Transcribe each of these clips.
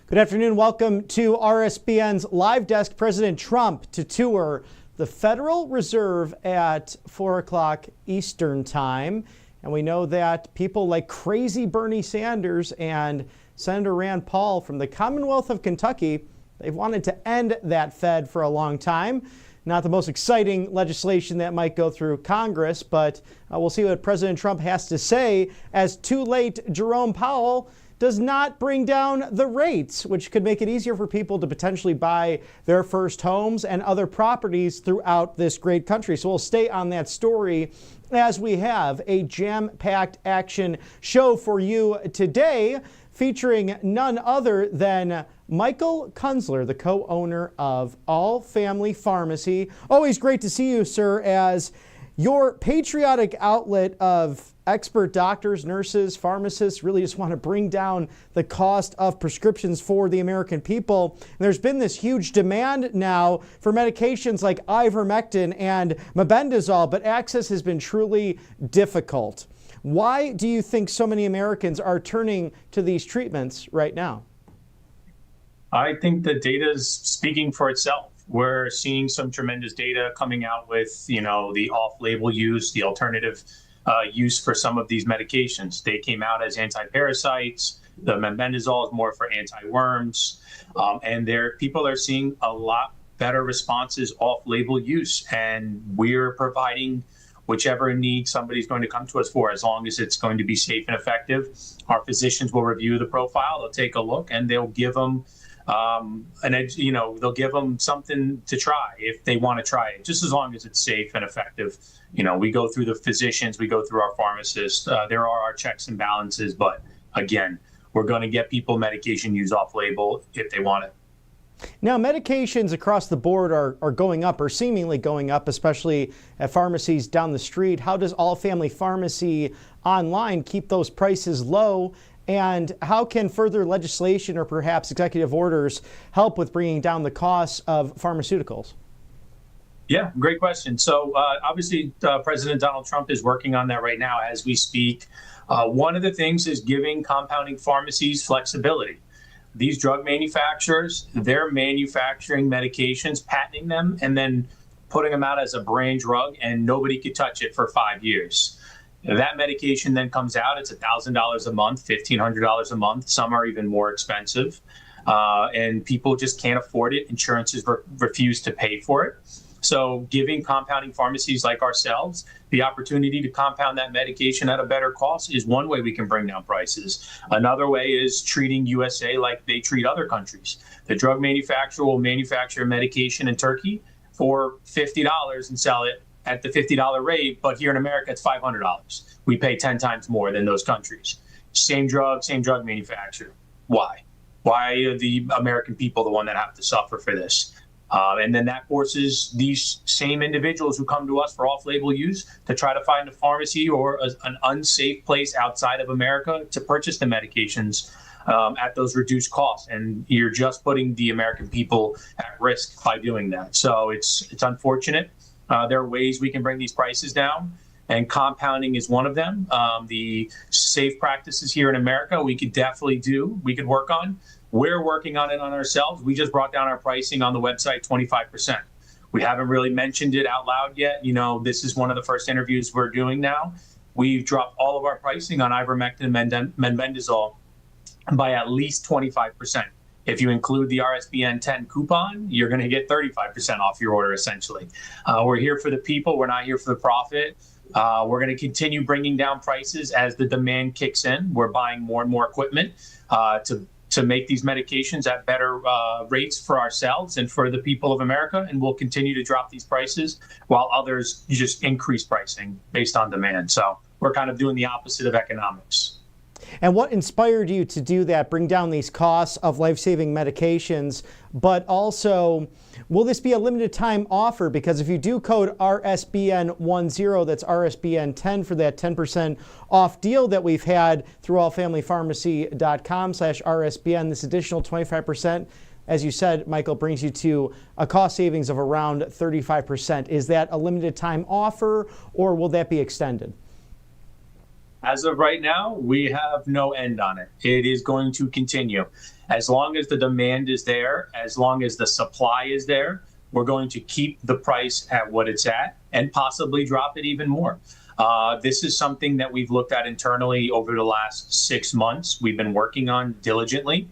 Good afternoon. Welcome to RSBN's Live Desk. President Trump to tour the Federal Reserve at 4 o'clock Eastern Time. And we know that people like crazy Bernie Sanders and Senator Rand Paul from the Commonwealth of Kentucky, they've wanted to end that Fed for a long time. Not the most exciting legislation that might go through Congress, but we'll see what President Trump has to say as too late Jerome Powell does not bring down the rates, which could make it easier for people to potentially buy their first homes and other properties throughout this great country. So we'll stay on that story as we have a jam-packed action show for you today, featuring none other than Michael Kunzler, the co-owner of All Family Pharmacy. Always great to see you, sir, as your patriotic outlet of expert doctors, nurses, pharmacists really just want to bring down the cost of prescriptions for the American people. And there's been this huge demand now for medications like ivermectin and mebendazole, but access has been truly difficult. Why do you think so many Americans are turning to these treatments right now? I think the data is speaking for itself. We're seeing some tremendous data coming out with, the off-label use, the alternative use for some of these medications. They came out as anti-parasites. The mebendazole is more for anti-worms. And people are seeing a lot better responses off-label use. And we're providing whichever need somebody's going to come to us for, as long as it's going to be safe and effective. Our physicians will review the profile. They'll take a look and they'll give them they'll give them something to try if they want to try it, just as long as it's safe and effective. We go through the physicians, we go through our pharmacists. There are our checks and balances, but again, we're going to get people medication use off label if they want it. Now, medications across the board are going up, or seemingly going up, especially at pharmacies down the street. How does All Family Pharmacy online keep those prices low? And how can further legislation or perhaps executive orders help with bringing down the costs of pharmaceuticals? Yeah, great question. So obviously, President Donald Trump is working on that right now as we speak. One of the things is giving compounding pharmacies flexibility. These drug manufacturers, they're manufacturing medications, patenting them, and then putting them out as a brand drug, and nobody could touch it for 5 years. That medication then comes out, it's $1,000 a month, $1,500 a month. Some are even more expensive. And people just can't afford it. Insurances refuse to pay for it. So giving compounding pharmacies like ourselves the opportunity to compound that medication at a better cost is one way we can bring down prices. Another way is treating USA like they treat other countries. The drug manufacturer will manufacture a medication in Turkey for $50 and sell it at the $50 rate, but here in America, it's $500. We pay 10 times more than those countries. Same drug manufacturer. Why? Why are the American people the one that have to suffer for this? And then that forces these same individuals who come to us for off-label use to try to find a pharmacy or an unsafe place outside of America to purchase the medications at those reduced costs. And you're just putting the American people at risk by doing that. So it's unfortunate. There are ways we can bring these prices down, and compounding is one of them. The safe practices here in America, we could work on. We're working on it on ourselves. We just brought down our pricing on the website 25%. We haven't really mentioned it out loud yet. This is one of the first interviews we're doing now. We've dropped all of our pricing on ivermectin and mebendazole by at least 25%. If you include the RSBN 10 coupon, you're going to get 35% off your order, essentially. We're here for the people. We're not here for the profit. We're going to continue bringing down prices as the demand kicks in. We're buying more and more equipment to make these medications at better rates for ourselves and for the people of America. And we'll continue to drop these prices while others just increase pricing based on demand. So we're kind of doing the opposite of economics. And what inspired you to do that, bring down these costs of life-saving medications, but also, will this be a limited time offer? Because if you do code RSBN10, that's RSBN10 for that 10% off deal that we've had through allfamilypharmacy.com/RSBN, this additional 25%, as you said, Michael, brings you to a cost savings of around 35%. Is that a limited time offer, or will that be extended? As of right now, we have no end on it. It is going to continue. As long as the demand is there, as long as the supply is there, we're going to keep the price at what it's at and possibly drop it even more. This is something that we've looked at internally over the last 6 months. We've been working on diligently,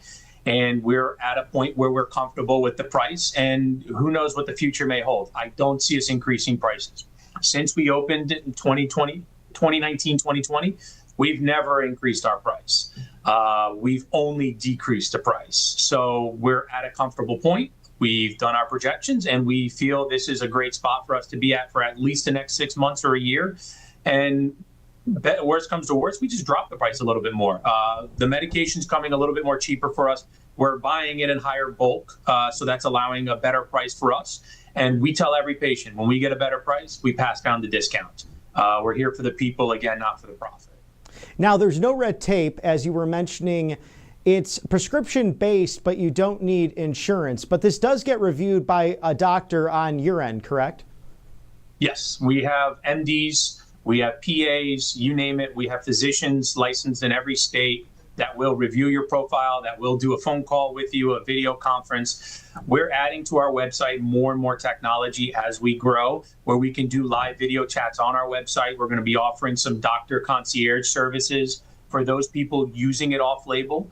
and we're at a point where we're comfortable with the price, and who knows what the future may hold. I don't see us increasing prices. Since we opened in 2019, 2020, we've never increased our price. We've only decreased the price. So we're at a comfortable point. We've done our projections, and we feel this is a great spot for us to be at for at least the next 6 months or a year. And worst comes to worst, we just drop the price a little bit more. The medication's coming a little bit more cheaper for us. We're buying it in higher bulk, so that's allowing a better price for us. And we tell every patient, when we get a better price, we pass down the discount. We're here for the people, again, not for the profit. Now, there's no red tape, as you were mentioning. It's prescription-based, but you don't need insurance. But this does get reviewed by a doctor on your end, correct? Yes, we have MDs, we have PAs, you name it. We have physicians licensed in every state that will review your profile, that will do a phone call with you, a video conference. We're adding to our website more and more technology as we grow, where we can do live video chats on our website. We're going to be offering some doctor concierge services for those people using it off-label,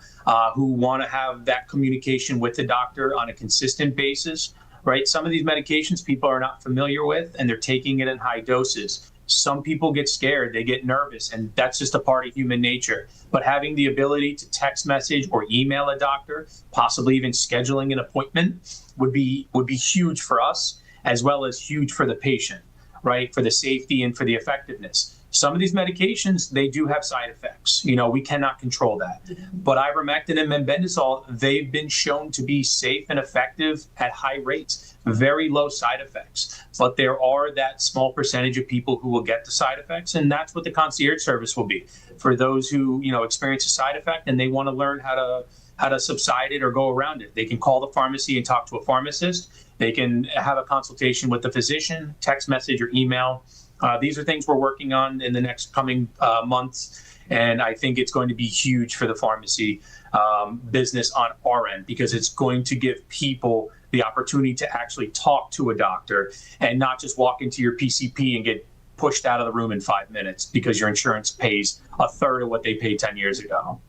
who want to have that communication with the doctor on a consistent basis, right? Some of these medications people are not familiar with, and they're taking it in high doses. Some people get scared, they get nervous, and that's just a part of human nature. But having the ability to text message or email a doctor, possibly even scheduling an appointment, would be huge for us, as well as huge for the patient, right? For the safety and for the effectiveness. Some of these medications, they do have side effects. You know, we cannot control that. But ivermectin and mebendazole, they've been shown to be safe and effective at high rates, very low side effects. But there are that small percentage of people who will get the side effects, and that's what the concierge service will be. For those who, you know, experience a side effect and they want to learn how to subside it or go around it, they can call the pharmacy and talk to a pharmacist. They can have a consultation with the physician, text message or email. These are things we're working on in the next coming months, and I think it's going to be huge for the pharmacy business on our end, because it's going to give people the opportunity to actually talk to a doctor and not just walk into your PCP and get pushed out of the room in 5 minutes because your insurance pays a third of what they paid 10 years ago.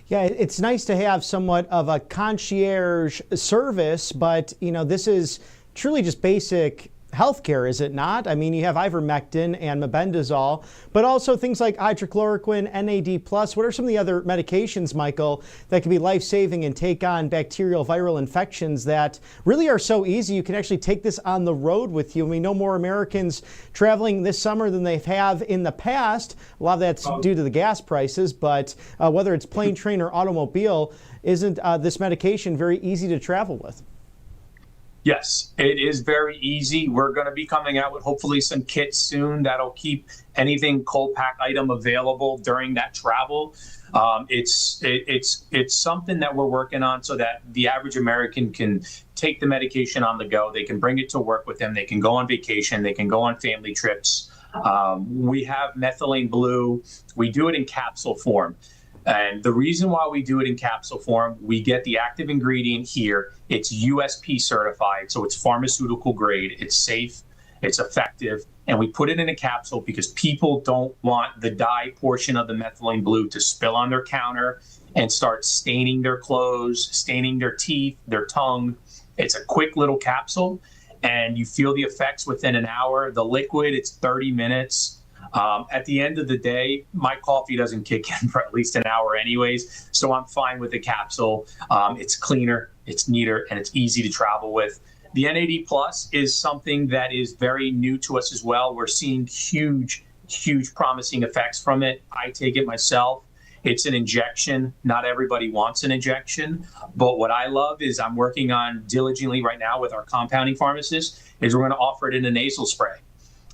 Yeah, it's nice to have somewhat of a concierge service, but you know, this is truly just basic healthcare, is it not? I mean, you have ivermectin and mebendazole, but also things like hydrochloroquine, NAD+. What are some of the other medications, Michael, that can be life-saving and take on bacterial viral infections that really are so easy? You can actually take this on the road with you. And we know more Americans traveling this summer than they have in the past. A lot of that's due to the gas prices, but whether it's plane, train, or automobile, isn't this medication very easy to travel with? Yes, it is very easy. We're going to be coming out with hopefully some kits soon that'll keep anything cold pack item available during that travel. It's something that we're working on so that the average American can take the medication on the go. They can bring it to work with them. They can go on vacation. They can go on family trips. We have methylene blue. We do it in capsule form. And the reason why we do it in capsule form, we get the active ingredient here. It's USP certified, so it's pharmaceutical grade. It's safe, it's effective, and we put it in a capsule because people don't want the dye portion of the methylene blue to spill on their counter and start staining their clothes, staining their teeth, their tongue. It's a quick little capsule, and you feel the effects within an hour. The liquid, it's 30 minutes. At the end of the day, my coffee doesn't kick in for at least an hour anyways, so I'm fine with the capsule. It's cleaner, it's neater, and it's easy to travel with. The NAD Plus is something that is very new to us as well. We're seeing huge promising effects from it. I take it myself. It's an injection. Not everybody wants an injection, but what I love is I'm working on diligently right now with our compounding pharmacist is we're going to offer it in a nasal spray.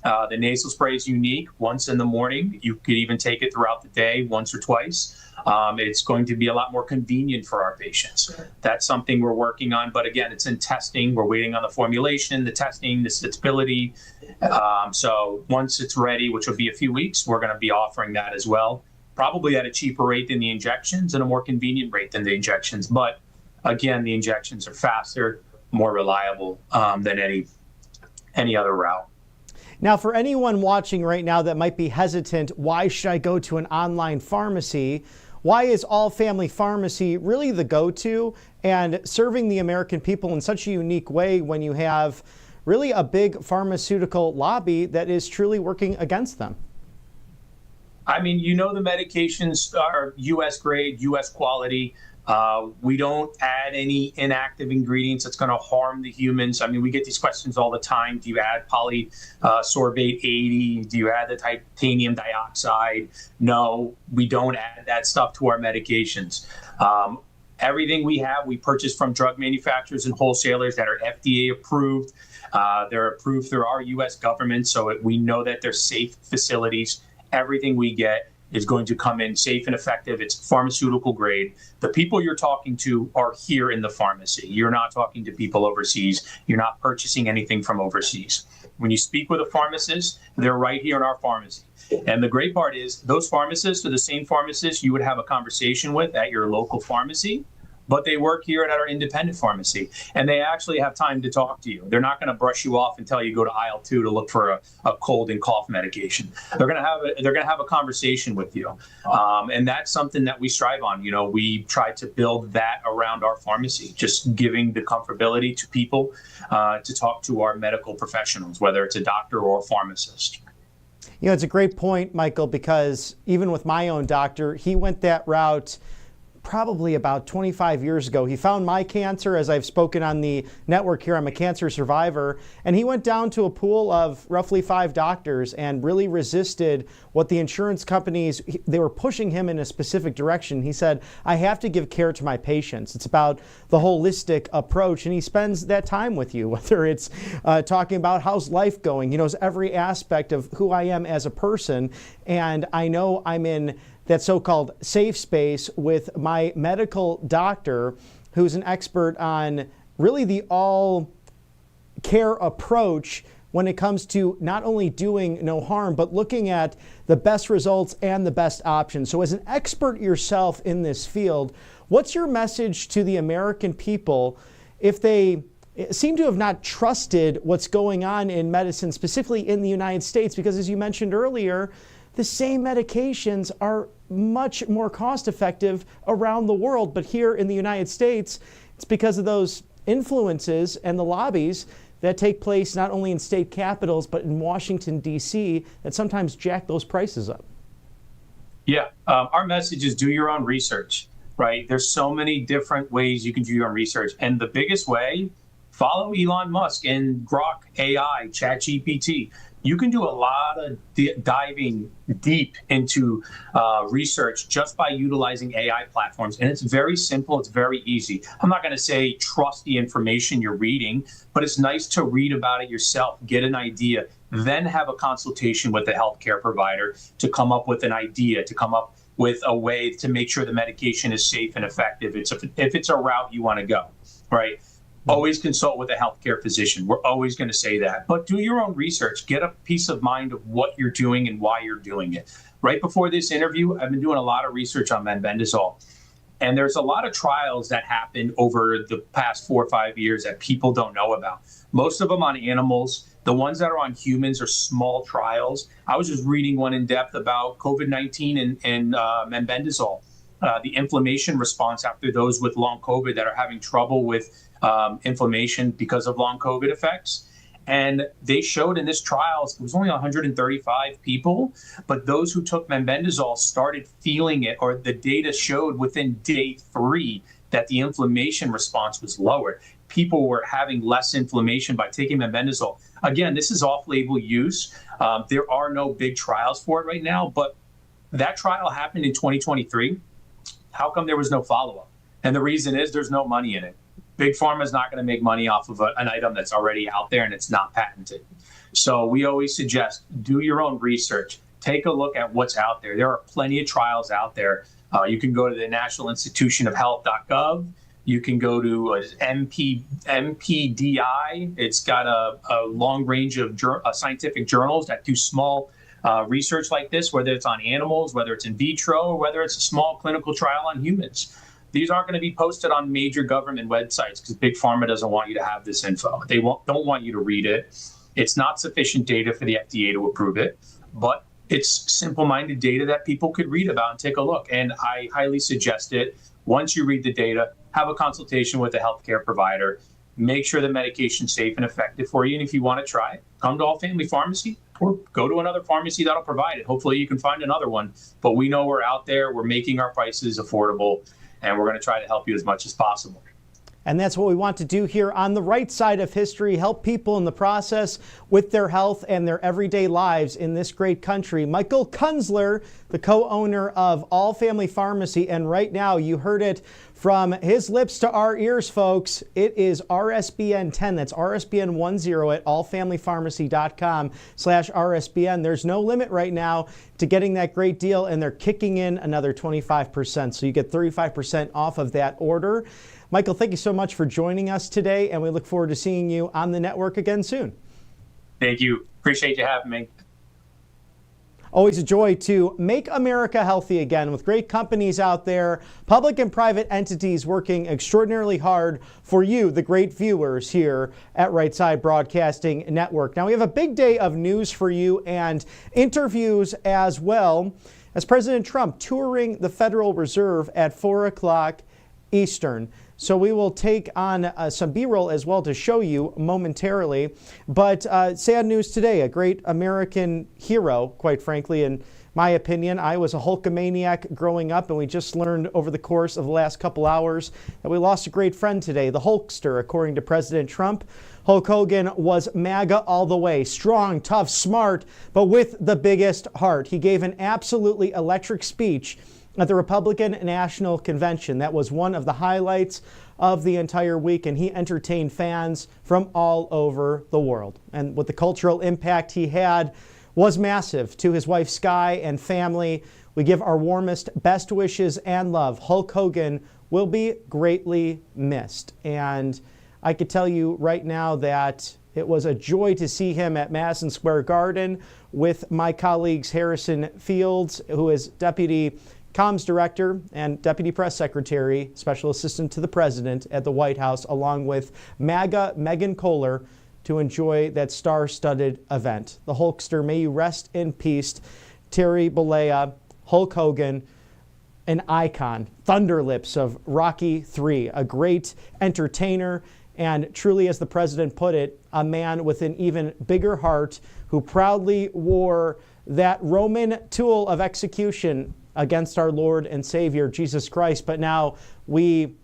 The nasal spray is unique. Once in the morning, you could even take it throughout the day, once or twice. It's going to be a lot more convenient for our patients. That's something we're working on. But again, it's in testing. We're waiting on the formulation, the testing, the stability. So once it's ready, which will be a few weeks, we're going to be offering that as well, probably at a cheaper rate than the injections and a more convenient rate than the injections. But again, the injections are faster, more reliable than any other route. Now, for anyone watching right now that might be hesitant, why should I go to an online pharmacy? Why is All Family Pharmacy really the go-to and serving the American people in such a unique way when you have really a big pharmaceutical lobby that is truly working against them? I mean, you know, the medications are U.S. grade, U.S. quality. We don't add any inactive ingredients that's going to harm the humans. I mean, we get these questions all the time. Do you add polysorbate 80? Do you add the titanium dioxide? No, we don't add that stuff to our medications. Everything we have, we purchase from drug manufacturers and wholesalers that are FDA approved. They're approved through our U.S. government, so we know that they're safe facilities. Everything we get is going to come in safe and effective. It's pharmaceutical grade. The people you're talking to are here in the pharmacy. You're not talking to people overseas. You're not purchasing anything from overseas. When you speak with a pharmacist, they're right here in our pharmacy. And the great part is those pharmacists are the same pharmacists you would have a conversation with at your local pharmacy, but they work here at our independent pharmacy, and they actually have time to talk to you. They're not going to brush you off and tell you go to aisle 2 to look for a cold and cough medication. They're going to have a conversation with you, and that's something that we strive on. You know, we try to build that around our pharmacy, just giving the comfortability to people to talk to our medical professionals, whether it's a doctor or a pharmacist. You know, it's a great point, Michael, because even with my own doctor, he went that route probably about 25 years ago. He found my cancer, as I've spoken on the network here. I'm a cancer survivor. And he went down to a pool of roughly 5 doctors and really resisted what the insurance companies, they were pushing him in a specific direction. He said, I have to give care to my patients. It's about the holistic approach. And he spends that time with you, whether it's talking about how's life going. He knows every aspect of who I am as a person. And I know I'm in that so-called safe space with my medical doctor, who's an expert on really the all-care approach when it comes to not only doing no harm, but looking at the best results and the best options. So as an expert yourself in this field, what's your message to the American people if they seem to have not trusted what's going on in medicine, specifically in the United States? Because as you mentioned earlier, the same medications are much more cost effective around the world. But here in the United States, it's because of those influences and the lobbies that take place not only in state capitals, but in Washington, D.C., that sometimes jack those prices up. Yeah, our message is do your own research, right? There's so many different ways you can do your own research. And the biggest way, follow Elon Musk and Grok AI, ChatGPT. You can do a lot of diving deep into research just by utilizing AI platforms. And it's very simple. It's very easy. I'm not going to say trust the information you're reading, but it's nice to read about it yourself, get an idea, then have a consultation with a healthcare provider to come up with an idea, to come up with a way to make sure the medication is safe and effective. If it's a route you want to go, right? Always consult with a healthcare physician. We're always going to say that. But do your own research. Get a peace of mind of what you're doing and why you're doing it. Right before this interview, I've been doing a lot of research on mebendazole. And there's a lot of trials that happened over the past 4 or 5 years that people don't know about. Most of them on animals. The ones that are on humans are small trials. I was just reading one in depth about COVID-19 and mebendazole. The inflammation response after those with long COVID that are having trouble with inflammation because of long COVID effects. And they showed in this trial, it was only 135 people, but those who took mebendazole started feeling it, or the data showed within day 3 that the inflammation response was lowered. People were having less inflammation by taking mebendazole. Again, this is off-label use. There are no big trials for it right now, but that trial happened in 2023. How come there was no follow-up? And the reason is there's no money in it. Big Pharma is not going to make money off of an item that's already out there and it's not patented. So we always suggest do your own research. Take a look at what's out there. There are plenty of trials out there. You can go to the National Institution of Health.gov. You can go to MPDI. It's got a long range of scientific journals that do small research like this, whether it's on animals, whether it's in vitro, or whether it's a small clinical trial on humans. These aren't going to be posted on major government websites because Big Pharma doesn't want you to have this info. They don't want you to read it. It's not sufficient data for the FDA to approve it, but it's simple-minded data that people could read about and take a look. And I highly suggest it. Once you read the data, have a consultation with a healthcare provider. Make sure the medication's safe and effective for you. And if you want to try it, come to All Family Pharmacy or go to another pharmacy that'll provide it. Hopefully you can find another one. But we know we're out there. We're making our prices affordable, and we're going to try to help you as much as possible. And that's what we want to do here on the right side of history, help people in the process with their health and their everyday lives in this great country. Michael Kunzler, the co-owner of All Family Pharmacy, and right now you heard it from his lips to our ears, folks. It is RSBN 10. That's RSBN 10 at allfamilypharmacy.com/RSBN. There's no limit right now to getting that great deal, and they're kicking in another 25%. So you get 35% off of that order. Michael, thank you so much for joining us today, and we look forward to seeing you on the network again soon. Thank you. Appreciate you having me. Always a joy to make America healthy again with great companies out there, public and private entities working extraordinarily hard for you, the great viewers here at Right Side Broadcasting Network. Now, we have a big day of news for you and interviews as well, as President Trump touring the Federal Reserve at 4 o'clock Eastern. So we will take on some B-roll as well to show you momentarily. But sad news today, a great American hero, quite frankly, in my opinion. I was a Hulkamaniac growing up, and we just learned over the course of the last couple hours that we lost a great friend today, the Hulkster, according to President Trump. Hulk Hogan was MAGA all the way, strong, tough, smart, but with the biggest heart. He gave an absolutely electric speech at the Republican National Convention. That was one of the highlights of the entire week, and he entertained fans from all over the world. And what the cultural impact he had was massive. To his wife Sky and family, we give our warmest, best wishes and love. Hulk Hogan will be greatly missed. And I could tell you right now that it was a joy to see him at Madison Square Garden with my colleagues Harrison Fields, who is Deputy Comms Director and Deputy Press Secretary, Special Assistant to the President at the White House, along with MAGA Megan Kohler, to enjoy that star-studded event. The Hulkster, may you rest in peace. Terry Bollea, Hulk Hogan, an icon, Thunderlips of Rocky III, a great entertainer, and truly, as the president put it, a man with an even bigger heart who proudly wore that Roman tool of execution against our Lord and Savior, Jesus Christ. But now we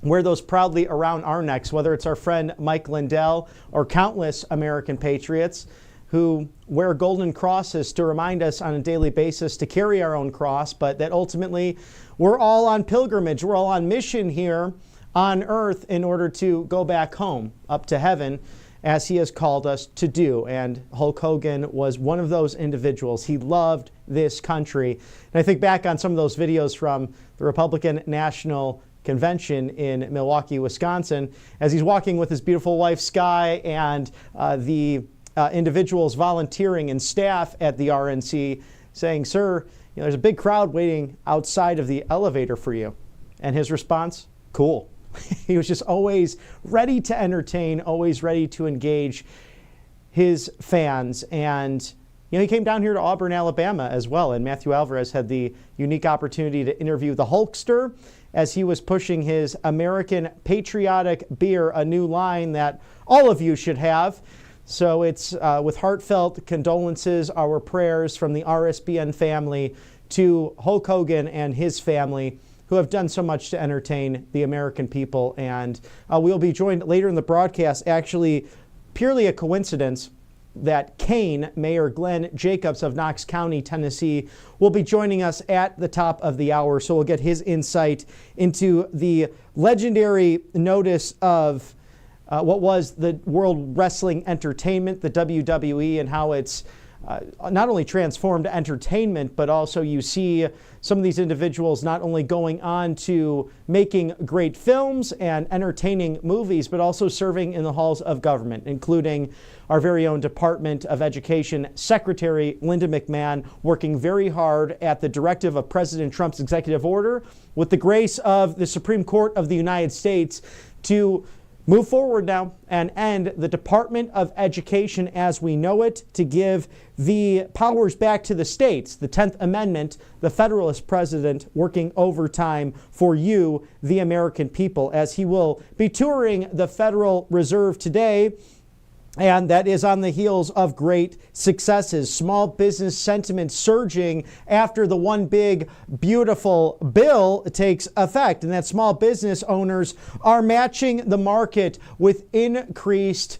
wear those proudly around our necks, whether it's our friend Mike Lindell or countless American patriots who wear golden crosses to remind us on a daily basis to carry our own cross, but that ultimately we're all on pilgrimage. We're all on mission here on earth in order to go back home, up to heaven, as he has called us to do. And Hulk Hogan was one of those individuals. He loved this country. And I think back on some of those videos from the Republican National Convention in Milwaukee, Wisconsin, as he's walking with his beautiful wife, Sky, and the individuals volunteering and staff at the RNC saying, "Sir, there's a big crowd waiting outside of the elevator for you." And his response, "Cool." He was just always ready to entertain, always ready to engage his fans. And he came down here to Auburn, Alabama as well. And Matthew Alvarez had the unique opportunity to interview the Hulkster as he was pushing his American patriotic beer, a new line that all of you should have. So it's with heartfelt condolences, our prayers from the RSBN family to Hulk Hogan and his family, who have done so much to entertain the American people. And we'll be joined later in the broadcast, actually purely a coincidence, that Kane, Mayor Glenn Jacobs of Knox County, Tennessee, will be joining us at the top of the hour. So we'll get his insight into the legendary notice of what was the World Wrestling Entertainment, the WWE, and how it's not only transformed entertainment, but also you see some of these individuals not only going on to making great films and entertaining movies, but also serving in the halls of government, including our very own Department of Education Secretary Linda McMahon, working very hard at the directive of President Trump's executive order with the grace of the Supreme Court of the United States to move forward now and end the Department of Education as we know it, to give the powers back to the states. The 10th Amendment, the Federalist president working overtime for you, the American people, as he will be touring the Federal Reserve today. And that is on the heels of great successes. Small business sentiment surging after the one big, beautiful bill takes effect. And that small business owners are matching the market with increased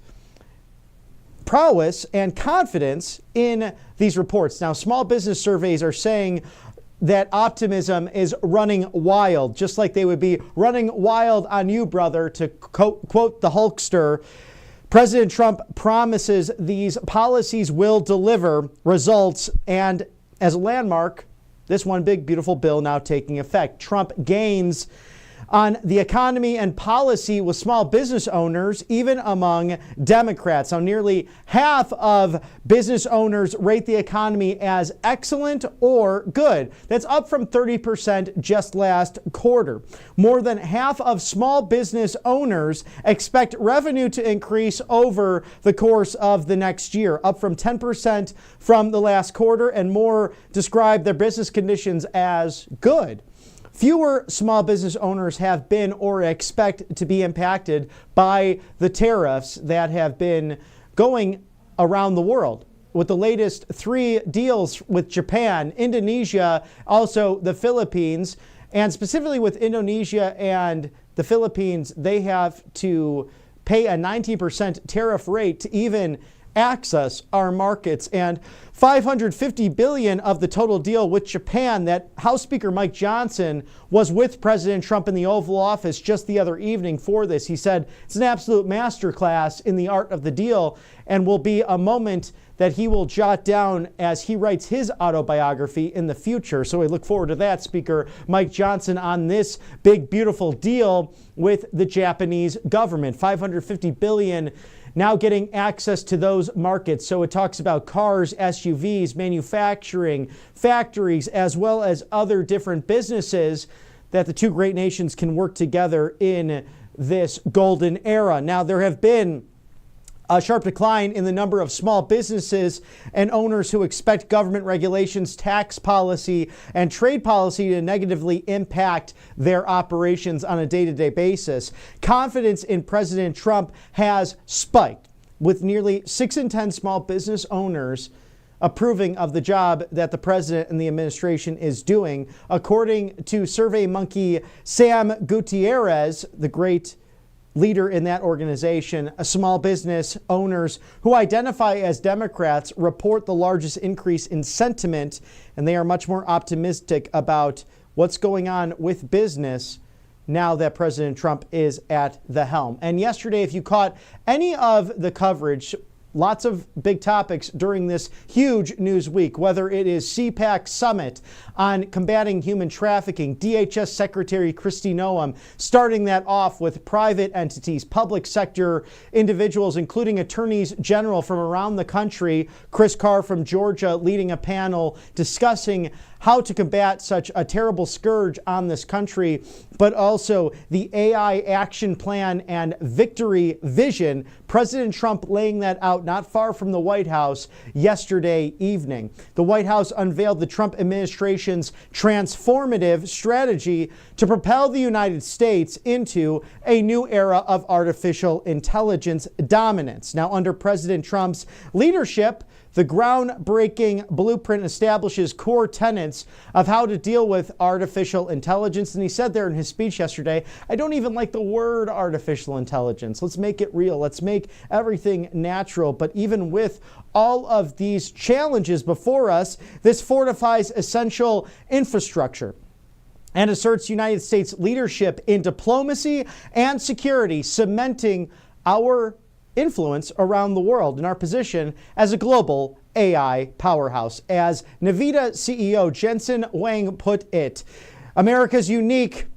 prowess and confidence in these reports. Now, small business surveys are saying that optimism is running wild, just like they would be running wild on you, brother, to quote the Hulkster. President Trump promises these policies will deliver results, and as a landmark, this one big, beautiful bill now taking effect. Trump gains on the economy and policy with small business owners, even among Democrats. Now, nearly half of business owners rate the economy as excellent or good. That's up from 30% just last quarter. More than half of small business owners expect revenue to increase over the course of the next year, up from 10% from the last quarter, and more describe their business conditions as good. Fewer small business owners have been or expect to be impacted by the tariffs that have been going around the world, with the latest 3 deals with Japan, Indonesia, also the Philippines. And specifically with Indonesia and the Philippines, they have to pay a 19% tariff rate to even access our markets. And $550 billion of the total deal with Japan that House Speaker Mike Johnson was with President Trump in the Oval Office just the other evening for this. He said it's an absolute masterclass in the art of the deal and will be a moment that he will jot down as he writes his autobiography in the future. So we look forward to that, Speaker Mike Johnson, on this big, beautiful deal with the Japanese government. $550 billion now getting access to those markets. So it talks about cars, SUVs, manufacturing, factories, as well as other different businesses that the two great nations can work together in this golden era. Now, there have been a sharp decline in the number of small businesses and owners who expect government regulations, tax policy, and trade policy to negatively impact their operations on a day-to-day basis. Confidence in President Trump has spiked, with nearly 6 in 10 small business owners approving of the job that the president and the administration is doing. According to SurveyMonkey Sam Gutierrez, the great leader in that organization, small business owners who identify as Democrats report the largest increase in sentiment, and they are much more optimistic about what's going on with business now that President Trump is at the helm. And yesterday, if you caught any of the coverage, lots of big topics during this huge news week, whether it is CPAC Summit on combating human trafficking, DHS Secretary Kristi Noem starting that off with private entities, public sector individuals, including attorneys general from around the country, Chris Carr from Georgia leading a panel discussing how to combat such a terrible scourge on this country, but also the AI action plan and victory vision. President Trump laying that out not far from the White House yesterday evening. The White House unveiled the Trump administration's transformative strategy to propel the United States into a new era of artificial intelligence dominance. Now, under President Trump's leadership, the groundbreaking blueprint establishes core tenets of how to deal with artificial intelligence. And he said there in his speech yesterday, I don't even like the word artificial intelligence. Let's make it real. Let's make everything natural. But even with all of these challenges before us, this fortifies essential infrastructure and asserts United States leadership in diplomacy and security, cementing our influence around the world and our position as a global AI powerhouse. As Nvidia CEO Jensen Huang put it, America's unique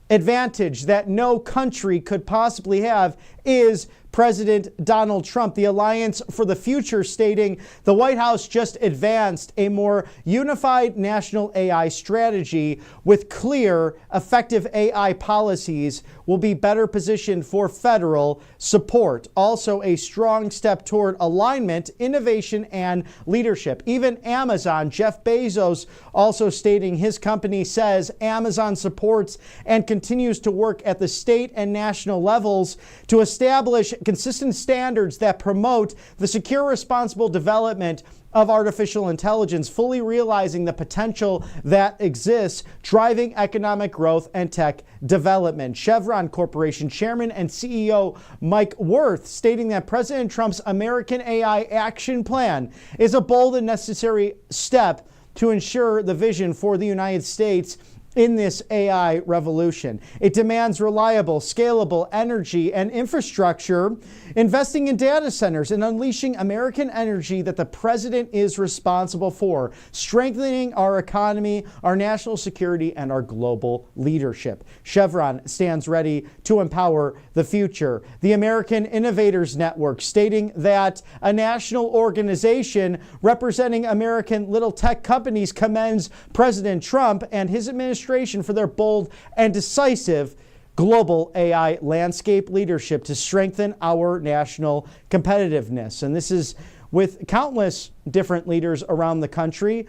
advantage that no country could possibly have is President Donald Trump. The Alliance for the Future stating the White House just advanced a more unified national AI strategy with clear, effective AI policies will be better positioned for federal support. Also a strong step toward alignment, innovation, and leadership. Even Amazon, Jeff Bezos also stating his company says Amazon supports and continues to work at the state and national levels to establish consistent standards that promote the secure, responsible development of artificial intelligence, fully realizing the potential that exists, driving economic growth and tech development. Chevron Corporation Chairman and CEO Mike Wirth stating that President Trump's American AI Action Plan is a bold and necessary step to ensure the vision for the United States in this AI revolution. It demands reliable, scalable energy and infrastructure, investing in data centers and unleashing American energy that the president is responsible for, strengthening our economy, our national security, and our global leadership. Chevron stands ready to empower the future. The American Innovators Network stating that a national organization representing American little tech companies commends President Trump and his administration for their bold and decisive global AI landscape leadership to strengthen our national competitiveness. And this is with countless different leaders around the country,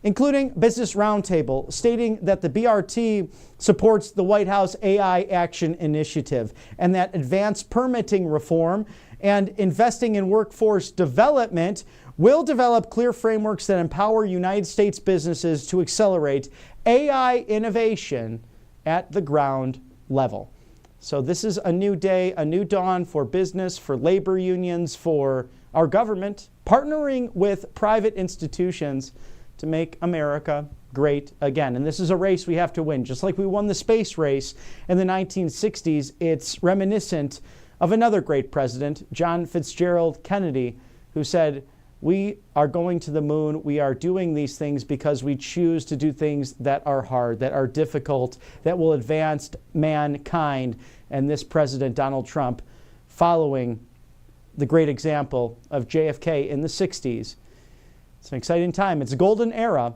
including Business Roundtable, stating that the BRT supports the White House AI Action Initiative and that advanced permitting reform and investing in workforce development will develop clear frameworks that empower United States businesses to accelerate AI innovation at the ground level. So this is a new day, a new dawn for business, for labor unions, for our government, partnering with private institutions to make America great again. And this is a race we have to win. Just like we won the space race in the 1960s, it's reminiscent of another great president, John Fitzgerald Kennedy, who said, we are going to the moon. We are doing these things because we choose to do things that are hard, that are difficult, that will advance mankind. And this president, Donald Trump, following the great example of JFK in the 60s. It's an exciting time. It's a golden era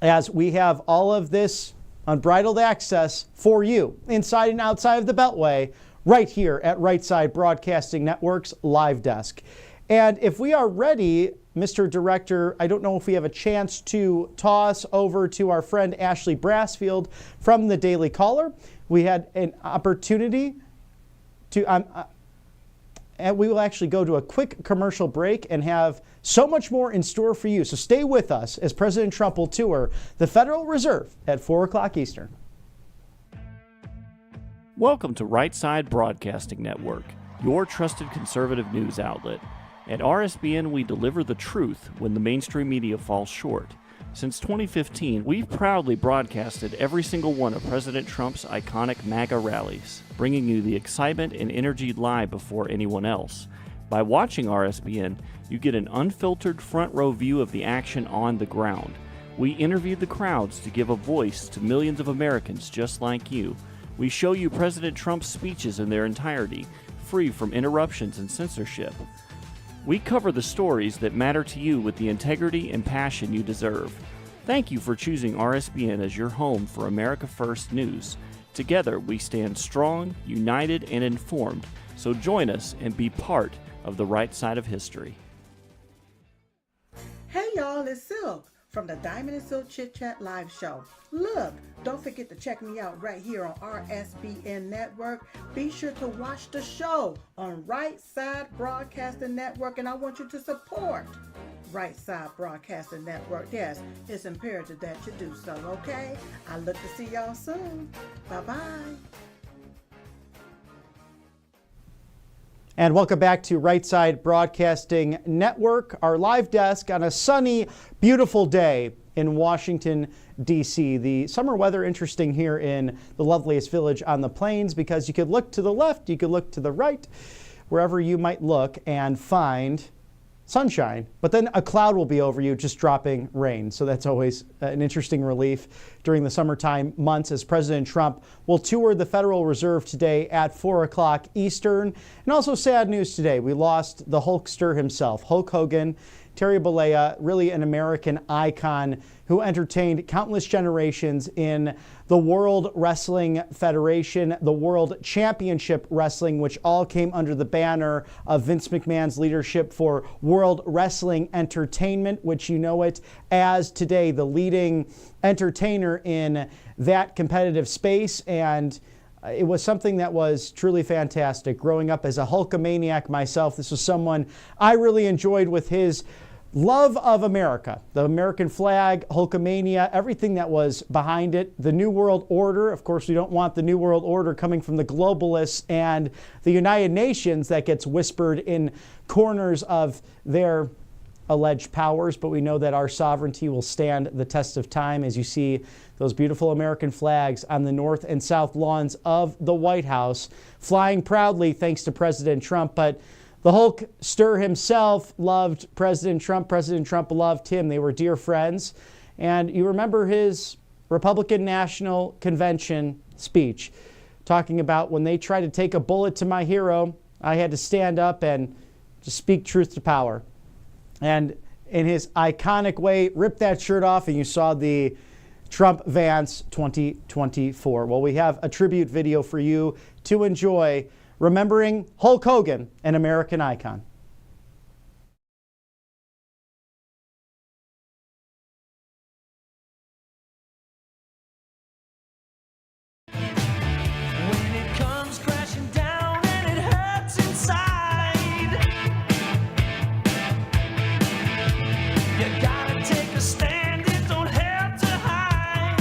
as we have all of this unbridled access for you inside and outside of the Beltway right here at Right Side Broadcasting Network's Live Desk. And if we are ready, Mr. Director, I don't know if we have a chance to toss over to our friend Ashley Brassfield from the Daily Caller. We had an opportunity to, and we will actually go to a quick commercial break and have so much more in store for you. So stay with us as President Trump will tour the Federal Reserve at 4 o'clock Eastern. Welcome to Right Side Broadcasting Network, your trusted conservative news outlet. At RSBN, we deliver the truth when the mainstream media falls short. Since 2015, we've proudly broadcasted every single one of President Trump's iconic MAGA rallies, bringing you the excitement and energy live before anyone else. By watching RSBN, you get an unfiltered front row view of the action on the ground. We interviewed the crowds to give a voice to millions of Americans just like you. We show you President Trump's speeches in their entirety, free from interruptions and censorship. We cover the stories that matter to you with the integrity and passion you deserve. Thank you for choosing RSBN as your home for America First News. Together, we stand strong, united, and informed. So join us and be part of the right side of history. Hey y'all, it's Silk from the Diamond and Silk Chit Chat live show. Look, don't forget to check me out right here on RSBN Network. Be sure to watch the show on Right Side Broadcasting Network, and I want you to support Right Side Broadcasting Network. Yes, it's imperative that you do so, okay? I look to see y'all soon. Bye-bye. And welcome back to Right Side Broadcasting Network, our live desk on a sunny, beautiful day in Washington, D.C. The summer weather interesting here in the loveliest village on the plains because you could look to the left, you could look to the right. wherever you might look and find sunshine, but then a cloud will be over you, just dropping rain. So that's always an interesting relief during the summertime months, as President Trump will tour the Federal Reserve today at 4 o'clock Eastern. And also sad news today. We lost the Hulkster himself, Hulk Hogan. Terry Bollea, really an American icon who entertained countless generations in the World Wrestling Federation, the World Championship Wrestling, which all came under the banner of Vince McMahon's leadership for World Wrestling Entertainment, which you know it as today, the leading entertainer in that competitive space. And it was something that was truly fantastic. Growing up as a Hulkamaniac myself, this was someone I really enjoyed with his love of America, the American flag, Hulkamania, everything that was behind it. The New World Order, of course, we don't want the New World Order coming from the globalists and the United Nations that gets whispered in corners of their alleged powers, but we know that our sovereignty will stand the test of time, as you see those beautiful American flags on the north and south lawns of the White House, flying proudly thanks to President Trump. But the Hulkster himself loved President Trump. President Trump loved him. They were dear friends. And you remember his Republican National Convention speech, talking about when they tried to take a bullet to my hero, I had to stand up and just speak truth to power. And in his iconic way, ripped that shirt off, and you saw the Trump-Vance 2024. Well, we have a tribute video for you to enjoy, remembering Hulk Hogan, an American icon. When it comes crashing down and it hurts inside, you gotta take a stand, it don't have to hide.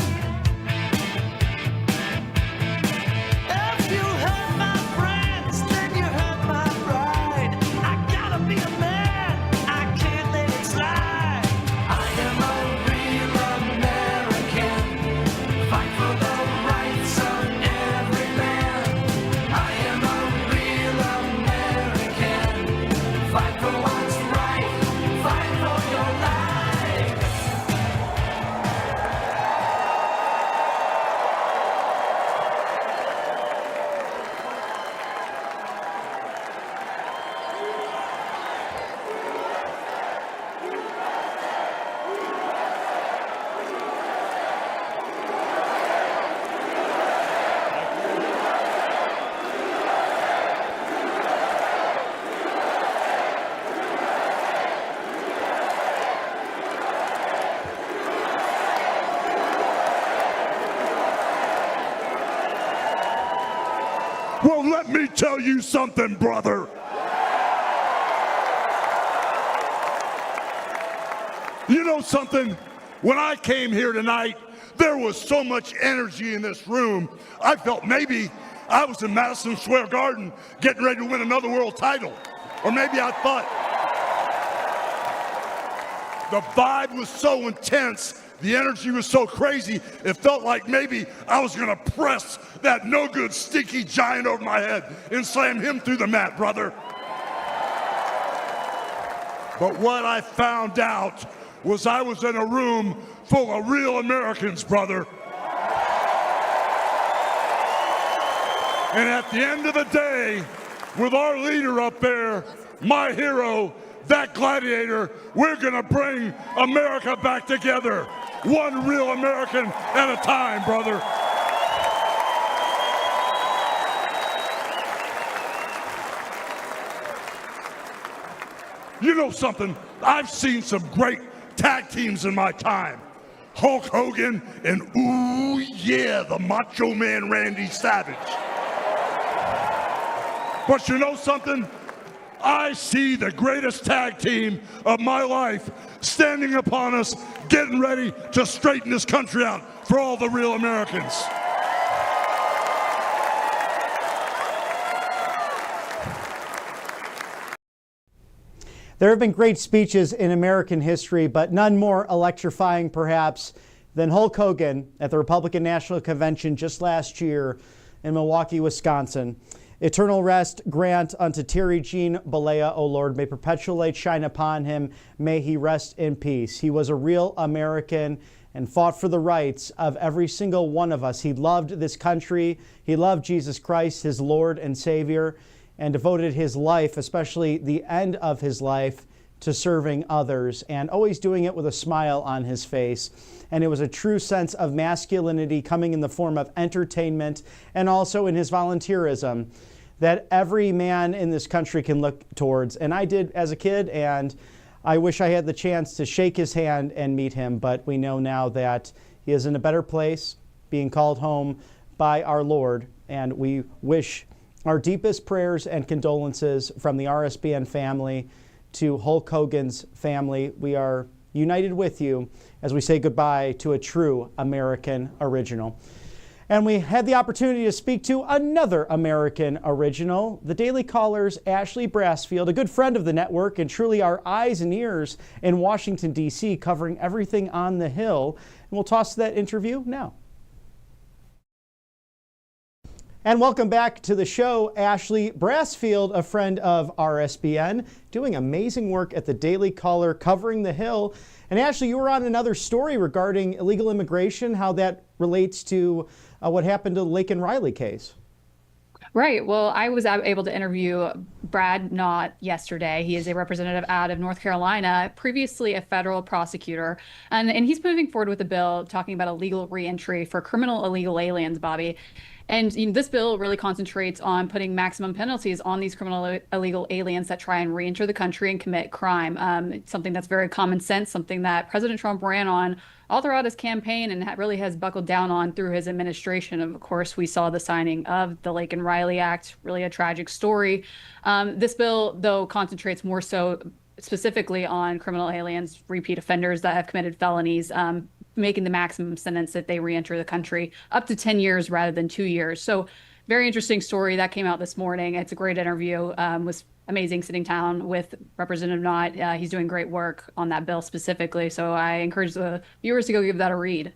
If you hurt my friends, then you hurt my pride. I gotta be a man, I can't let it slide. I am a real American, fight for the rights of every man. I am a real American, fight for what's right, fight for your life. Well, let me tell you something, brother. You know something? When I came here tonight, there was so much energy in this room. I felt maybe I was in Madison Square Garden getting ready to win another world title. Or maybe I thought the vibe was so intense, the energy was so crazy, it felt like maybe I was gonna press that no good stinky giant over my head and slam him through the mat, brother. But what I found out was I was in a room full of real Americans, brother. And at the end of the day, with our leader up there, my hero, that gladiator, we're gonna bring America back together. One real American at a time, brother. You know something? I've seen some great tag teams in my time. Hulk Hogan and, ooh yeah, the Macho Man Randy Savage. But you know something? I see the greatest tag team of my life standing upon us, getting ready to straighten this country out for all the real Americans. There have been great speeches in American history, but none more electrifying perhaps than Hulk Hogan at the Republican National Convention just last year in Milwaukee, Wisconsin. Eternal rest grant unto Terry Jean Balea, O Lord. May perpetual light shine upon him. May he rest in peace. He was a real American and fought for the rights of every single one of us. He loved this country. He loved Jesus Christ, his Lord and Savior, and devoted his life, especially the end of his life, to serving others, and always doing it with a smile on his face. And it was a true sense of masculinity coming in the form of entertainment and also in his volunteerism that every man in this country can look towards. And I did as a kid, and I wish I had the chance to shake his hand and meet him, but we know now that he is in a better place, being called home by our Lord, and we wish our deepest prayers and condolences from the RSBN family to Hulk Hogan's family. We are united with you as we say goodbye to a true American original. And we had the opportunity to speak to another American original, the Daily Caller's Ashley Brassfield, a good friend of the network and truly our eyes and ears in Washington, D.C., covering everything on the Hill. And we'll toss that interview now. And welcome back to the show, Ashley Brassfield, a friend of RSBN, doing amazing work at the Daily Caller, covering the Hill. And Ashley, you were on another story regarding illegal immigration, how that relates to what happened to the Laken Riley case. Right. Well, I was able to interview Brad Knott yesterday. He is a representative out of North Carolina, previously a federal prosecutor. And he's moving forward with a bill talking about illegal reentry for criminal illegal aliens, Bobby. And this bill really concentrates on putting maximum penalties on these criminal illegal aliens that try and reenter the country and commit crime. It's something that's very common sense, something that President Trump ran on all throughout his campaign and really has buckled down on through his administration. Of course, we saw the signing of the Laken Riley Act, really a tragic story. This bill, though, concentrates more so specifically on criminal aliens, repeat offenders that have committed felonies, making the maximum sentence that they reenter the country up to 10 years rather than 2 years. So very interesting story that came out this morning. It's a great interview. Was amazing sitting down with Representative Knott. He's doing great work on that bill specifically. So I encourage the viewers to go give that a read.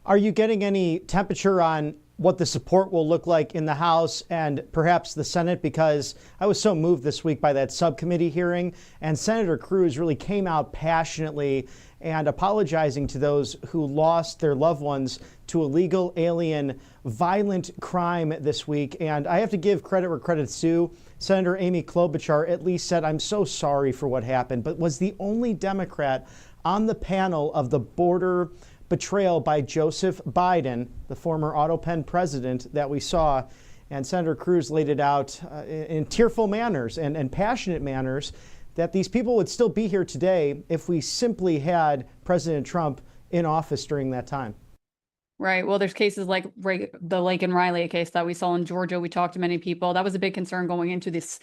Are you getting any temperature on what the support will look like in the House and perhaps the Senate? Because I was so moved this week by that subcommittee hearing, and Senator Cruz really came out passionately and apologizing to those who lost their loved ones to illegal alien violent crime this week. And I have to give credit where credit's due. Senator Amy Klobuchar at least said, "I'm so sorry for what happened," but was the only Democrat on the panel of the border betrayal by Joseph Biden, the former Autopen president that we saw. And Senator Cruz laid it out in tearful manners and passionate manners that these people would still be here today if we simply had President Trump in office during that time. Right. Well, there's cases like the Laken Riley case that we saw in Georgia. We talked to many people. That was a big concern going into this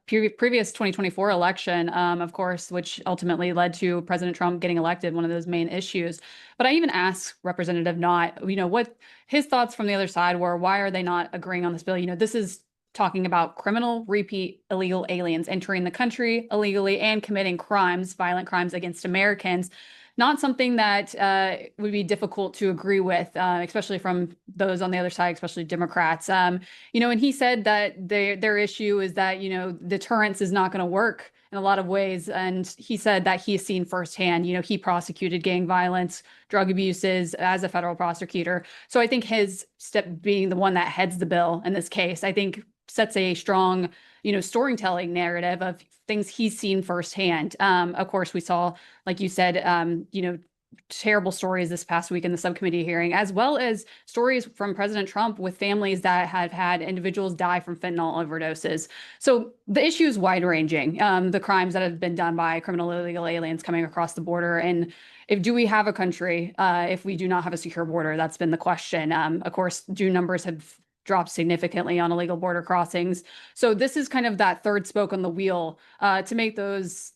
previous 2024 election, of course, which ultimately led to President Trump getting elected, one of those main issues. But I even asked Representative Knott, what his thoughts from the other side were. Why are they not agreeing on this bill? This is talking about criminal repeat illegal aliens entering the country illegally and committing crimes, violent crimes against Americans. Not something that would be difficult to agree with, especially from those on the other side, especially Democrats. And he said that their issue is that, deterrence is not going to work in a lot of ways. And he said that he's seen firsthand, he prosecuted gang violence, drug abuses as a federal prosecutor. So I think his step being the one that heads the bill in this case, I think sets a strong, storytelling narrative of things he's seen firsthand. Of course, we saw, like you said, terrible stories this past week in the subcommittee hearing, as well as stories from President Trump with families that have had individuals die from fentanyl overdoses. So the issue is wide ranging, the crimes that have been done by criminal illegal aliens coming across the border. And do we have a country if we do not have a secure border? That's been the question. Of course, numbers have dropped significantly on illegal border crossings. So this is kind of that third spoke on the wheel to make those,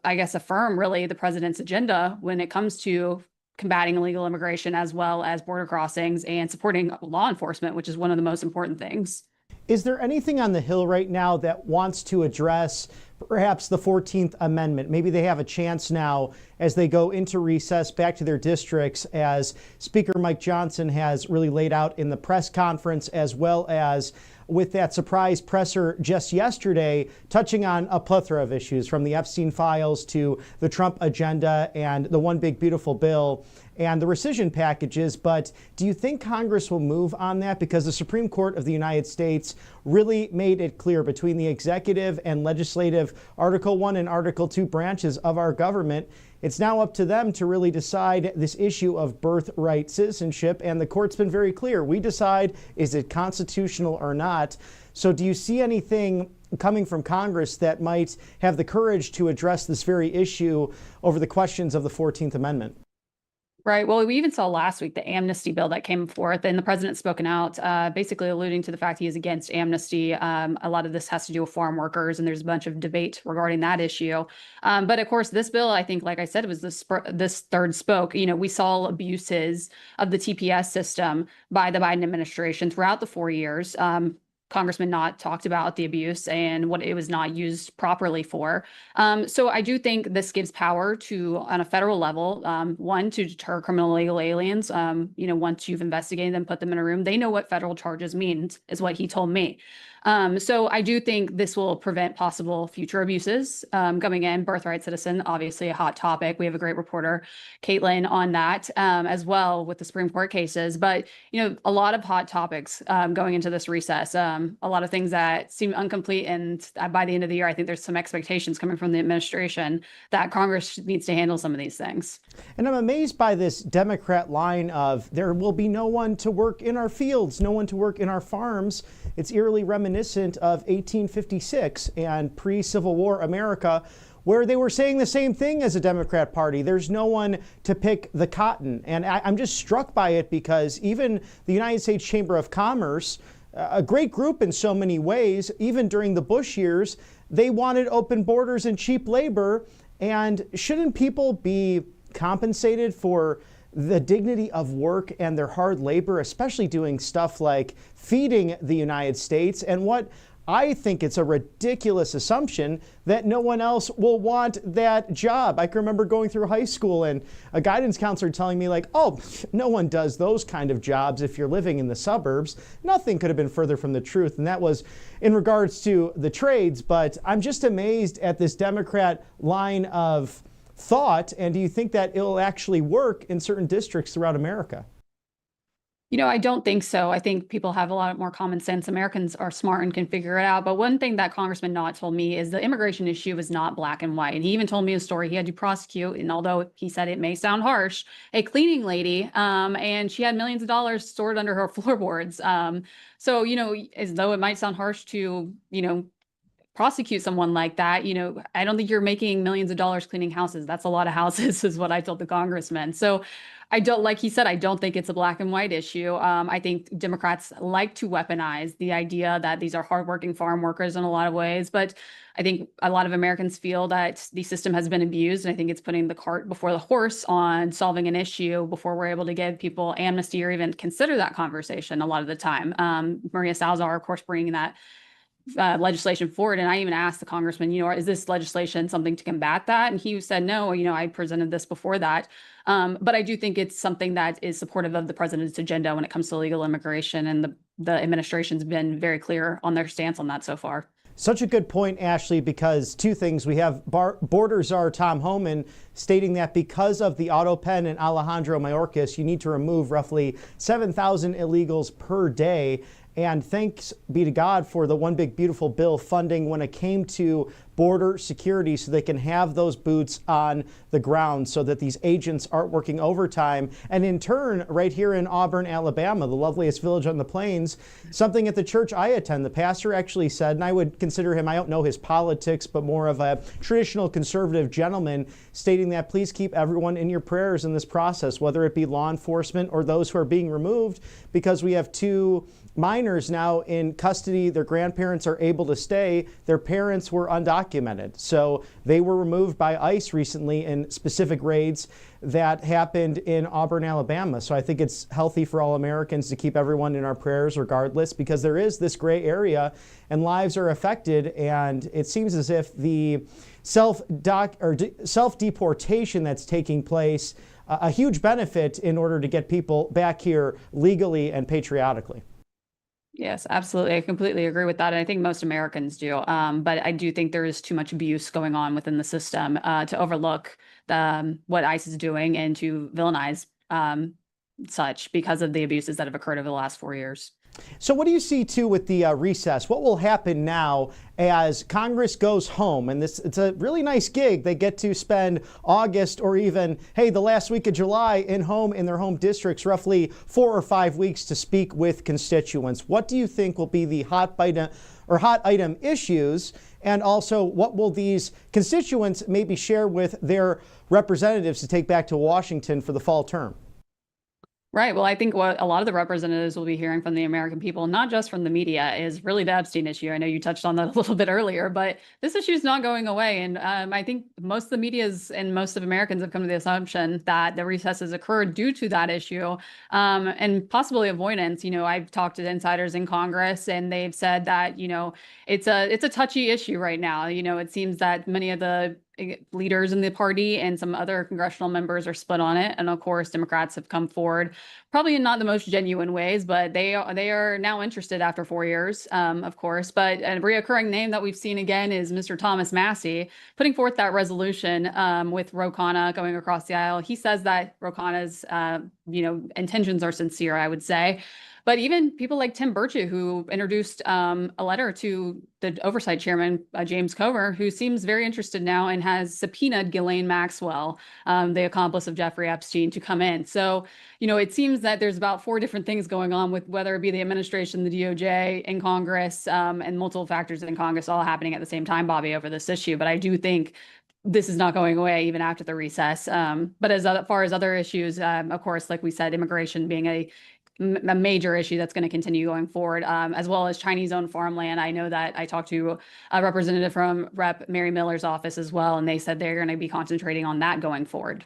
affirm really the president's agenda when it comes to combating illegal immigration as well as border crossings and supporting law enforcement, which is one of the most important things. Is there anything on the Hill right now that wants to address perhaps the 14th Amendment? Maybe they have a chance now as they go into recess back to their districts, as Speaker Mike Johnson has really laid out in the press conference, as well as with that surprise presser just yesterday, touching on a plethora of issues from the Epstein files to the Trump agenda and the one big beautiful bill and the rescission packages. But do you think Congress will move on that? Because the Supreme Court of the United States really made it clear between the executive and legislative Article 1 and Article 2 branches of our government, it's now up to them to really decide this issue of birthright citizenship. And the court's been very clear. We decide, is it constitutional or not? So do you see anything coming from Congress that might have the courage to address this very issue over the questions of the 14th Amendment? Right. Well, we even saw last week the amnesty bill that came forth, and the president's spoken out, basically alluding to the fact he is against amnesty. A lot of this has to do with farm workers, and there's a bunch of debate regarding that issue. But of course, this bill, I think, like I said, was this third spoke. We saw abuses of the TPS system by the Biden administration throughout the 4 years. Congressman Knott talked about the abuse and what it was not used properly for. So I do think this gives power to, on a federal level, one, to deter criminal illegal aliens. Once you've investigated them, put them in a room, they know what federal charges means, is what he told me. So I do think this will prevent possible future abuses coming in. Birthright citizen, obviously a hot topic. We have a great reporter, Caitlin, on that as well with the Supreme Court cases. But, a lot of hot topics going into this recess, a lot of things that seem incomplete. And by the end of the year, I think there's some expectations coming from the administration that Congress needs to handle some of these things. And I'm amazed by this Democrat line of there will be no one to work in our fields, no one to work in our farms. It's eerily reminiscent of 1856 and pre-Civil War America, where they were saying the same thing as a Democrat Party. There's no one to pick the cotton. And I'm just struck by it because even the United States Chamber of Commerce, a great group in so many ways, even during the Bush years, they wanted open borders and cheap labor. And shouldn't people be compensated for the dignity of work and their hard labor, especially doing stuff like feeding the United States? And what I think it's a ridiculous assumption that no one else will want that job. I can remember going through high school and a guidance counselor telling me no one does those kind of jobs if you're living in the suburbs. Nothing could have been further from the truth. And that was in regards to the trades. But I'm just amazed at this Democrat line of thought. And do you think that it'll actually work in certain districts throughout America? I don't think so. I think people have a lot more common sense. Americans are smart and can figure it out. But one thing that Congressman Knott told me is the immigration issue is not black and white. And he even told me a story he had to prosecute. And although he said it may sound harsh, a cleaning lady, and she had millions of dollars stored under her floorboards. So, as though it might sound harsh to, prosecute someone like that, I don't think you're making millions of dollars cleaning houses. That's a lot of houses, is what I told the congressman. So like he said, I don't think it's a black and white issue. I think Democrats like to weaponize the idea that these are hardworking farm workers in a lot of ways. But I think a lot of Americans feel that the system has been abused. And I think it's putting the cart before the horse on solving an issue before we're able to give people amnesty or even consider that conversation a lot of the time. Maria Salazar, of course, bringing that legislation forward. And I even asked the congressman, is this legislation something to combat that? And he said, no, I presented this before that. But I do think it's something that is supportive of the president's agenda when it comes to illegal immigration. And the administration's been very clear on their stance on that so far. Such a good point, Ashley, because two things. We have border czar Tom Homan stating that because of the auto pen and Alejandro Mayorkas, you need to remove roughly 7,000 illegals per day. And thanks be to God for the One Big Beautiful Bill funding when it came to border security so they can have those boots on the ground so that these agents aren't working overtime. And in turn, right here in Auburn, Alabama, the loveliest village on the plains, something at the church I attend, the pastor actually said, and I would consider him, I don't know his politics, but more of a traditional conservative gentleman, stating that please keep everyone in your prayers in this process, whether it be law enforcement or those who are being removed, because we have two minors now in custody. Their grandparents are able to stay. Their parents were undocumented documented. So they were removed by ICE recently in specific raids that happened in Auburn, Alabama. So I think it's healthy for all Americans to keep everyone in our prayers regardless, because there is this gray area and lives are affected. And it seems as if the self-deportation that's taking place, a huge benefit in order to get people back here legally and patriotically. Yes, absolutely. I completely agree with that. And I think most Americans do. But I do think there is too much abuse going on within the system to overlook what ICE is doing and to villainize such because of the abuses that have occurred over the last 4 years. So what do you see, too, with the recess? What will happen now as Congress goes home? And it's a really nice gig. They get to spend August or even, hey, the last week of July in their home districts, roughly 4 or 5 weeks to speak with constituents. What do you think will be the hot item issues? And also, what will these constituents maybe share with their representatives to take back to Washington for the fall term? Right. Well, I think what a lot of the representatives will be hearing from the American people, not just from the media, is really the Epstein issue. I know you touched on that a little bit earlier, but this issue is not going away. And I think most of the medias and most of Americans have come to the assumption that the recess has occurred due to that issue and possibly avoidance. I've talked to insiders in Congress and they've said that, it's a touchy issue right now. It seems that many of the leaders in the party and some other congressional members are split on it. And of course, Democrats have come forward, probably in not the most genuine ways, but they are now interested after 4 years, of course. But a reoccurring name that we've seen again is Mr. Thomas Massey, putting forth that resolution with Ro Khanna going across the aisle. He says that Ro Khanna's, intentions are sincere, I would say. But even people like Tim Burchett, who introduced a letter to the oversight chairman, James Comer, who seems very interested now and has subpoenaed Ghislaine Maxwell, the accomplice of Jeffrey Epstein, to come in. So, it seems that there's about 4 different things going on with whether it be the administration, the DOJ, in Congress, and multiple factors in Congress all happening at the same time, Bobby, over this issue. But I do think this is not going away even after the recess. But as far as other issues, of course, like we said, immigration being a major issue that's going to continue going forward, as well as Chinese-owned farmland. I know that I talked to a representative from Rep. Mary Miller's office as well, and they said they're going to be concentrating on that going forward.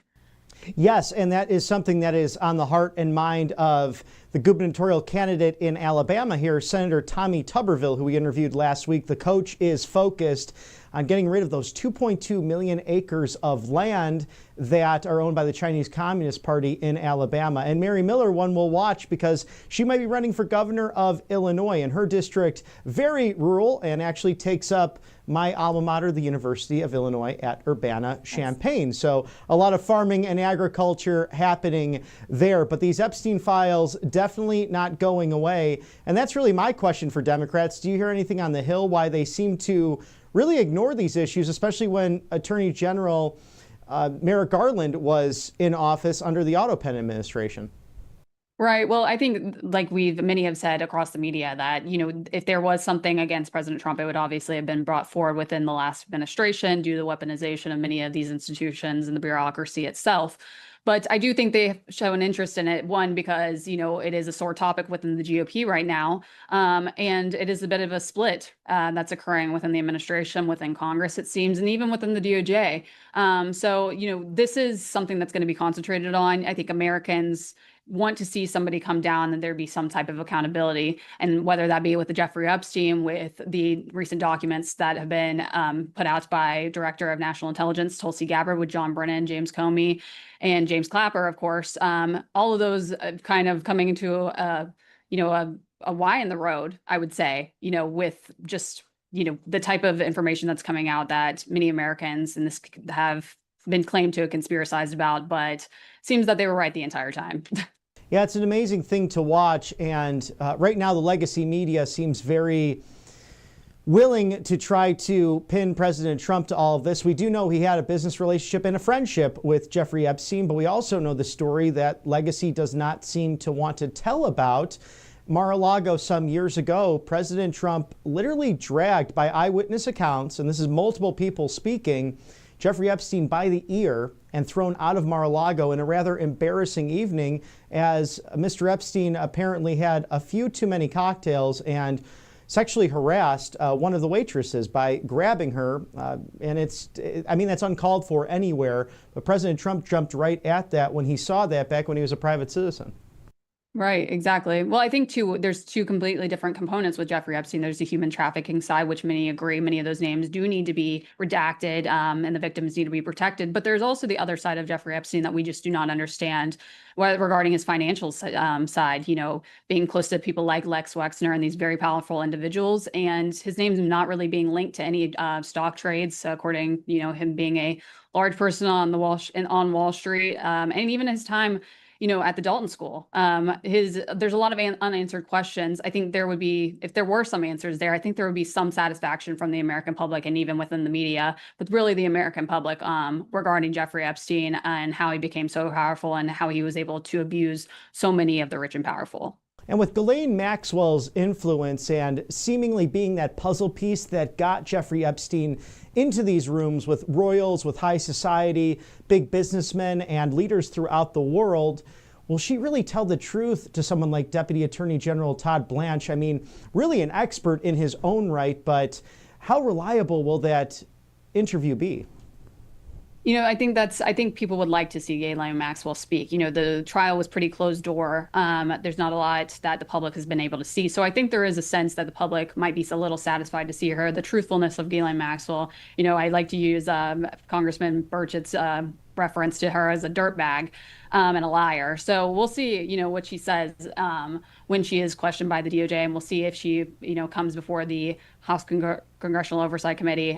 Yes, and that is something that is on the heart and mind of the gubernatorial candidate in Alabama here, Senator Tommy Tuberville, who we interviewed last week. The coach is focused on getting rid of those 2.2 million acres of land that are owned by the Chinese Communist Party in Alabama. And Mary Miller, one will watch because she might be running for governor of Illinois, and her district very rural and actually takes up my alma mater, the University of Illinois at Urbana-Champaign. So a lot of farming and agriculture happening there. But these Epstein files definitely not going away. And that's really my question for Democrats. Do you hear anything on the Hill why they seem to really ignore these issues, especially when Attorney General Merrick Garland was in office under the Otto Penn administration? Right. Well, I think like many have said across the media that, if there was something against President Trump, it would obviously have been brought forward within the last administration due to the weaponization of many of these institutions and the bureaucracy itself. But I do think they show an interest in it, one, because, it is a sore topic within the GOP right now. And it is a bit of a split that's occurring within the administration, within Congress, it seems, and even within the DOJ. So, this is something that's going to be concentrated on. I think Americans want to see somebody come down and there be some type of accountability, and whether that be with the Jeffrey Epstein, with the recent documents that have been put out by Director of National Intelligence Tulsi Gabbard, with John Brennan, James Comey, and James Clapper, of course. All of those kind of coming into a Y in the road, I would say, with just the type of information that's coming out that many Americans in this have been claimed to have conspiracized about, but seems that they were right the entire time. Yeah, it's an amazing thing to watch. And right now, the legacy media seems very willing to try to pin President Trump to all of this. We do know he had a business relationship and a friendship with Jeffrey Epstein, but we also know the story that legacy does not seem to want to tell about. Mar-a-Lago some years ago, President Trump literally dragged, by eyewitness accounts, and this is multiple people speaking, Jeffrey Epstein by the ear and thrown out of Mar-a-Lago in a rather embarrassing evening, as Mr. Epstein apparently had a few too many cocktails and sexually harassed one of the waitresses by grabbing her. And that's uncalled for anywhere. But President Trump jumped right at that when he saw that back when he was a private citizen. Right, exactly. Well, I think there's two completely different components with Jeffrey Epstein. There's the human trafficking side, which many agree, many of those names do need to be redacted, and the victims need to be protected. But there's also the other side of Jeffrey Epstein that we just do not understand, regarding his financial side, being close to people like Lex Wexner and these very powerful individuals. And his name's not really being linked to any stock trades, according, him being a large person on Wall Street, and even his time at the Dalton School. There's a lot of unanswered questions. I think there would be, if there were some answers there, I think there would be some satisfaction from the American public and even within the media, but really the American public regarding Jeffrey Epstein and how he became so powerful and how he was able to abuse so many of the rich and powerful. And with Ghislaine Maxwell's influence and seemingly being that puzzle piece that got Jeffrey Epstein into these rooms with royals, with high society, big businessmen, and leaders throughout the world, will she really tell the truth to someone like Deputy Attorney General Todd Blanche? I mean, really an expert in his own right, but how reliable will that interview be? I think people would like to see Ghislaine Maxwell speak. The trial was pretty closed door. There's not a lot that the public has been able to see. So I think there is a sense that the public might be a little satisfied to see her. The truthfulness of Ghislaine Maxwell, I like to use Congressman Burchett's reference to her as a dirtbag and a liar. So we'll see, what she says when she is questioned by the DOJ, and we'll see if she, comes before the House Congressional Oversight Committee,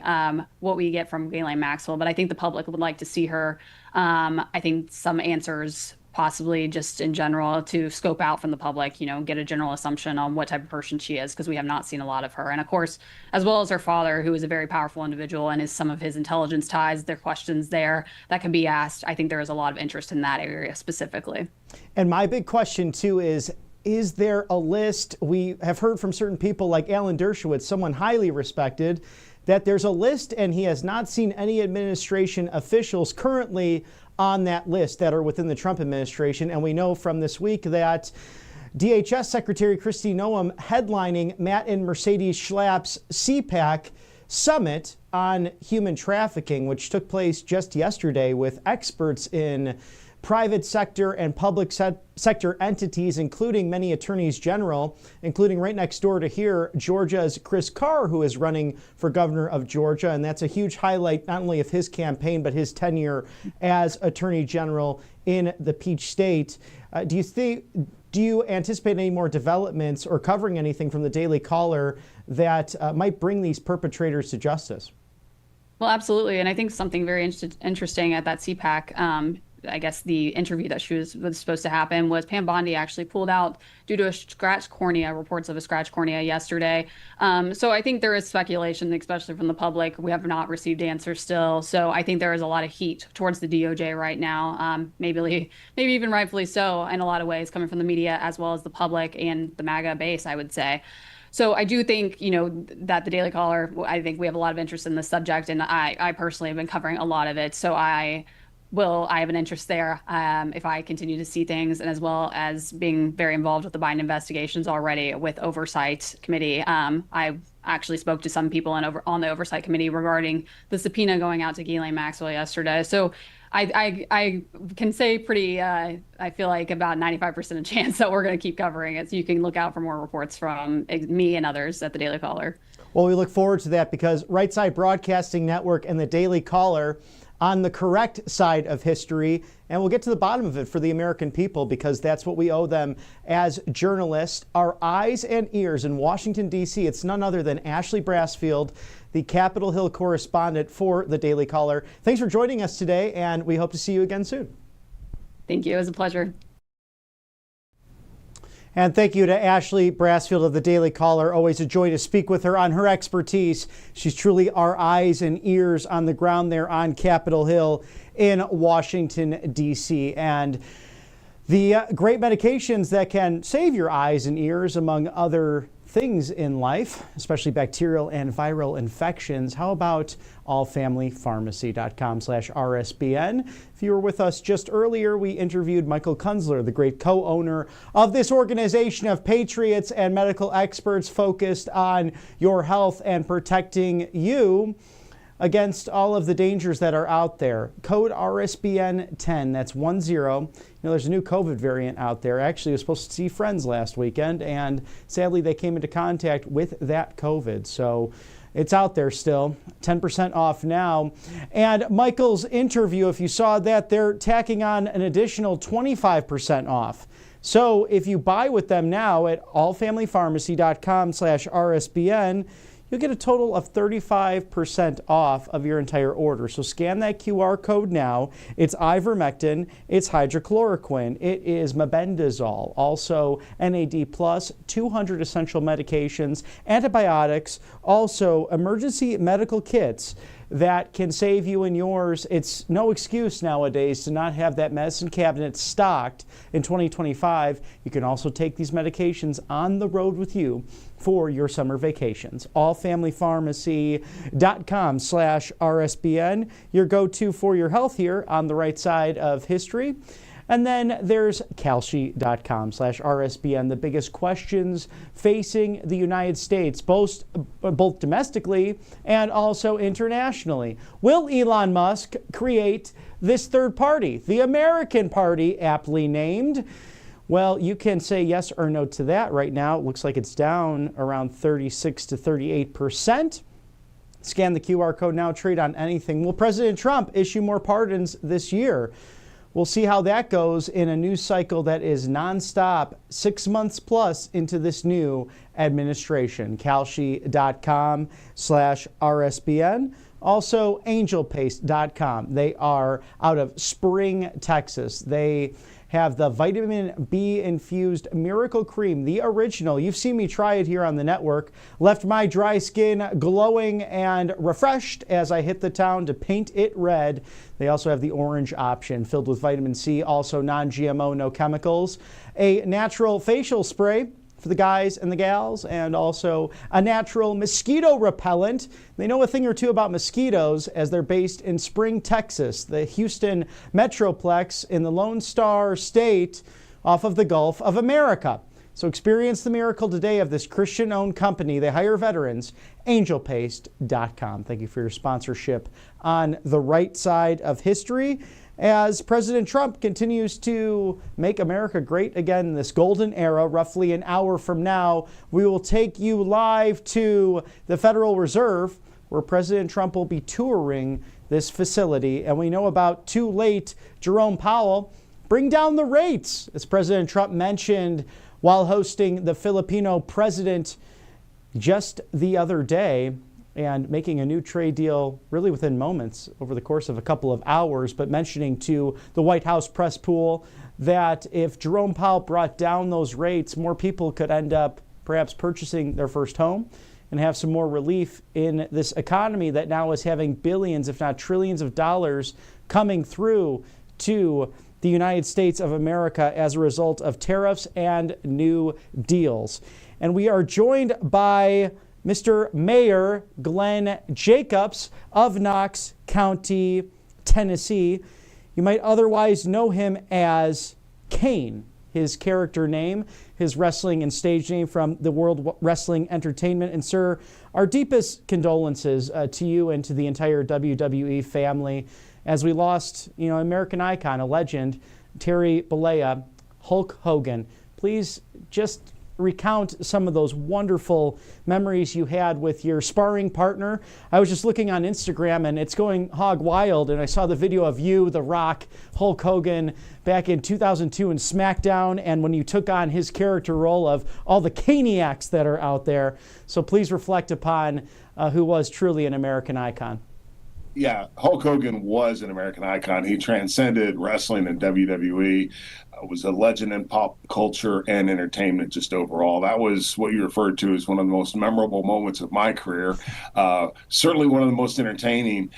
what we get from Ghislaine Maxwell. But I think the public would like to see her. I think some answers, possibly just in general, to scope out from the public, get a general assumption on what type of person she is, because we have not seen a lot of her. And of course, as well as her father, who is a very powerful individual, and some of his intelligence ties, there are questions there that can be asked. I think there is a lot of interest in that area specifically. And my big question too is there a list? We have heard from certain people like Alan Dershowitz, someone highly respected, that there's a list and he has not seen any administration officials currently on that list that are within the Trump administration. And we know from this week that DHS Secretary Kristi Noem headlining Matt and Mercedes Schlapp's CPAC summit on human trafficking, which took place just yesterday with experts in private sector and public sector entities, including many attorneys general, including right next door to here, Georgia's Chris Carr, who is running for governor of Georgia. And that's a huge highlight, not only of his campaign, but his tenure as attorney general in the Peach State. Do you anticipate any more developments or covering anything from the Daily Caller that might bring these perpetrators to justice? Well, absolutely. And I think something very interesting at that CPAC, I guess the interview that was supposed to happen, was Pam Bondi actually pulled out due to a scratched cornea, reports of a scratched cornea yesterday. So I think there is speculation, especially from the public. We have not received answers still. So I think there is a lot of heat towards the DOJ right now, maybe even rightfully so in a lot of ways, coming from the media as well as the public and the MAGA base, I would say. So I do think, that the Daily Caller, I think we have a lot of interest in this subject, and I personally have been covering a lot of it. So I have an interest there if I continue to see things, and as well as being very involved with the Biden investigations already with Oversight Committee. I actually spoke to some people on the Oversight Committee regarding the subpoena going out to Ghislaine Maxwell yesterday. So I can say I feel like about 95% chance that we're going to keep covering it. So you can look out for more reports from me and others at the Daily Caller. Well, we look forward to that, because Right Side Broadcasting Network and the Daily Caller on the correct side of history, and we'll get to the bottom of it for the American people, because that's what we owe them as journalists. Our eyes and ears in Washington, D.C., it's none other than Ashley Brassfield, the Capitol Hill correspondent for the Daily Caller. Thanks for joining us today, and we hope to see you again soon. Thank you. It was a pleasure. And thank you to Ashley Brassfield of the Daily Caller. Always a joy to speak with her on her expertise. She's truly our eyes and ears on the ground there on Capitol Hill in Washington, D.C. And the great medications that can save your eyes and ears, among other things in life, especially bacterial and viral infections, how about allfamilypharmacy.com/RSBN? If you were with us just earlier, we interviewed Michael Kunzler, the great co-owner of this organization of patriots and medical experts focused on your health and protecting you against all of the dangers that are out there. Code RSBN10, that's 10. There's a new COVID variant out there. Actually, I was supposed to see friends last weekend, and sadly, they came into contact with that COVID. So it's out there still, 10% off now. And Michael's interview, if you saw that, they're tacking on an additional 25% off. So if you buy with them now at allfamilypharmacy.com/RSBN, you'll get a total of 35% off of your entire order. So scan that QR code now. It's ivermectin, it's hydrochloroquine, it is mebendazole, also NAD+, 200 essential medications, antibiotics, also emergency medical kits that can save you and yours. It's no excuse nowadays to not have that medicine cabinet stocked in 2025. You can also take these medications on the road with you for your summer vacations. allfamilypharmacy.com/RSBN, your go-to for your health here on the right side of history. And then there's Kalshi.com/RSBN, the biggest questions facing the United States, both domestically and also internationally. Will Elon Musk create this third party, the American party, aptly named? Well, you can say yes or no to that right now. It looks like it's down around 36 to 38%. Scan the QR code now, trade on anything. Will President Trump issue more pardons this year? We'll see how that goes in a news cycle that is nonstop, 6 months plus into this new administration. Kalshi.com/RSBN. Also, angelpaste.com. They are out of Spring, Texas. They have the vitamin B infused miracle cream, the original. You've seen me try it here on the network. Left my dry skin glowing and refreshed as I hit the town to paint it red. They also have the orange option filled with vitamin C, also non-GMO, no chemicals. A natural facial spray for the guys and the gals, and also a natural mosquito repellent. They know a thing or two about mosquitoes as they're based in Spring, Texas, the Houston Metroplex in the Lone Star State off of the Gulf of America. So experience the miracle today of this Christian-owned company. They hire veterans, angelpaste.com. Thank you for your sponsorship on the right side of history. As President Trump continues to make America great again in this golden era, roughly an hour from now, we will take you live to the Federal Reserve, where President Trump will be touring this facility. And we know about too late Jerome Powell. Bring down the rates, as President Trump mentioned while hosting the Filipino president just the other day, and making a new trade deal really within moments over the course of a couple of hours, but mentioning to the White House press pool that if Jerome Powell brought down those rates, more people could end up perhaps purchasing their first home and have some more relief in this economy that now is having billions, if not trillions of dollars coming through to the United States of America as a result of tariffs and new deals. And we are joined by Mr. Mayor Glenn Jacobs of Knox County, Tennessee. You might otherwise know him as Kane, his character name, his wrestling and stage name from the World Wrestling Entertainment. And sir, our deepest condolences to you and to the entire WWE family as we lost, American icon, a legend, Terry Bollea, Hulk Hogan. Please just recount some of those wonderful memories you had with your sparring partner. I was just looking on Instagram and it's going hog wild, and I saw the video of you, The Rock, Hulk Hogan back in 2002 in SmackDown, and when you took on his character role of all the Caniacs that are out there. So please reflect upon who was truly an American icon. Yeah, Hulk Hogan was an American icon. He transcended wrestling and WWE. Was a legend in pop culture and entertainment just overall. That was what you referred to as one of the most memorable moments of my career. Certainly one of the most entertaining.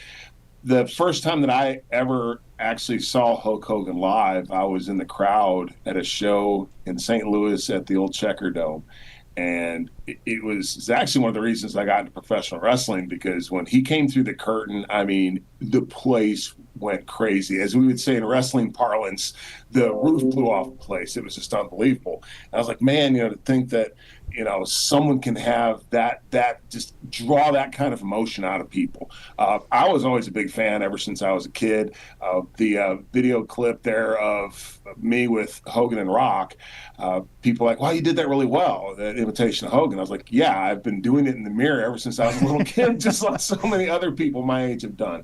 The first time that I ever actually saw Hulk Hogan live, I was in the crowd at a show in St. Louis at the old Checker Dome. And it's actually one of the reasons I got into professional wrestling, because when he came through the curtain, I mean, the place went crazy. As we would say in wrestling parlance, the roof blew off the place. It was just unbelievable. And I was like, man, to think that, someone can have that just draw that kind of emotion out of people. I was always a big fan ever since I was a kid. The video clip there of me with Hogan and Rock, people are like, wow, you did that really well, that imitation of Hogan. I was like, yeah, I've been doing it in the mirror ever since I was a little kid, just like so many other people my age have done.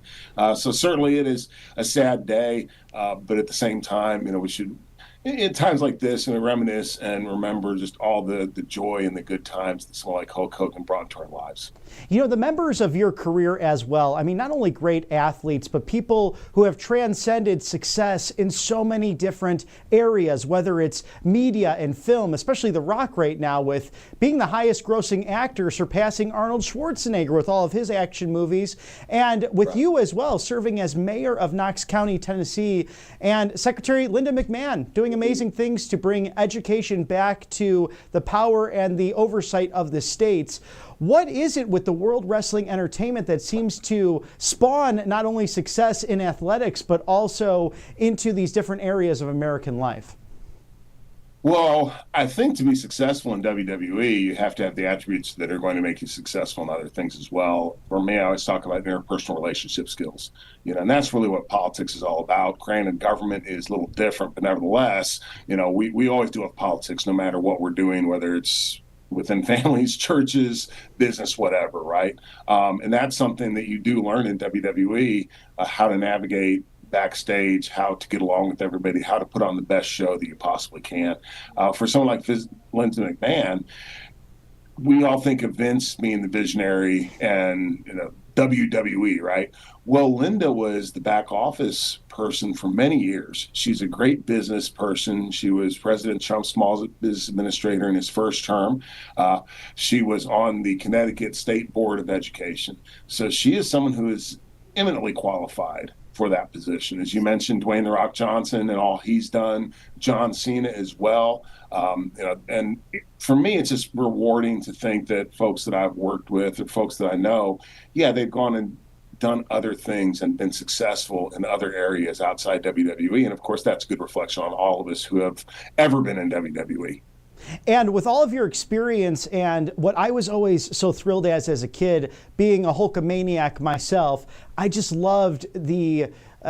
So certainly it is a sad day, but at the same time, we should, in times like this, reminisce and remember just all the joy and the good times that someone like Hulk Hogan brought into our lives. The members of your career as well, I mean, not only great athletes, but people who have transcended success in so many different areas, whether it's media and film, especially The Rock right now with being the highest grossing actor, surpassing Arnold Schwarzenegger with all of his action movies, and with you as well, serving as mayor of Knox County, Tennessee, and Secretary Linda McMahon doing amazing things to bring education back to the power and the oversight of the states. What is it with the World Wrestling Entertainment that seems to spawn not only success in athletics, but also into these different areas of American life? Well, I think to be successful in WWE, you have to have the attributes that are going to make you successful in other things as well. For me, I always talk about interpersonal relationship skills, and that's really what politics is all about. Granted, government is a little different, but nevertheless, we always do have politics no matter what we're doing, whether it's within families, churches, business, whatever, right? And that's something that you do learn in WWE, how to navigate backstage, how to get along with everybody, how to put on the best show that you possibly can. For someone like Linda McMahon, we all think of Vince being the visionary and WWE, right? Well, Linda was the back office person for many years. She's a great business person. She was President Trump's Small Business Administrator in his first term. She was on the Connecticut State Board of Education. So she is someone who is eminently qualified for that position. As you mentioned, Dwayne "The Rock" Johnson and all he's done, John Cena as well. And for me, it's just rewarding to think that folks that I've worked with or folks that I know, they've gone and done other things and been successful in other areas outside WWE. And of course, that's a good reflection on all of us who have ever been in WWE. And with all of your experience and what I was always so thrilled as a kid, being a Hulkamaniac myself, I just loved the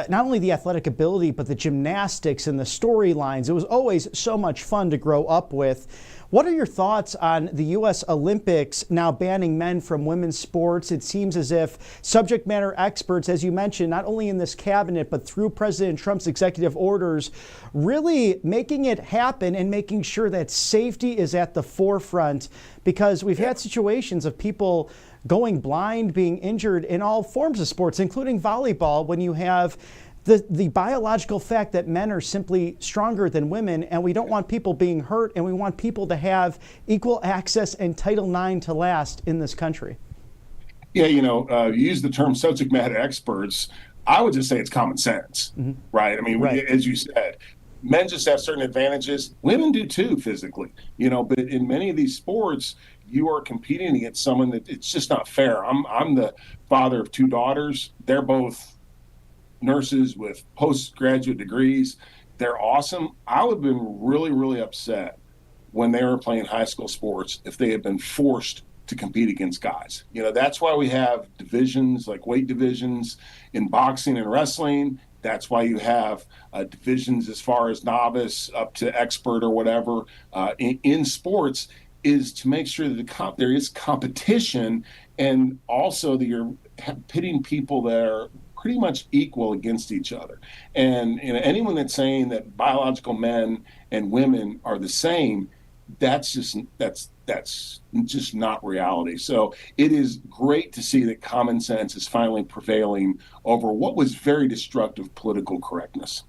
not only the athletic ability, but the gymnastics and the storylines. It was always so much fun to grow up with. What are your thoughts on the U.S. Olympics now banning men from women's sports? It seems as if subject matter experts, as you mentioned, not only in this cabinet, but through President Trump's executive orders, really making it happen and making sure that safety is at the forefront, because we've had situations of people going blind, being injured in all forms of sports, including volleyball, when you have the biological fact that men are simply stronger than women, and we don't want people being hurt, and we want people to have equal access and Title IX to last in this country. Yeah, you use the term subject matter experts. I would just say it's common sense, right? I mean, Right. as you said, men just have certain advantages. Women do too, physically, but in many of these sports, you are competing against someone that it's just not fair. I'm the father of two daughters. They're both nurses with postgraduate degrees. They're awesome. I would have been really, really upset when they were playing high school sports if they had been forced to compete against guys. That's why we have divisions like weight divisions in boxing and wrestling. That's why you have divisions as far as novice up to expert or whatever in sports, is to make sure that there is competition, and also that you're pitting people that are pretty much equal against each other. And anyone that's saying that biological men and women are the same, that's just not reality. So it is great to see that common sense is finally prevailing over what was very destructive political correctness.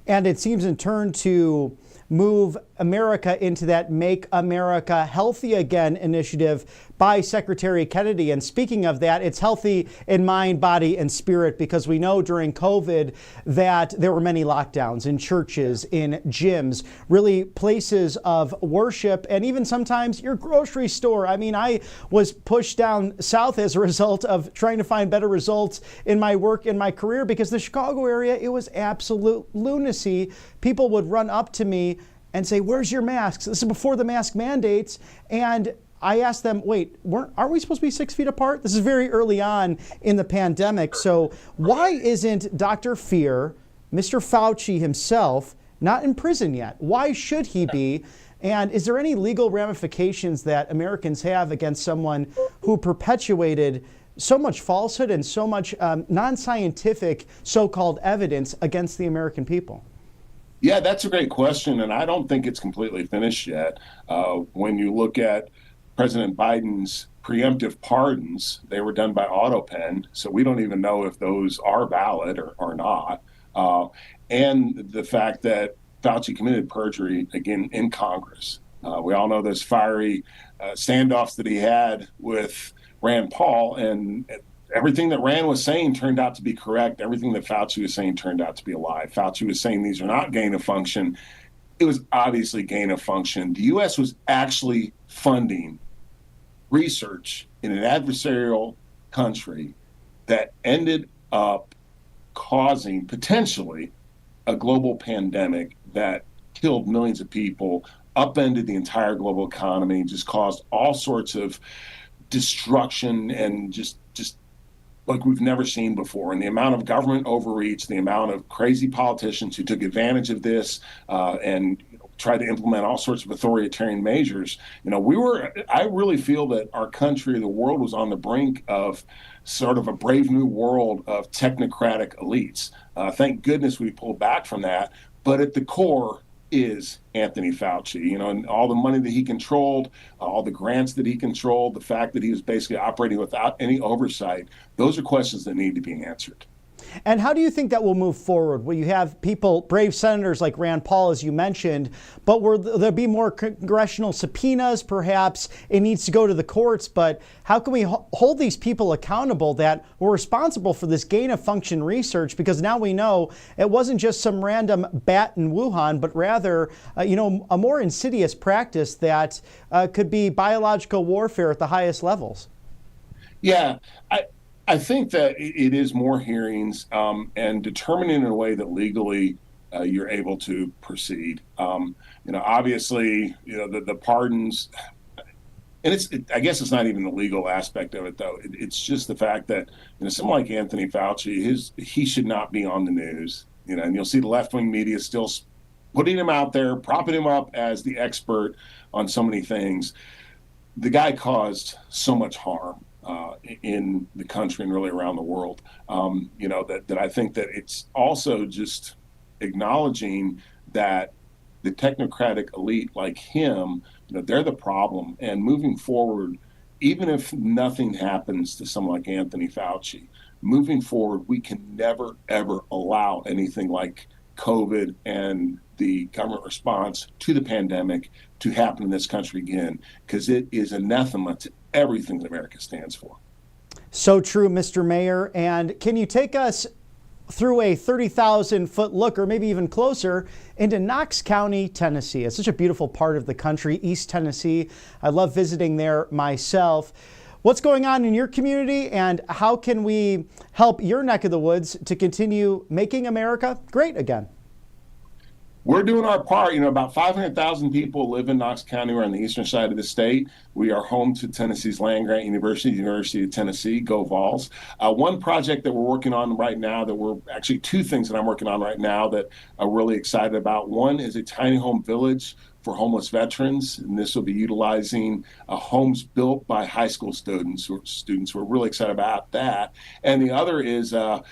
And it seems in turn to move America into that Make America Healthy Again initiative by Secretary Kennedy. And speaking of that, it's healthy in mind, body, and spirit, because we know during COVID that there were many lockdowns in churches, in gyms, really places of worship, and even sometimes your grocery store. I mean, I was pushed down south as a result of trying to find better results in my work, in my career, because the Chicago area, it was absolute lunacy. People would run up to me and say, "Where's your masks?" This is before the mask mandates. And I asked them, wait, aren't we supposed to be 6 feet apart? This is very early on in the pandemic. So why isn't Dr. Fear, Mr. Fauci himself, not in prison yet? Why should he be? And is there any legal ramifications that Americans have against someone who perpetuated so much falsehood and so much non-scientific so-called evidence against the American people? Yeah, that's a great question, and I don't think it's completely finished yet. When you look at President Biden's preemptive pardons, they were done by AutoPen, so we don't even know if those are valid or not. And the fact that Fauci committed perjury, again, in Congress. We all know those fiery standoffs that he had with Rand Paul, and everything that Rand was saying turned out to be correct. Everything that Fauci was saying turned out to be a lie. Fauci was saying these are not gain of function. It was obviously gain of function. The U.S. was actually funding research in an adversarial country that ended up causing potentially a global pandemic that killed millions of people, upended the entire global economy, just caused all sorts of destruction and just like we've never seen before. And the amount of government overreach, the amount of crazy politicians who took advantage of this and tried to implement all sorts of authoritarian measures. I really feel that our country, the world, was on the brink of sort of a brave new world of technocratic elites. Thank goodness we pulled back from that. But at the core is Anthony Fauci, and all the money that he controlled, all the grants that he controlled, the fact that he was basically operating without any oversight. Those are questions that need to be answered. And how do you think that will move forward? Will you have people, brave senators like Rand Paul, as you mentioned, but will there be more congressional subpoenas? Perhaps it needs to go to the courts, but how can we hold these people accountable that were responsible for this gain of function research? Because now we know it wasn't just some random bat in Wuhan, but rather, a more insidious practice that could be biological warfare at the highest levels. Yeah, I think that it is more hearings and determining in a way that legally you're able to proceed. Obviously, the pardons, and I guess it's not even the legal aspect of it, though. It's just the fact that someone like Anthony Fauci, he should not be on the news. And you'll see the left-wing media still putting him out there, propping him up as the expert on so many things. The guy caused so much harm in the country and really around the world. That I think that it's also just acknowledging that the technocratic elite like him, they're the problem. And moving forward, even if nothing happens to someone like Anthony Fauci, moving forward, we can never, ever allow anything like COVID and the government response to the pandemic to happen in this country again, because it is anathema to everything that America stands for. So true, Mr. Mayor. And can you take us through a 30,000-foot look, or maybe even closer, into Knox County, Tennessee? It's such a beautiful part of the country, East Tennessee. I love visiting there myself. What's going on in your community, and how can we help your neck of the woods to continue making America great again? We're doing our part. About 500,000 people live in Knox County. We're on the eastern side of the state. We are home to Tennessee's land-grant university, University of Tennessee. Go Vols. One project that we're working on right now, two things that I'm working on right now that I'm really excited about. One is a tiny home village for homeless veterans, and this will be utilizing homes built by high school students. We're really excited about that. And the other is a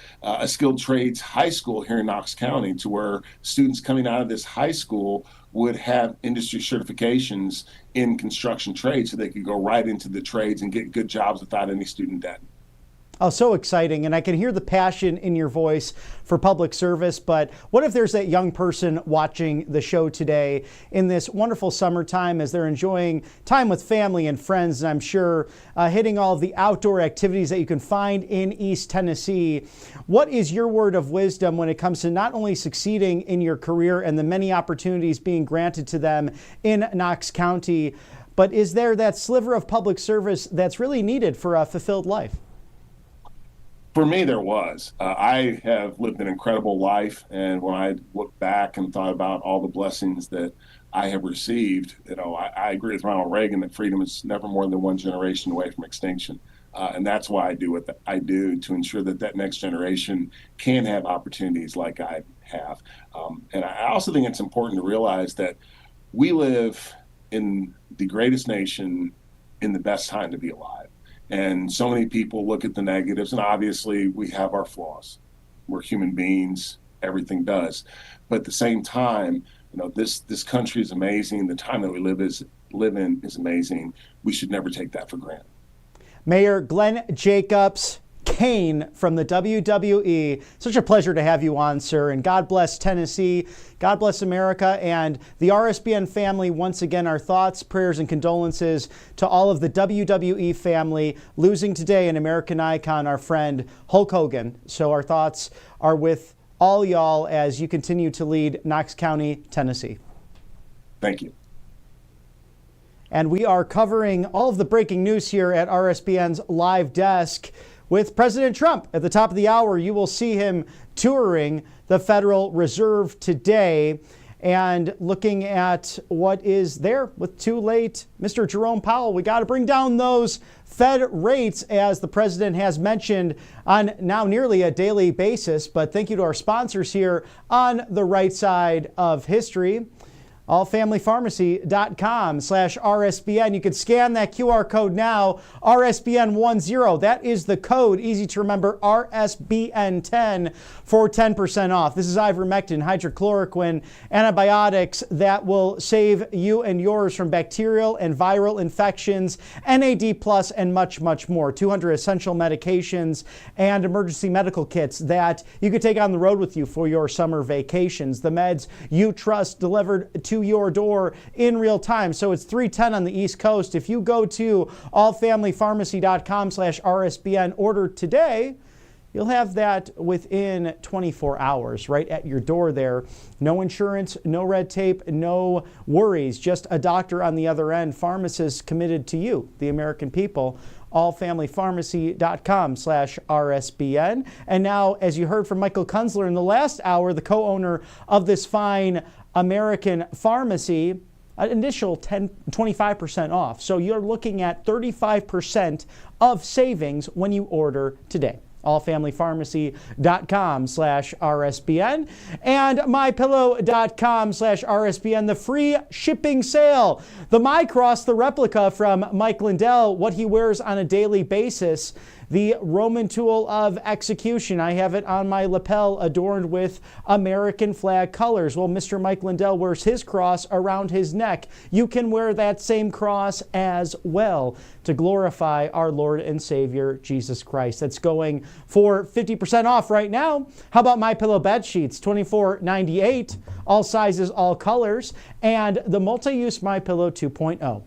skilled trades high school here in Knox County, to where students coming out of this high school would have industry certifications in construction trades, so they could go right into the trades and get good jobs without any student debt. Oh, so exciting. And I can hear the passion in your voice for public service. But what if there's that young person watching the show today in this wonderful summertime as they're enjoying time with family and friends, and I'm sure hitting all of the outdoor activities that you can find in East Tennessee? What is your word of wisdom when it comes to not only succeeding in your career and the many opportunities being granted to them in Knox County, but is there that sliver of public service that's really needed for a fulfilled life? For me, there was. I have lived an incredible life, and when I look back and thought about all the blessings that I have received, I agree with Ronald Reagan that freedom is never more than one generation away from extinction. And that's why I do what I do, to ensure that that next generation can have opportunities like I have. And I also think it's important to realize that we live in the greatest nation in the best time to be alive. And so many people look at the negatives, and obviously we have our flaws. We're human beings, everything does. But at the same time, this country is amazing. The time that we live in is amazing. We should never take that for granted. Mayor Glenn Jacobs, Kane from the WWE. Such a pleasure to have you on, sir. And God bless Tennessee. God bless America and the RSBN family. Once again, our thoughts, prayers, and condolences to all of the WWE family losing today an American icon, our friend Hulk Hogan. So our thoughts are with all y'all as you continue to lead Knox County, Tennessee. Thank you. And we are covering all of the breaking news here at RSBN's live desk with President Trump. At the top of the hour, you will see him touring the Federal Reserve today and looking at what is there with too late Mr. Jerome Powell. We got to bring down those Fed rates, as the president has mentioned on now nearly a daily basis. But thank you to our sponsors here on the right side of history. allfamilypharmacy.com/RSBN. You can scan that QR code now, RSBN10. That is the code, easy to remember, RSBN10 for 10% off. This is ivermectin, hydrochloroquine, antibiotics that will save you and yours from bacterial and viral infections, NAD+, and much, much more. 200 essential medications and emergency medical kits that you could take on the road with you for your summer vacations. The meds you trust delivered to your door in real time. So it's 310 on the East Coast. If you go to allfamilypharmacy.com/RSBN, order today, you'll have that within 24 hours right at your door there. No insurance, no red tape, no worries. Just a doctor on the other end. Pharmacists committed to you, the American people. allfamilypharmacy.com/RSBN. And now, as you heard from Michael Kunzler in the last hour, the co-owner of this fine American pharmacy, an initial 25% off. So you're looking at 35% of savings when you order today. allfamilypharmacy.com/RSBN and mypillow.com/RSBN, the free shipping sale. The My Cross, the replica from Mike Lindell, what he wears on a daily basis. The Roman tool of execution. I have it on my lapel adorned with American flag colors. Well, Mr. Mike Lindell wears his cross around his neck. You can wear that same cross as well to glorify our Lord and Savior, Jesus Christ. That's going for 50% off right now. How about MyPillow bed sheets? $24.98, all sizes, all colors, and the multi-use MyPillow 2.0.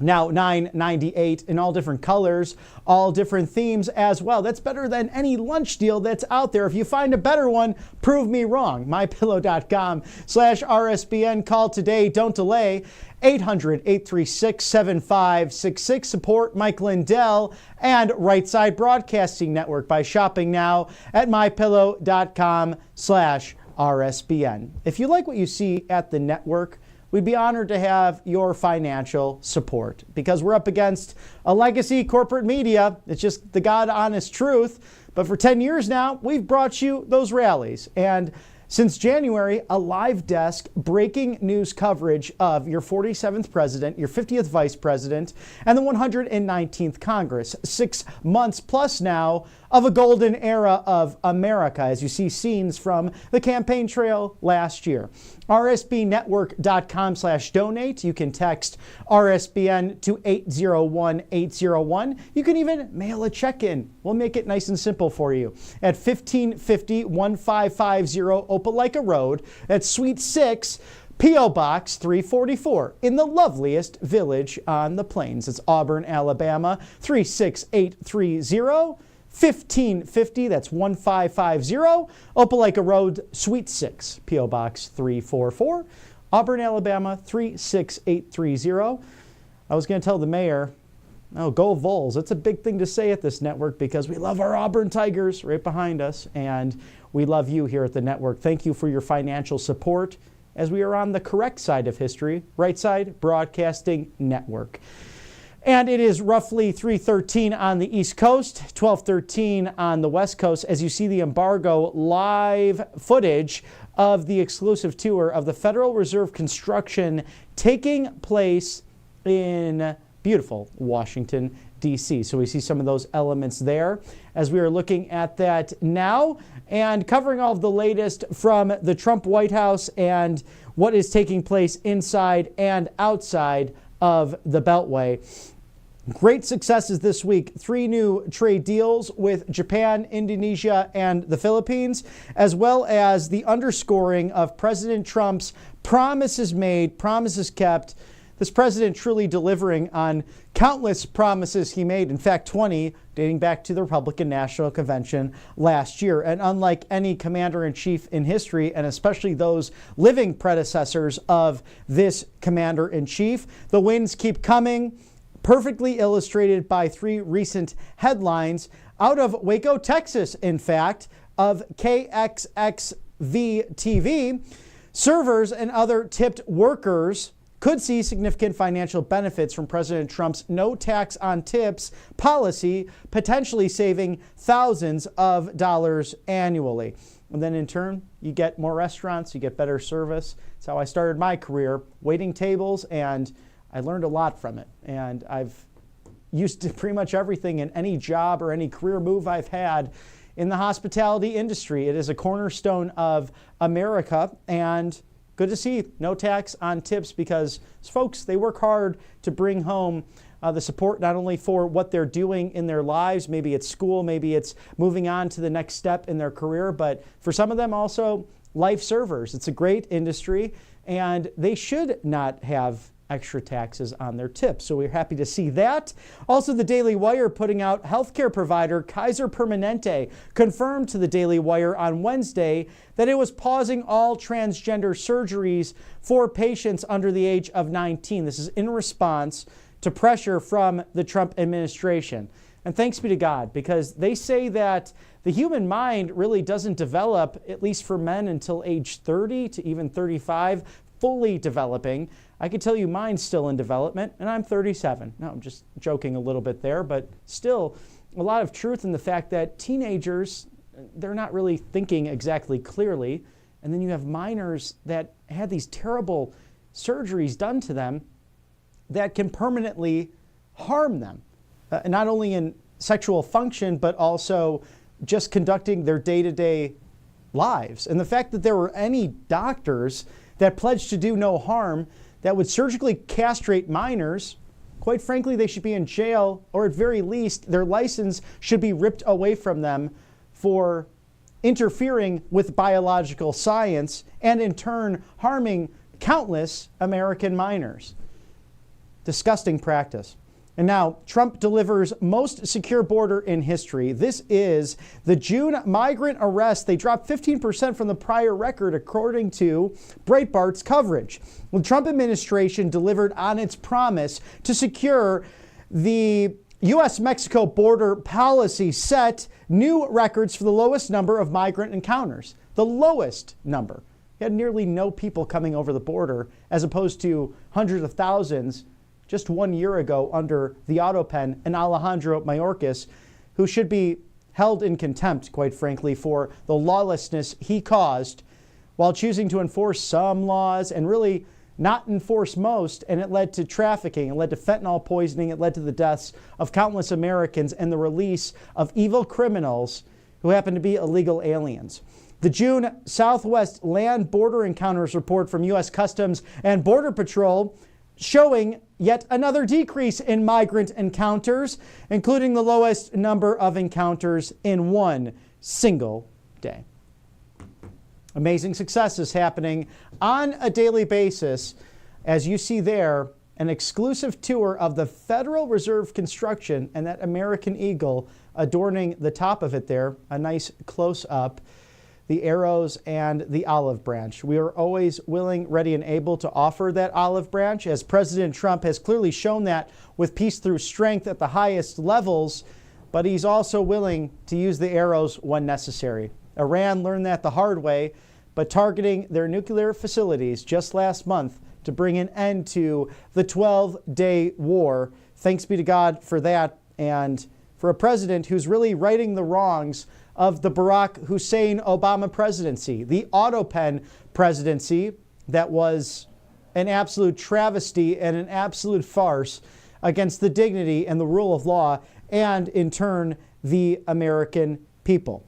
Now $9.98 in all different colors, all different themes as well. That's better than any lunch deal that's out there. If you find a better one, prove me wrong. MyPillow.com/RSBN. Call today. Don't delay. 800-836-7566. Support Mike Lindell and Right Side Broadcasting Network by shopping now at MyPillow.com/RSBN. If you like what you see at the network, we'd be honored to have your financial support because we're up against a legacy corporate media. It's just the God honest truth. But for 10 years now, we've brought you those rallies. And Since January, a live desk breaking news coverage of your 47th president, your 50th vice president, and the 119th Congress. 6 months plus now of a golden era of America, as you see scenes from the campaign trail last year. RSBnetwork.com/donate. You can text RSBN to 801-801. You can even mail a check-in. We'll make it nice and simple for you at 1550-1550 Opelika Road. That's Suite 6, P.O. Box 344 in the loveliest village on the plains. It's Auburn, Alabama 36830. 1550, that's 1550, Opelika Road, Suite 6, P.O. Box 344, Auburn, Alabama 36830. I was going to tell the mayor, oh, go Vols. It's a big thing to say at this network because we love our Auburn Tigers right behind us, and we love you here at the network. Thank you for your financial support as we are on the correct side of history, Right Side Broadcasting Network. And it is roughly 3:13 on the East Coast, 12:13 on the West Coast, as you see the embargo live footage of the exclusive tour of the Federal Reserve construction taking place in beautiful Washington, D.C. So we see some of those elements there as we are looking at that now and covering all of the latest from the Trump White House and what is taking place inside and outside of the Beltway. Great successes this week. 3 new trade deals with Japan, Indonesia, and the Philippines, as well as the underscoring of President Trump's promises made, promises kept. This president truly delivering on countless promises he made, in fact 20, dating back to the Republican National Convention last year. And unlike any commander-in-chief in history, and especially those living predecessors of this commander-in-chief, the wins keep coming, perfectly illustrated by 3 recent headlines out of Waco, Texas, in fact, of KXXV-TV. Servers and other tipped workers could see significant financial benefits from President Trump's no tax on tips policy, potentially saving thousands of dollars annually. And then in turn, you get more restaurants, you get better service. That's how I started my career, waiting tables, and I learned a lot from it. And I've used pretty much everything in any job or any career move I've had in the hospitality industry. It is a cornerstone of America, and good to see no tax on tips because folks, they work hard to bring home the support not only for what they're doing in their lives, maybe it's school, maybe it's moving on to the next step in their career, but for some of them also life servers. It's a great industry, and they should not have extra taxes on their tips. So we're happy to see that. Also, the Daily Wire putting out healthcare provider Kaiser Permanente confirmed to the Daily Wire on Wednesday that it was pausing all transgender surgeries for patients under the age of 19. This is in response to pressure from the Trump administration. And thanks be to God, because they say that the human mind really doesn't develop, at least for men, until age 30 to even 35, fully developing. I can tell you mine's still in development, and I'm 37. No, I'm just joking a little bit there, but still a lot of truth in the fact that teenagers, they're not really thinking exactly clearly. And then you have minors that had these terrible surgeries done to them that can permanently harm them, not only in sexual function, but also just conducting their day-to-day lives. And the fact that there were any doctors that pledged to do no harm that would surgically castrate minors, quite frankly, they should be in jail, or at very least, their license should be ripped away from them for interfering with biological science and in turn harming countless American minors. Disgusting practice. And now, Trump delivers most secure border in history. This is the June migrant arrests. They dropped 15% from the prior record, according to Breitbart's coverage. The Trump administration delivered on its promise to secure the U.S.-Mexico border policy, set new records for the lowest number of migrant encounters. The lowest number. You had nearly no people coming over the border, as opposed to hundreds of thousands just 1 year ago under the Autopen and Alejandro Mayorkas, who should be held in contempt, quite frankly, for the lawlessness he caused while choosing to enforce some laws and really not enforce most, and it led to trafficking, it led to fentanyl poisoning, it led to the deaths of countless Americans and the release of evil criminals who happen to be illegal aliens. The June Southwest Land Border Encounters report from U.S. Customs and Border Patrol showing yet another decrease in migrant encounters, including the lowest number of encounters in one single day. Amazing successes happening on a daily basis. As you see there, an exclusive tour of the Federal Reserve construction and that American eagle adorning the top of it there, a nice close-up, the arrows and the olive branch. We are always willing, ready, and able to offer that olive branch, as President Trump has clearly shown that with peace through strength at the highest levels, but he's also willing to use the arrows when necessary. Iran learned that the hard way, but targeting their nuclear facilities just last month to bring an end to the 12-day war. Thanks be to God for that, and for a president who's really righting the wrongs of the Barack Hussein Obama presidency, the autopen presidency that was an absolute travesty and an absolute farce against the dignity and the rule of law, and in turn, the American people.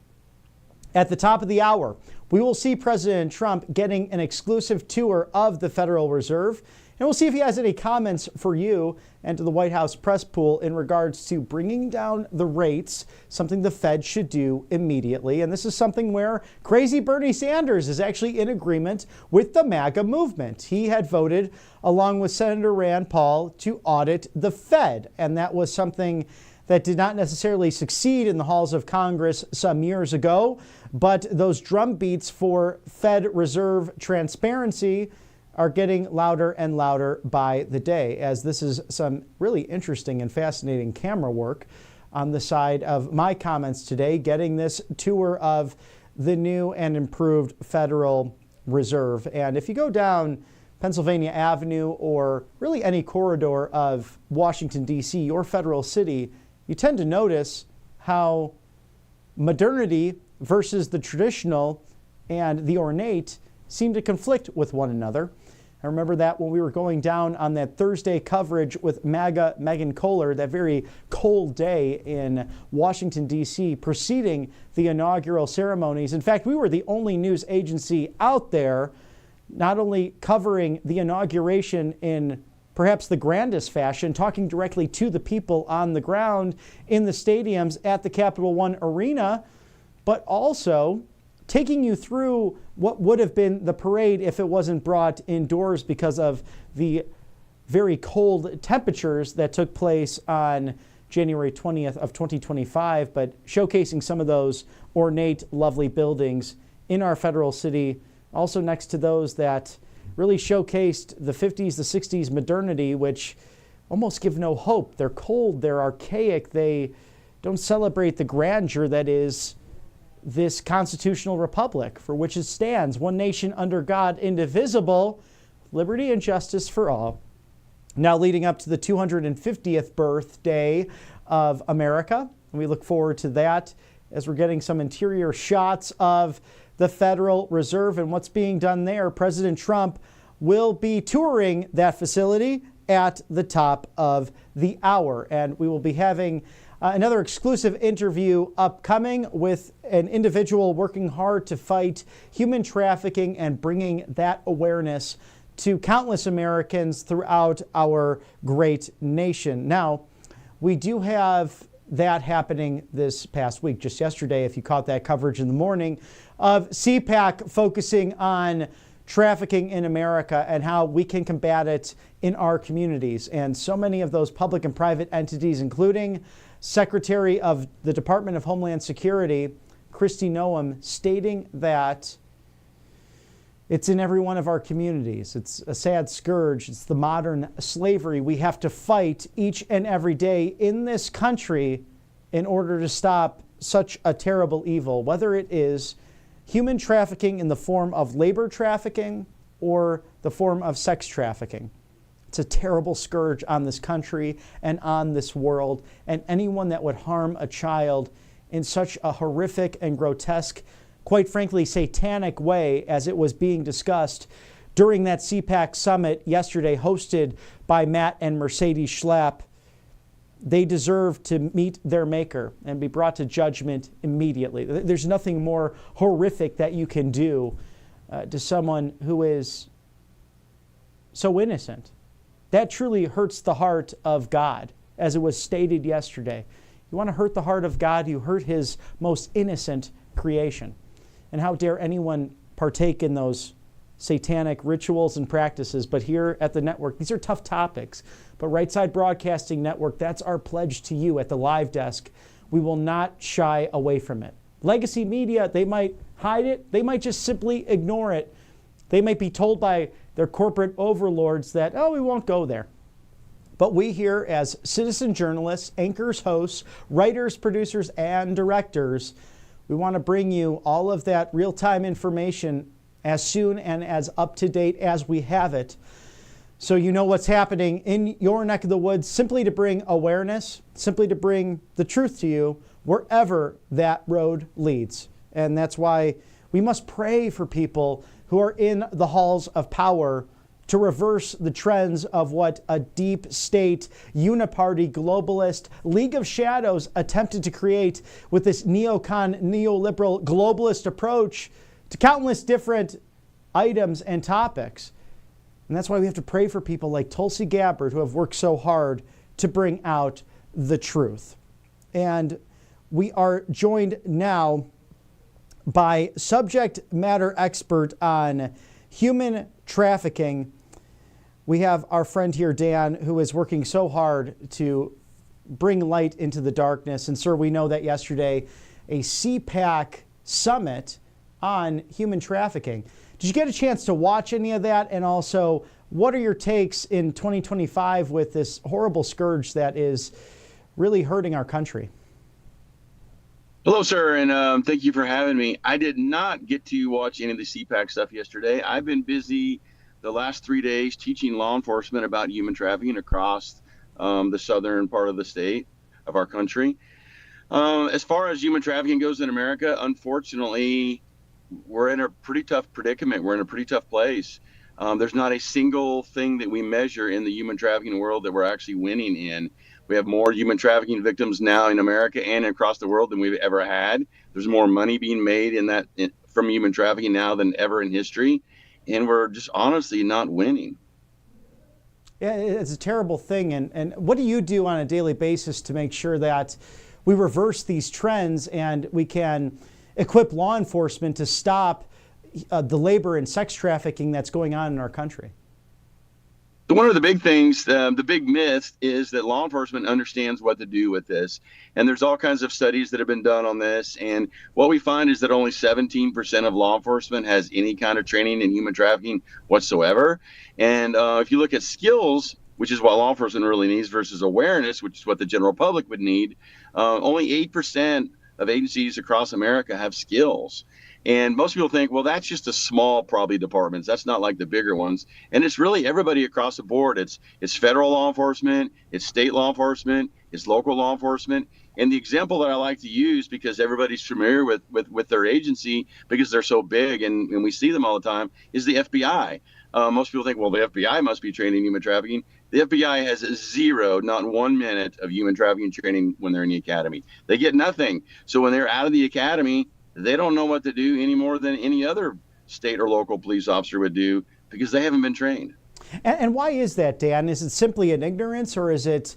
At the top of the hour, we will see President Trump getting an exclusive tour of the Federal Reserve, and we'll see if he has any comments for you and to the White House press pool in regards to bringing down the rates, something the Fed should do immediately. And this is something where crazy Bernie Sanders is actually in agreement with the MAGA movement. He had voted, along with Senator Rand Paul, to audit the Fed, and that was something that did not necessarily succeed in the halls of Congress some years ago, but those drumbeats for Fed Reserve transparency are getting louder and louder by the day, as this is some really interesting and fascinating camera work on the side of my comments today, getting this tour of the new and improved Federal Reserve. And if you go down Pennsylvania Avenue or really any corridor of Washington, D.C., your federal city, you tend to notice how modernity versus the traditional and the ornate seem to conflict with one another. I remember that when we were going down on that Thursday coverage with MAGA Megan Kohler, that very cold day in Washington, D.C., preceding the inaugural ceremonies. In fact, we were the only news agency out there not only covering the inauguration in perhaps the grandest fashion, talking directly to the people on the ground in the stadiums at the Capital One Arena, but also taking you through what would have been the parade if it wasn't brought indoors because of the very cold temperatures that took place on January 20th of 2025, but showcasing some of those ornate, lovely buildings in our federal city, also next to those that really showcased the 50s, the 60s modernity, which almost give no hope. They're cold, they're archaic, they don't celebrate the grandeur that is this constitutional republic for which it stands, one nation under God, indivisible, liberty and justice for all. Now leading up to the 250th birthday of America, and we look forward to that as we're getting some interior shots of the Federal Reserve and what's being done there. President Trump will be touring that facility at the top of the hour, and we will be having another exclusive interview upcoming with an individual working hard to fight human trafficking and bringing that awareness to countless Americans throughout our great nation. Now, we do have that happening this past week. Just yesterday, if you caught that coverage in the morning, of CPAC focusing on trafficking in America and how we can combat it in our communities. And so many of those public and private entities, including Secretary of the Department of Homeland Security, Kristi Noem, stating that it's in every one of our communities. It's a sad scourge. It's the modern slavery we have to fight each and every day in this country in order to stop such a terrible evil, whether it is human trafficking in the form of labor trafficking or the form of sex trafficking. It's a terrible scourge on this country and on this world, and anyone that would harm a child in such a horrific and grotesque quite frankly, satanic way as it was being discussed during that CPAC summit yesterday hosted by Matt and Mercedes Schlapp. They deserve to meet their maker and be brought to judgment immediately. There's nothing more horrific that you can do to someone who is so innocent. That truly hurts the heart of God, as it was stated yesterday. You want to hurt the heart of God, you hurt his most innocent creation. And how dare anyone partake in those satanic rituals and practices? But here at the network, these are tough topics. But Right Side Broadcasting Network, that's our pledge to you at the live desk. We will not shy away from it. Legacy media, they might hide it. They might just simply ignore it. They might be told by their corporate overlords that, oh, we won't go there. But we here as citizen journalists, anchors, hosts, writers, producers, and directors, we want to bring you all of that real-time information as soon and as up-to-date as we have it, so you know what's happening in your neck of the woods, simply to bring awareness, simply to bring the truth to you wherever that road leads. And that's why we must pray for people who are in the halls of power to reverse the trends of what a deep state, uniparty, globalist League of Shadows attempted to create with this neocon, neoliberal, globalist approach to countless different items and topics. And that's why we have to pray for people like Tulsi Gabbard, who have worked so hard to bring out the truth. And we are joined now by subject matter expert on human trafficking. We have our friend here, Dan, who is working so hard to bring light into the darkness. And sir, we know that yesterday a CPAC summit on human trafficking. Did you get a chance to watch any of that? And also, what are your takes in 2025 with this horrible scourge that is really hurting our country? Hello, sir, and thank you for having me. I did not get to watch any of the CPAC stuff yesterday. I've been busy the last 3 days teaching law enforcement about human trafficking across the southern part of the state of our country. As far as human trafficking goes in America, unfortunately, we're in a pretty tough predicament. We're in a pretty tough place. There's not a single thing that we measure in the human trafficking world that we're actually winning in. We have more human trafficking victims now in America and across the world than we've ever had. There's more money being made from human trafficking now than ever in history. And we're just honestly not winning. Yeah, it's a terrible thing. And what do you do on a daily basis to make sure that we reverse these trends and we can equip law enforcement to stop the labor and sex trafficking that's going on in our country? So one of the big things, the big myth is that law enforcement understands what to do with this. And there's all kinds of studies that have been done on this. And what we find is that only 17% of law enforcement has any kind of training in human trafficking whatsoever. And if you look at skills, which is what law enforcement really needs, versus awareness, which is what the general public would need, only 8% of agencies across America have skills. And most people think, well, that's just a small, probably, departments. That's not like the bigger ones. And it's really everybody across the board. It's federal law enforcement, it's state law enforcement, it's local law enforcement. And the example that I like to use, because everybody's familiar with their agency, because they're so big and we see them all the time, is the FBI. Most people think, well, the FBI must be trained in human trafficking. The FBI has zero, not 1 minute of human trafficking training when they're in the academy. They get nothing. So when they're out of the academy, they don't know what to do any more than any other state or local police officer would do, because they haven't been trained. And why is that, Dan? Is it simply an ignorance, or is it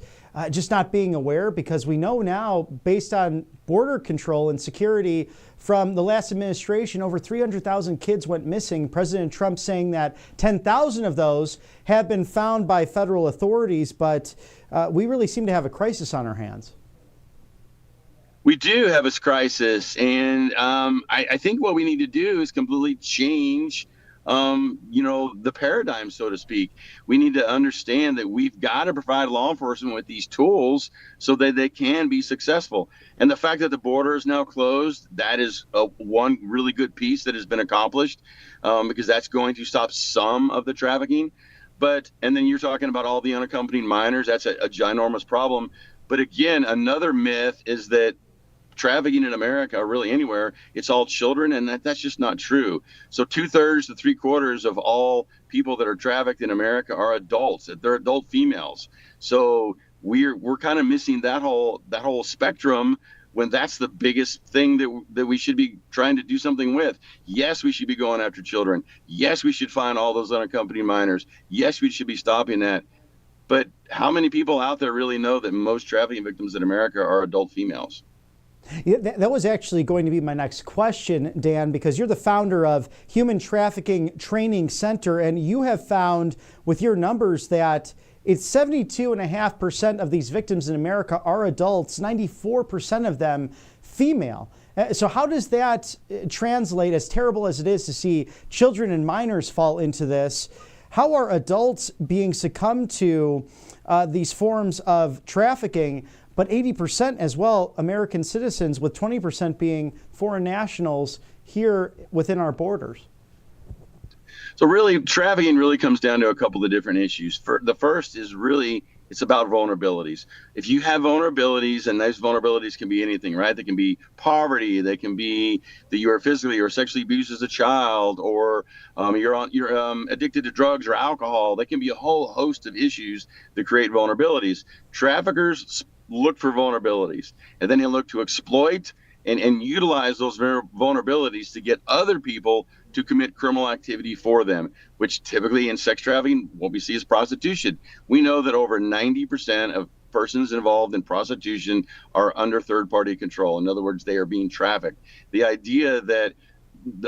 just not being aware? Because we know now, based on border control and security from the last administration, over 300,000 kids went missing. President Trump saying that 10,000 of those have been found by federal authorities, but we really seem to have a crisis on our hands. We do have a crisis, and I think what we need to do is completely change, the paradigm, so to speak. We need to understand that we've got to provide law enforcement with these tools so that they can be successful. And the fact that the border is now closed, that is one really good piece that has been accomplished, because that's going to stop some of the trafficking. And then you're talking about all the unaccompanied minors. That's a ginormous problem. But again, another myth is that trafficking in America, or really anywhere, it's all children, and that's just not true. So 2/3 to 3/4 of all people that are trafficked in America are adults. They're adult females. So we're kind of missing that whole spectrum, when that's the biggest thing that we should be trying to do something with. Yes, we should be going after children. Yes, we should find all those unaccompanied minors. Yes, we should be stopping that. But how many people out there really know that most trafficking victims in America are adult females? Yeah, that was actually going to be my next question, Dan, because you're the founder of Human Trafficking Training Center, and you have found with your numbers that it's 72.5% of these victims in America are adults, 94% of them female. So how does that translate, as terrible as it is to see children and minors fall into this? How are adults being succumbed to these forms of trafficking, but 80% as well American citizens, with 20% being foreign nationals here within our borders? So really, trafficking really comes down to a couple of different issues. The first is really, it's about vulnerabilities. If you have vulnerabilities, and those vulnerabilities can be anything, right? They can be poverty, they can be that you are physically or sexually abused as a child, or you're addicted to drugs or alcohol. They can be a whole host of issues that create vulnerabilities. Traffickers look for vulnerabilities, and then they look to exploit and utilize those vulnerabilities to get other people to commit criminal activity for them, which typically in sex trafficking, what we see is prostitution. We know that over 90% of persons involved in prostitution are under third-party control. In other words, they are being trafficked. The idea that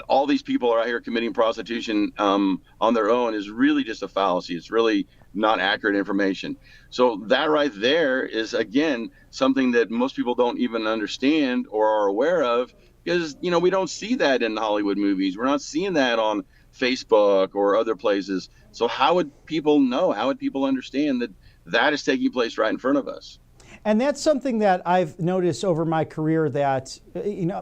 all these people are out here committing prostitution on their own is really just a fallacy. It's really not accurate information. So that right there is, again, something that most people don't even understand or are aware of, because, we don't see that in Hollywood movies. We're not seeing that on Facebook or other places. So how would people know? How would people understand that that is taking place right in front of us? And that's something that I've noticed over my career that,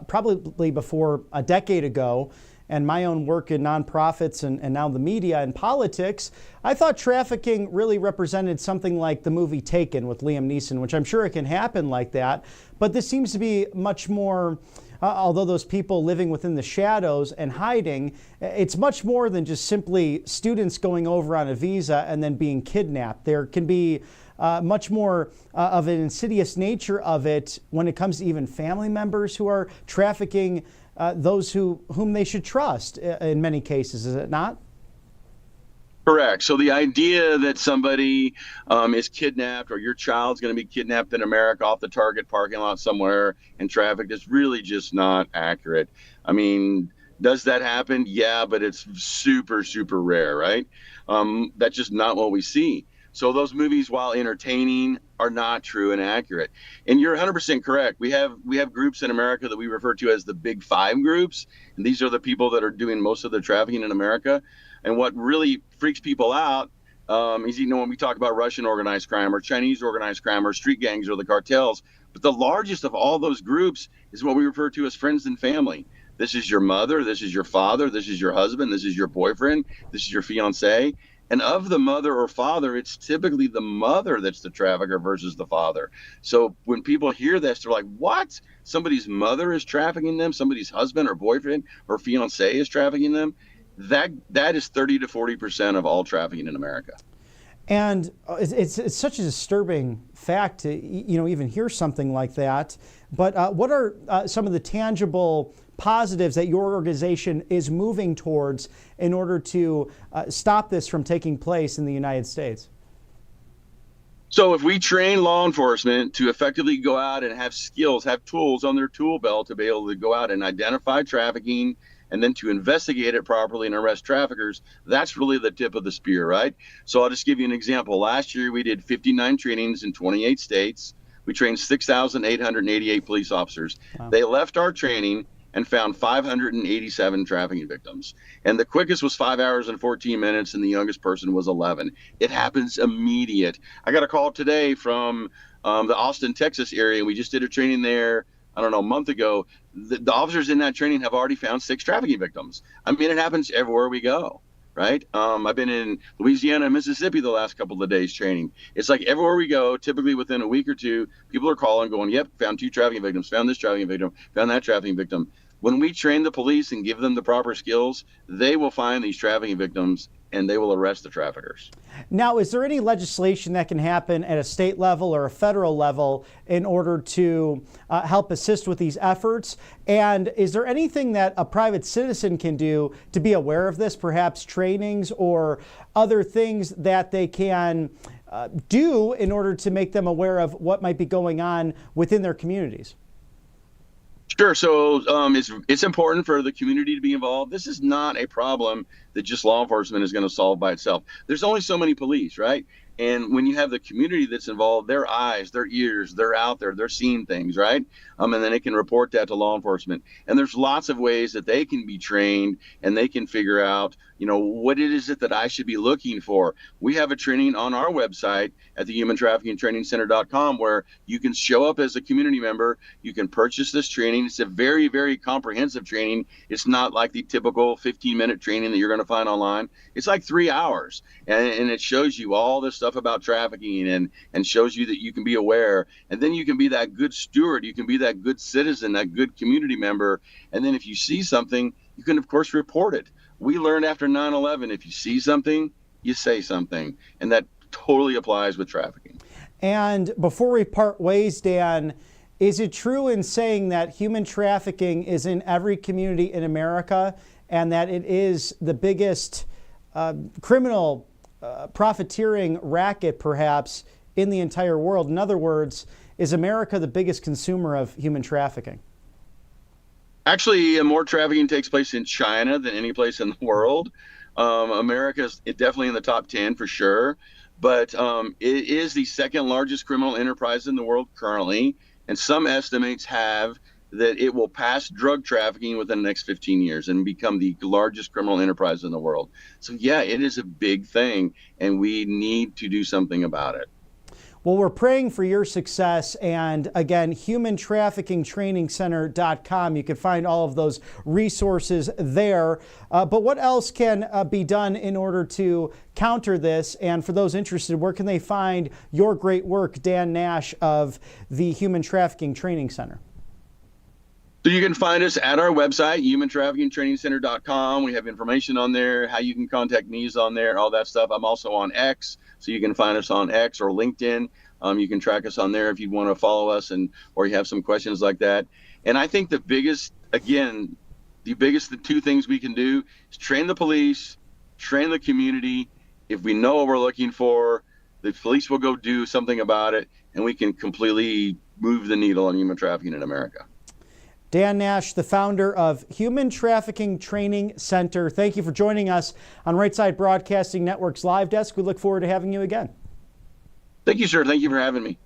probably before a decade ago, and my own work in nonprofits and now the media and politics, I thought trafficking really represented something like the movie Taken with Liam Neeson, which I'm sure it can happen like that. But this seems to be much more, although those people living within the shadows and hiding, it's much more than just simply students going over on a visa and then being kidnapped. There can be much more of an insidious nature of it when it comes to even family members who are trafficking those whom they should trust in many cases, is it not? Correct. So the idea that somebody is kidnapped, or your child's going to be kidnapped in America off the Target parking lot somewhere and trafficked, is really just not accurate. I mean, does that happen? Yeah, but it's super, super rare, right? That's just not what we see. So those movies, while entertaining, are not true and accurate. And you're 100% correct. We have groups in America that we refer to as the Big Five groups, and these are the people that are doing most of the trafficking in America. And what really freaks people out is, when we talk about Russian organized crime or Chinese organized crime or street gangs or the cartels, but the largest of all those groups is what we refer to as friends and family. This is your mother, this is your father, this is your husband, this is your boyfriend, this is your fiance. And of the mother or father, it's typically the mother that's the trafficker versus the father. So when people hear this, they're like, what? Somebody's mother is trafficking them? Somebody's husband or boyfriend or fiance is trafficking them? That is 30 to 40% of all trafficking in America. And it's such a disturbing fact to even hear something like that. But what are some of the tangible positives that your organization is moving towards in order to stop this from taking place in the United States? So if we train law enforcement to effectively go out and have skills, have tools on their tool belt to be able to go out and identify trafficking and then to investigate it properly and arrest traffickers, that's really the tip of the spear, right? So I'll just give you an example. Last year, we did 59 trainings in 28 states. We trained 6,888 police officers. Wow. They left our training and found 587 trafficking victims. And the quickest was 5 hours and 14 minutes, and the youngest person was 11. It happens immediate. I got a call today from the Austin, Texas area. We just did a training there, a month ago. The officers in that training have already found 6 trafficking victims. I mean, it happens everywhere we go. right? I've been in Louisiana and Mississippi the last couple of days training. It's like everywhere we go, typically within a week or two, people are calling going, yep, found 2 trafficking victims, found this trafficking victim, found that trafficking victim. When we train the police and give them the proper skills, they will find these trafficking victims and they will arrest the traffickers. Now, is there any legislation that can happen at a state level or a federal level in order to help assist with these efforts? And is there anything that a private citizen can do to be aware of this, perhaps trainings or other things that they can do in order to make them aware of what might be going on within their communities? Sure. So it's important for the community to be involved. This is not a problem that just law enforcement is going to solve by itself. There's only so many police, right? And when you have the community that's involved, their eyes, their ears, they're out there, they're seeing things, right? And then they can report that to law enforcement. And there's lots of ways that they can be trained and they can figure out, what it is that I should be looking for. We have a training on our website at the humantraffickingtrainingcenter.com where you can show up as a community member. You can purchase this training. It's a very, very comprehensive training. It's not like the typical 15-minute training that you're going to find online. It's like 3 hours. And it shows you all this stuff about trafficking and shows you that you can be aware. And then you can be that good steward. You can be that good citizen, that good community member. And then if you see something, you can, of course, report it. We learned after 9/11, if you see something, you say something. And that totally applies with trafficking. And before we part ways, Dan, is it true in saying that human trafficking is in every community in America and that it is the biggest criminal profiteering racket, perhaps, in the entire world? In other words, is America the biggest consumer of human trafficking? Actually, more trafficking takes place in China than any place in the world. America is definitely in the top 10 for sure, but it is the second largest criminal enterprise in the world currently, and some estimates have that it will pass drug trafficking within the next 15 years and become the largest criminal enterprise in the world. So yeah, it is a big thing, and we need to do something about it. Well, we're praying for your success. And again, humantraffickingtrainingcenter.com. You can find all of those resources there. But what else can be done in order to counter this? And for those interested, where can they find your great work, Dan Nash of the Human Trafficking Training Center? So you can find us at our website, humantraffickingtrainingcenter.com. We have information on there, how you can contact me is on there, all that stuff. I'm also on X, so you can find us on X or LinkedIn. You can track us on there if you want to follow us or you have some questions like that. And I think the two things we can do is train the police, train the community. If we know what we're looking for, the police will go do something about it, and we can completely move the needle on human trafficking in America. Dan Nash, the founder of Human Trafficking Training Center. Thank you for joining us on Right Side Broadcasting Network's Live Desk. We look forward to having you again. Thank you, sir. Thank you for having me.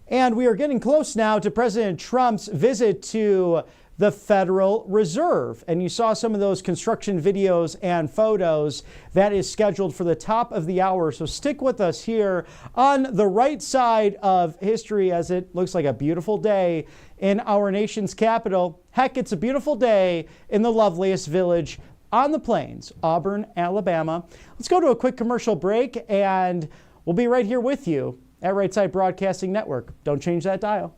And we are getting close now to President Trump's visit to the Federal Reserve. And you saw some of those construction videos and photos. That is scheduled for the top of the hour. So stick with us here on the right side of history as it looks like a beautiful day in our nation's capital. Heck, it's a beautiful day in the loveliest village on the plains, Auburn, Alabama. Let's go to a quick commercial break and we'll be right here with you at Right Side Broadcasting Network. Don't change that dial.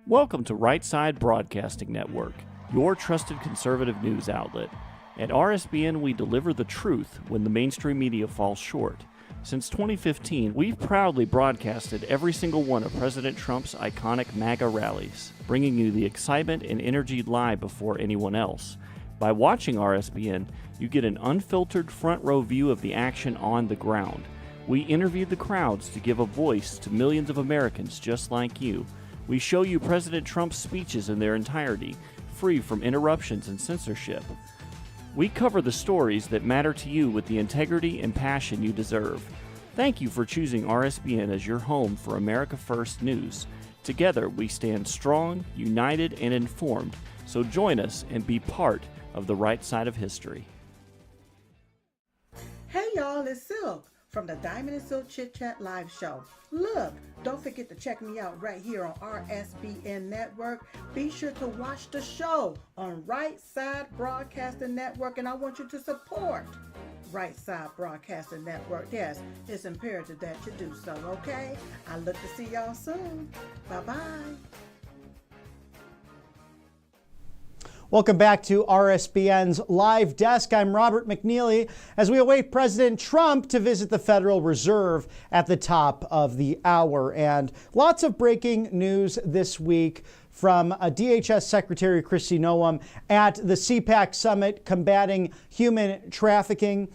Welcome to Right Side Broadcasting Network, your trusted conservative news outlet. At RSBN, we deliver the truth when the mainstream media falls short. Since 2015, we've proudly broadcasted every single one of President Trump's iconic MAGA rallies, bringing you the excitement and energy live before anyone else. By watching RSBN, you get an unfiltered front row view of the action on the ground. We interview the crowds to give a voice to millions of Americans just like you. We show you President Trump's speeches in their entirety, free from interruptions and censorship. We cover the stories that matter to you with the integrity and passion you deserve. Thank you for choosing RSBN as your home for America First News. Together, we stand strong, united, and informed. So join us and be part of the right side of history. Hey y'all, it's Silk from the Diamond and Silk Chit Chat live show. Look, don't forget to check me out right here on RSBN Network. Be sure to watch the show on Right Side Broadcasting Network, and I want you to support Right Side Broadcasting Network. Yes, it's imperative that you do so, okay? I look to see y'all soon. Bye-bye. Welcome back to RSBN's Live Desk. I'm Robert McNeely as we await President Trump to visit the Federal Reserve at the top of the hour. And lots of breaking news this week from DHS Secretary Kristi Noem at the CPAC Summit combating human trafficking.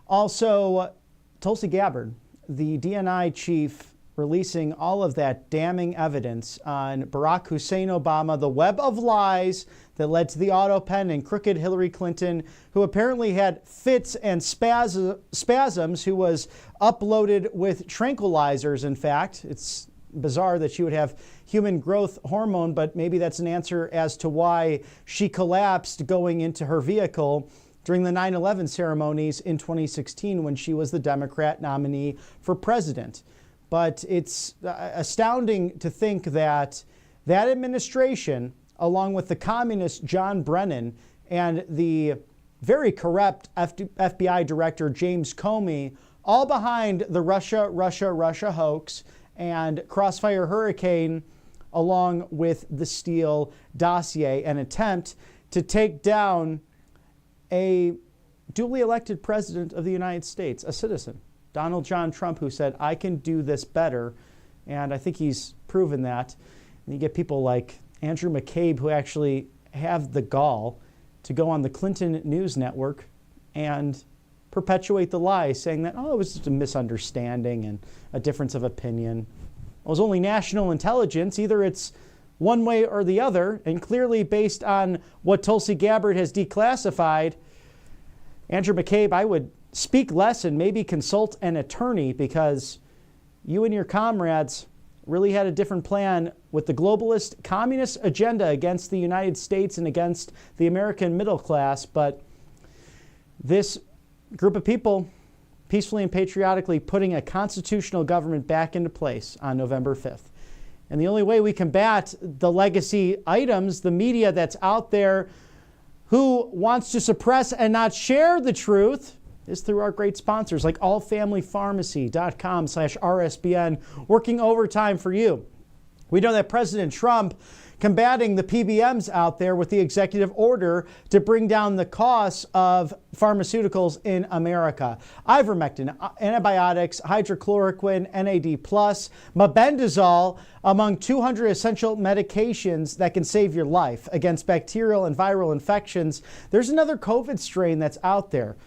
Also, Tulsi Gabbard, the DNI chief, releasing all of that damning evidence on Barack Hussein Obama, the web of lies that led to the auto pen and crooked Hillary Clinton, who apparently had fits and spasms, who was uploaded with tranquilizers. In fact, it's bizarre that she would have human growth hormone, but maybe that's an answer as to why she collapsed going into her vehicle during the 9/11 ceremonies in 2016 when she was the Democrat nominee for president. But it's astounding to think that that administration, along with the communist John Brennan and the very corrupt FBI director James Comey, all behind the Russia hoax and Crossfire Hurricane, along with the Steele dossier, an attempt to take down a duly elected president of the United States, a citizen, Donald John Trump, who said, I can do this better. And I think he's proven that. And you get people like Andrew McCabe, who actually have the gall to go on the Clinton News Network and perpetuate the lie, saying that, oh, it was just a misunderstanding and a difference of opinion. It was only national intelligence. Either it's one way or the other. And clearly, based on what Tulsi Gabbard has declassified, Andrew McCabe, I would speak less and maybe consult an attorney, because you and your comrades really had a different plan with the globalist communist agenda against the United States and against the American middle class. But this group of people peacefully and patriotically putting a constitutional government back into place on November 5th. And the only way we combat the legacy items, the media that's out there who wants to suppress and not share the truth, is through our great sponsors like allfamilypharmacy.com/RSBN, working overtime for you. We know that President Trump combating the PBMs out there with the executive order to bring down the costs of pharmaceuticals in America. Ivermectin, antibiotics, hydrochloroquine, NAD+, mebendazole, among 200 essential medications that can save your life against bacterial and viral infections. There's another COVID strain that's out there.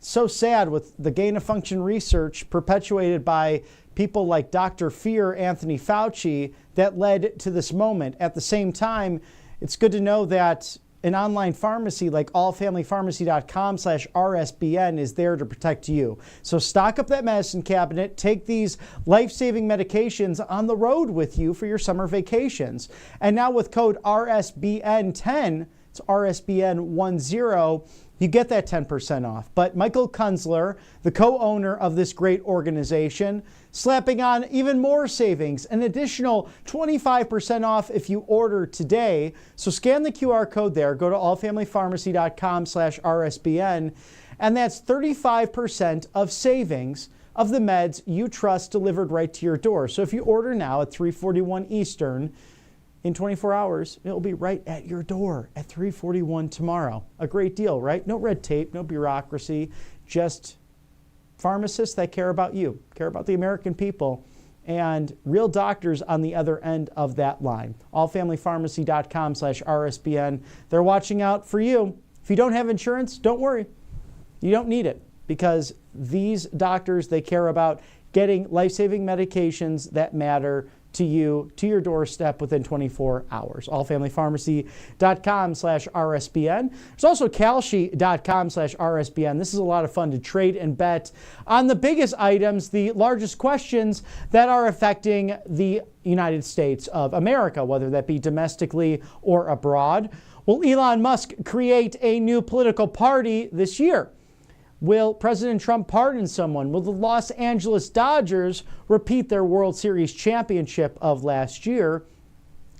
So sad with the gain-of-function research perpetuated by people like Dr. Fear, Anthony Fauci, that led to this moment. At the same time, it's good to know that an online pharmacy like allfamilypharmacy.com/RSBN is there to protect you. So stock up that medicine cabinet, take these life-saving medications on the road with you for your summer vacations. And now with code RSBN10, it's RSBN10, you get that 10% off. But Michael Kunzler, the co-owner of this great organization, slapping on even more savings, an additional 25% off if you order today. So scan the QR code there, go to allfamilypharmacy.com/RSBN, and that's 35% of savings of the meds you trust delivered right to your door. So if you order now at 3:41 Eastern, in 24 hours, it'll be right at your door at 3:41 tomorrow. A great deal, right? No red tape, no bureaucracy, just pharmacists that care about you, care about the American people, and real doctors on the other end of that line. Allfamilypharmacy.com/RSBN. They're watching out for you. If you don't have insurance, don't worry. You don't need it, because these doctors, they care about getting life-saving medications that matter to you, to your doorstep within 24 hours. Allfamilypharmacy.com/RSBN. There's also Kalshi.com/RSBN. This is a lot of fun to trade and bet on the biggest items, the largest questions that are affecting the United States of America, whether that be domestically or abroad. Will Elon Musk create a new political party this year? Will President Trump pardon someone? Will the Los Angeles Dodgers repeat their World Series championship of last year,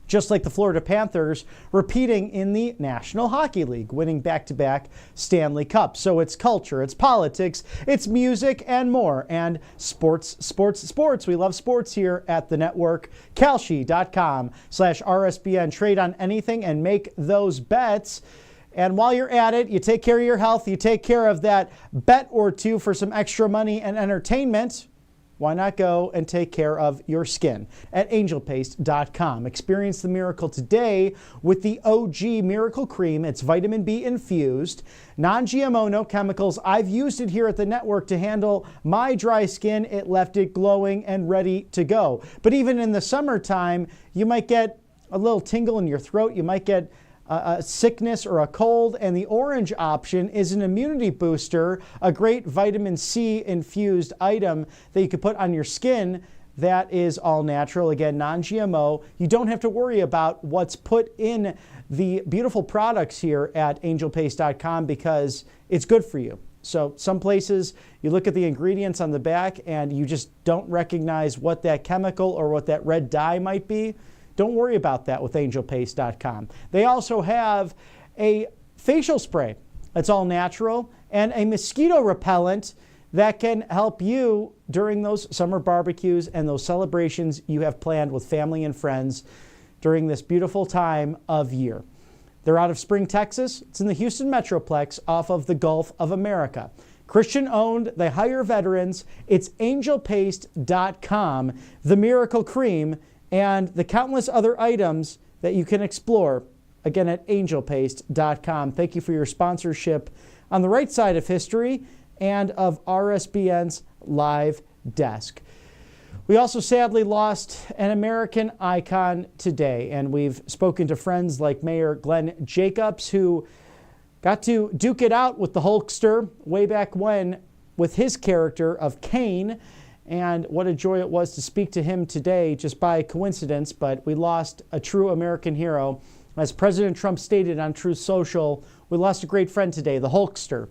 just like the Florida Panthers repeating in the National Hockey League, winning back-to-back Stanley Cups? So it's culture, it's politics, it's music, and more. And sports. We love sports here at the network. Kalshi.com/RSBN. Trade on anything and make those bets. And while you're at it, you take care of your health, you take care of that bet or two for some extra money and entertainment. Why not go and take care of your skin at angelpaste.com. Experience the miracle today with the OG Miracle Cream. It's vitamin B infused, non-GMO, no chemicals. I've used it here at the network to handle my dry skin. It left it glowing and ready to go. But even in the summertime, you might get a little tingle in your throat. You might get a sickness or a cold, and the orange option is an immunity booster, a great vitamin C infused item that you could put on your skin that is all natural, again, non-GMO. You don't have to worry about what's put in the beautiful products here at angelpaste.com because it's good for you. So some places you look at the ingredients on the back and you just don't recognize what that chemical or what that red dye might be. Don't worry about that with angelpaste.com. They also have a facial spray that's all natural and a mosquito repellent that can help you during those summer barbecues and those celebrations you have planned with family and friends during this beautiful time of year. They're out of Spring, Texas. It's in the Houston Metroplex off of the Gulf of America. Christian owned, they hire veterans. It's angelpaste.com, the Miracle Cream, and the countless other items that you can explore, again, at angelpaste.com. Thank you for your sponsorship on the right side of history and of RSBN's live desk. We also sadly lost an American icon today, and we've spoken to friends like Mayor Glenn Jacobs, who got to duke it out with the Hulkster way back when with his character of Kane. And what a joy it was to speak to him today, just by coincidence. But we lost a true American hero. As President Trump stated on Truth Social, we lost a great friend today, the Hulkster.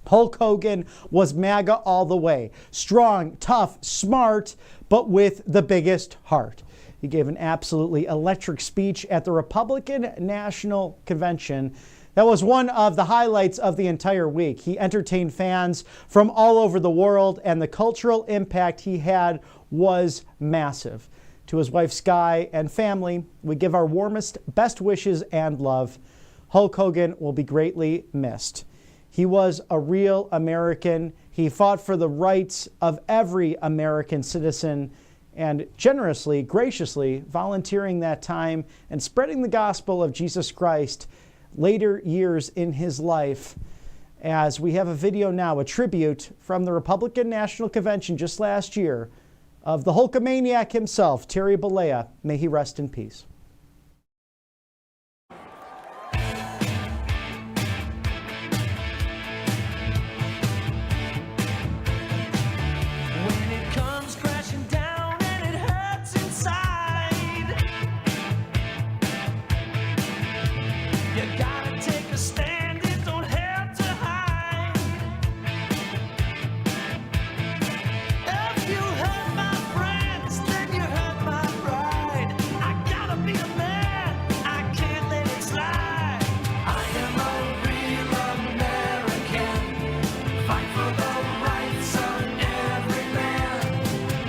Hulk Hogan was MAGA all the way. Strong, tough, smart, but with the biggest heart. He gave an absolutely electric speech at the Republican National Convention. That was one of the highlights of the entire week. He entertained fans from all over the world, and the cultural impact he had was massive. To his wife, Sky, and family, we give our warmest, best wishes and love. Hulk Hogan will be greatly missed. He was a real American. He fought for the rights of every American citizen and generously, graciously volunteering that time and spreading the gospel of Jesus Christ later years in his life. As we have a video now, a tribute from the Republican National Convention just last year of the Hulkamaniac himself, Terry Bollea. May he rest in peace. When it comes crashing down and it hurts inside, you gotta take a stand, it don't have to hide. If you hurt my friends, then you hurt my pride. I gotta be a man, I can't let it slide. I am a real American, fight for the rights of every man.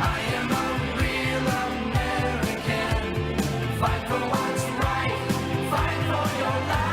I am a real American, fight for what's right, fight for your life.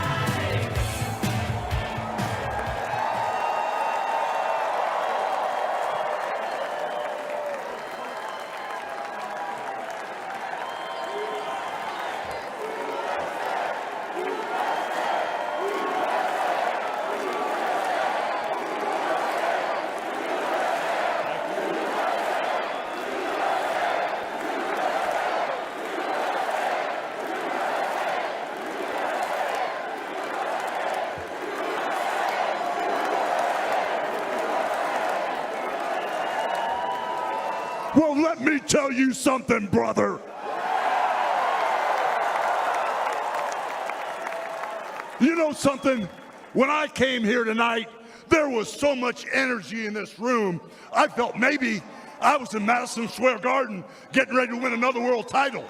Well, let me tell you something, brother. You know something? When I came here tonight, there was so much energy in this room. I felt maybe I was in Madison Square Garden getting ready to win another world title.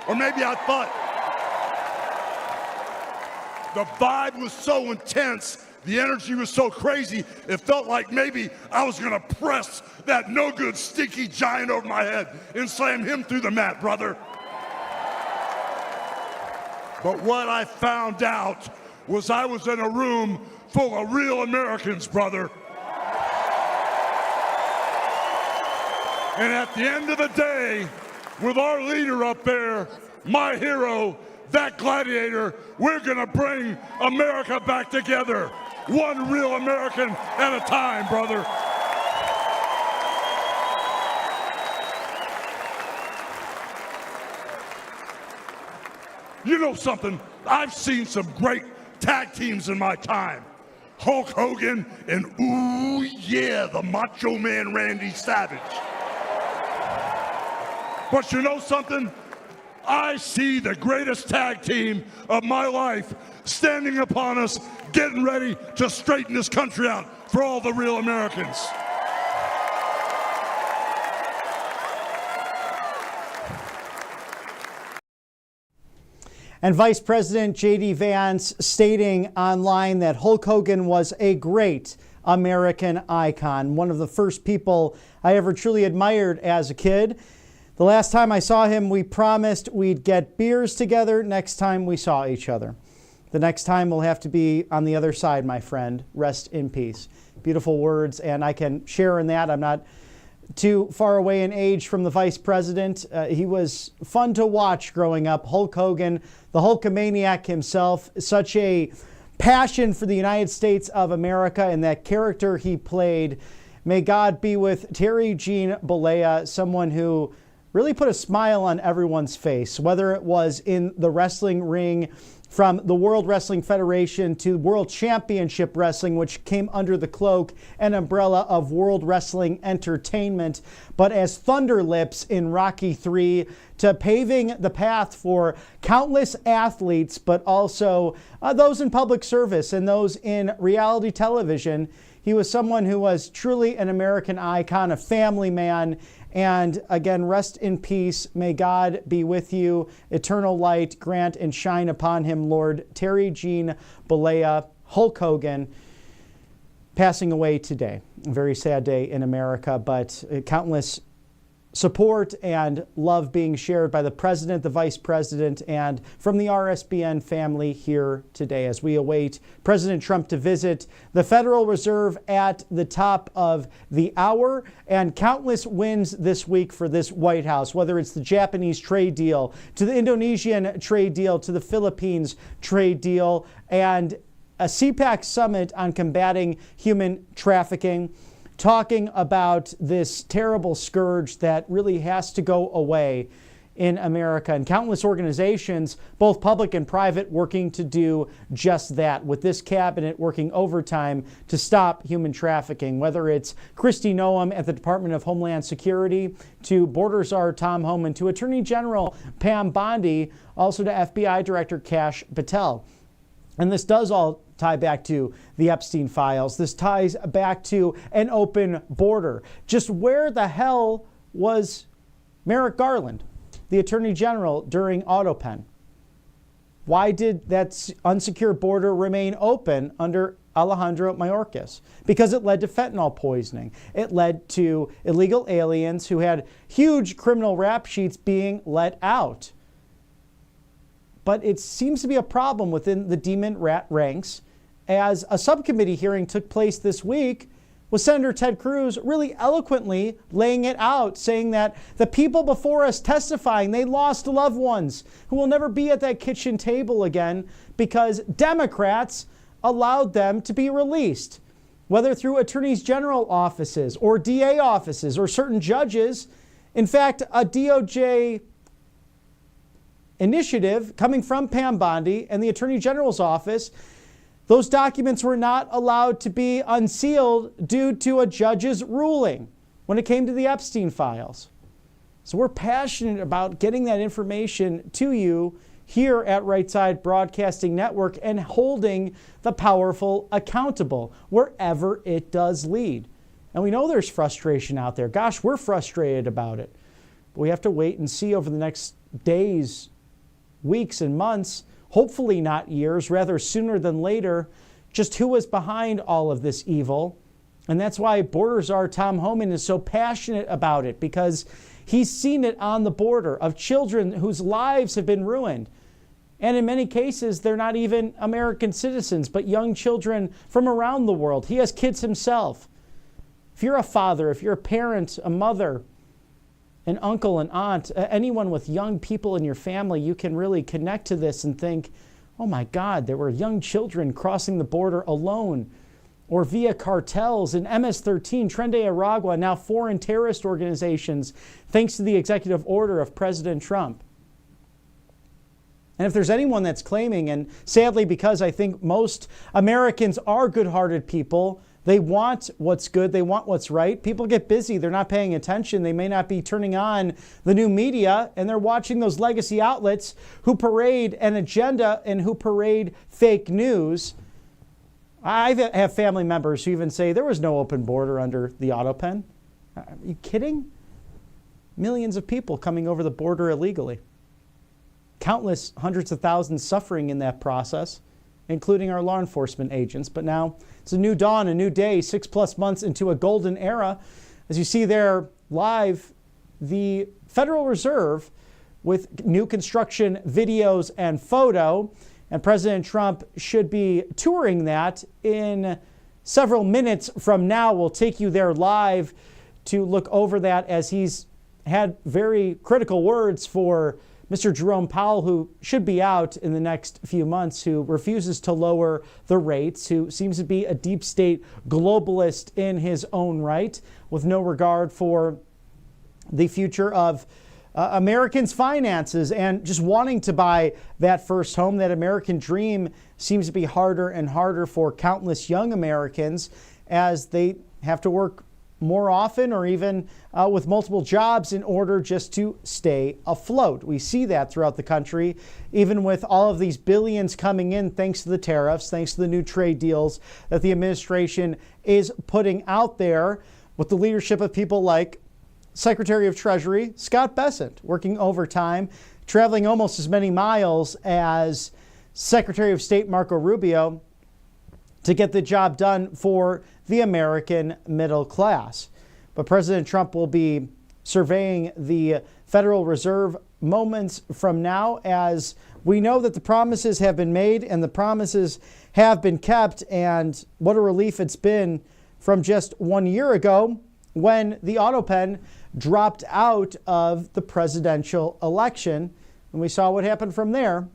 Or maybe I thought the vibe was so intense, the energy was so crazy, it felt like maybe I was gonna press that no good stinky giant over my head and slam him through the mat, brother. But what I found out was I was in a room full of real Americans, brother. And at the end of the day, with our leader up there, my hero, that gladiator, we're gonna bring America back together. One real American at a time, brother. You know something? I've seen some great tag teams in my time. Hulk Hogan and, ooh yeah, the Macho Man Randy Savage. But you know something? I see the greatest tag team of my life standing upon us, getting ready to straighten this country out for all the real Americans. And Vice President J.D. Vance stating online that Hulk Hogan was a great American icon, one of the first people I ever truly admired as a kid. The last time I saw him, we promised we'd get beers together next time we saw each other. The next time will have to be on the other side, my friend. Rest in peace. Beautiful words, and I can share in that. I'm not too far away in age from the vice president. He was fun to watch growing up. Hulk Hogan, the Hulkamaniac himself, such a passion for the United States of America and that character he played. May God be with Terry Jean Bollea, someone who really put a smile on everyone's face, whether it was in the wrestling ring, from the World Wrestling Federation to World Championship Wrestling, which came under the cloak and umbrella of World Wrestling Entertainment, but as Thunder Lips in Rocky III, to paving the path for countless athletes, but also those in public service and those in reality television. He was someone who was truly an American icon, a family man. And again, rest in peace. May God be with you. Eternal light grant and shine upon him, Lord. Terry Jean Bollea, Hulk Hogan, passing away today. A very sad day in America, but countless support and love being shared by the president, the vice president, and from the RSBN family here today as we await President Trump to visit the Federal Reserve at the top of the hour, and countless wins this week for this White House, whether it's the Japanese trade deal, to the Indonesian trade deal, to the Philippines trade deal, and a CPAC summit on combating human trafficking, talking about this terrible scourge that really has to go away in America, and countless organizations, both public and private, working to do just that, with this cabinet working overtime to stop human trafficking, whether it's Kristi Noem at the Department of Homeland Security, to Border Czar Tom Homan, to Attorney General Pam Bondi, also to FBI Director Kash Patel. And this does all tie back to the Epstein files. This ties back to an open border. Just where the hell was Merrick Garland, the Attorney General, during AutoPen? Why did that unsecured border remain open under Alejandro Mayorkas? Because it led to fentanyl poisoning. It led to illegal aliens who had huge criminal rap sheets being let out. But it seems to be a problem within the demon rat ranks, as a subcommittee hearing took place this week with Senator Ted Cruz really eloquently laying it out, saying that the people before us testifying, they lost loved ones who will never be at that kitchen table again because Democrats allowed them to be released, whether through attorneys general offices or DA offices or certain judges. In fact, a DOJ initiative coming from Pam Bondi and the Attorney General's office, those documents were not allowed to be unsealed due to a judge's ruling when it came to the Epstein files. So we're passionate about getting that information to you here at Right Side Broadcasting Network and holding the powerful accountable wherever it does lead. And we know there's frustration out there. Gosh, we're frustrated about it. But we have to wait and see over the next days, weeks, and months, hopefully not years, rather sooner than later, just who is behind all of this evil. And that's why border czar Tom Homan is so passionate about it, because he's seen it on the border of children whose lives have been ruined. And in many cases, they're not even American citizens, but young children from around the world. He has kids himself. If you're a father, if you're a parent, a mother, an uncle, an aunt, anyone with young people in your family, you can really connect to this and think, oh my God, there were young children crossing the border alone or via cartels in MS-13, Tren de Aragua, now foreign terrorist organizations, thanks to the executive order of President Trump. And if there's anyone that's claiming, and sadly because I think most Americans are good-hearted people, they want what's good, they want what's right. People get busy, they're not paying attention, they may not be turning on the new media, and they're watching those legacy outlets who parade an agenda and who parade fake news. I have family members who even say there was no open border under the auto pen. Are you kidding? Millions of people coming over the border illegally. Countless hundreds of thousands suffering in that process, including our law enforcement agents. But now it's a new dawn, a new day, 6+ months into a golden era. As you see there live, the Federal Reserve with new construction videos and photo. And President Trump should be touring that in several minutes from now. We'll take you there live to look over that, as he's had very critical words for Mr. Jerome Powell, who should be out in the next few months, who refuses to lower the rates, who seems to be a deep state globalist in his own right, with no regard for the future of Americans' finances and just wanting to buy that first home. That American dream seems to be harder and harder for countless young Americans as they have to work more often or even with multiple jobs in order just to stay afloat. We see that throughout the country, even with all of these billions coming in thanks to the tariffs, thanks to the new trade deals that the administration is putting out there, with the leadership of people like Secretary of Treasury Scott Bessent, working overtime, traveling almost as many miles as Secretary of State Marco Rubio to get the job done for the American middle class. But President Trump will be surveying the Federal Reserve moments from now, as we know that the promises have been made and the promises have been kept. And what a relief it's been from just 1 year ago when the auto pen dropped out of the presidential election. And we saw what happened from there.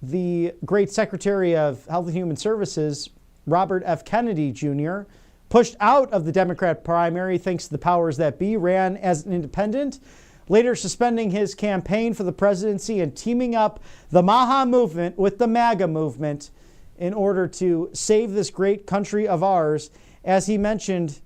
The great Secretary of Health and Human Services, Robert F. Kennedy Jr., pushed out of the Democrat primary thanks to the powers that be, ran as an independent, later suspending his campaign for the presidency and teaming up the Maha movement with the MAGA movement in order to save this great country of ours. As he mentioned,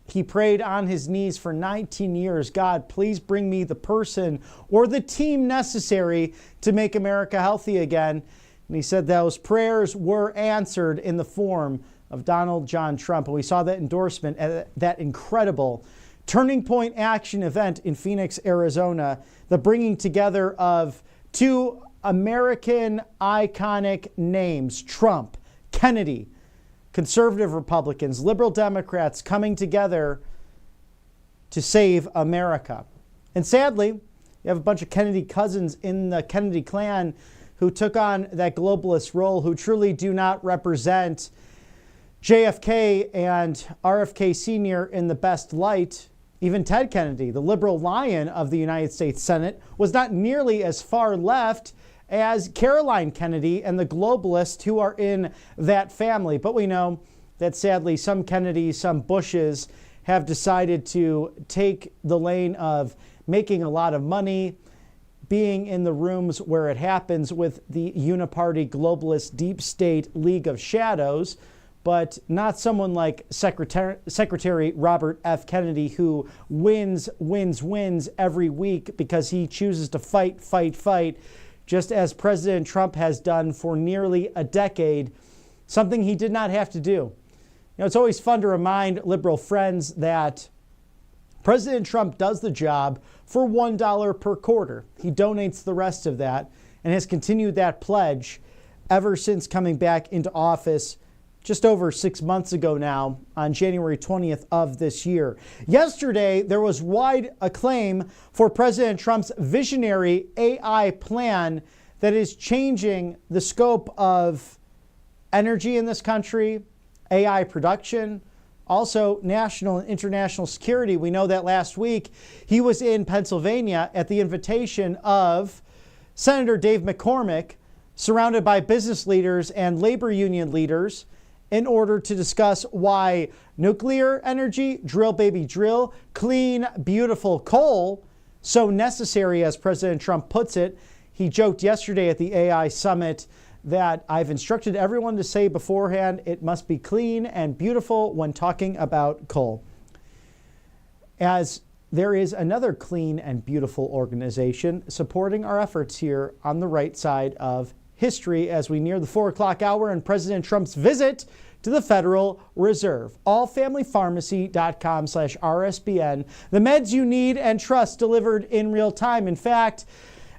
he prayed on his knees for 19 years, God, please bring me the person or the team necessary to make America healthy again. And he said those prayers were answered in the form of Donald John Trump. And we saw that endorsement at that incredible Turning Point Action event in Phoenix, Arizona, the bringing together of two American iconic names, Trump, Kennedy, conservative Republicans, liberal Democrats coming together to save America. And sadly, you have a bunch of Kennedy cousins in the Kennedy clan who took on that globalist role, who truly do not represent JFK and RFK Sr. in the best light. Even Ted Kennedy, the liberal lion of the United States Senate, was not nearly as far left as Caroline Kennedy and the globalists who are in that family. But we know that sadly some Kennedys, some Bushes have decided to take the lane of making a lot of money, being in the rooms where it happens with the uniparty globalist deep state League of Shadows, but not someone like Secretary Robert F. Kennedy, who wins every week because he chooses to fight, just as President Trump has done for nearly a decade, something he did not have to do. You know, it's always fun to remind liberal friends that President Trump does the job for $1 per quarter. He donates the rest of that and has continued that pledge ever since coming back into office just over 6 months ago now, on January 20th of this year. Yesterday, there was wide acclaim for President Trump's visionary AI plan that is changing the scope of energy in this country, AI production, also national and international security. We know that last week he was in Pennsylvania at the invitation of Senator Dave McCormick, surrounded by business leaders and labor union leaders, in order to discuss why nuclear energy, drill baby drill, clean, beautiful coal, so necessary, as President Trump puts it. He joked yesterday at the AI summit that I've instructed everyone to say beforehand it must be clean and beautiful when talking about coal. As there is another clean and beautiful organization supporting our efforts here on the right side of history as we near the 4 o'clock hour and President Trump's visit to the Federal Reserve. allfamilypharmacy.com/RSBN. The meds you need and trust delivered in real time. In fact,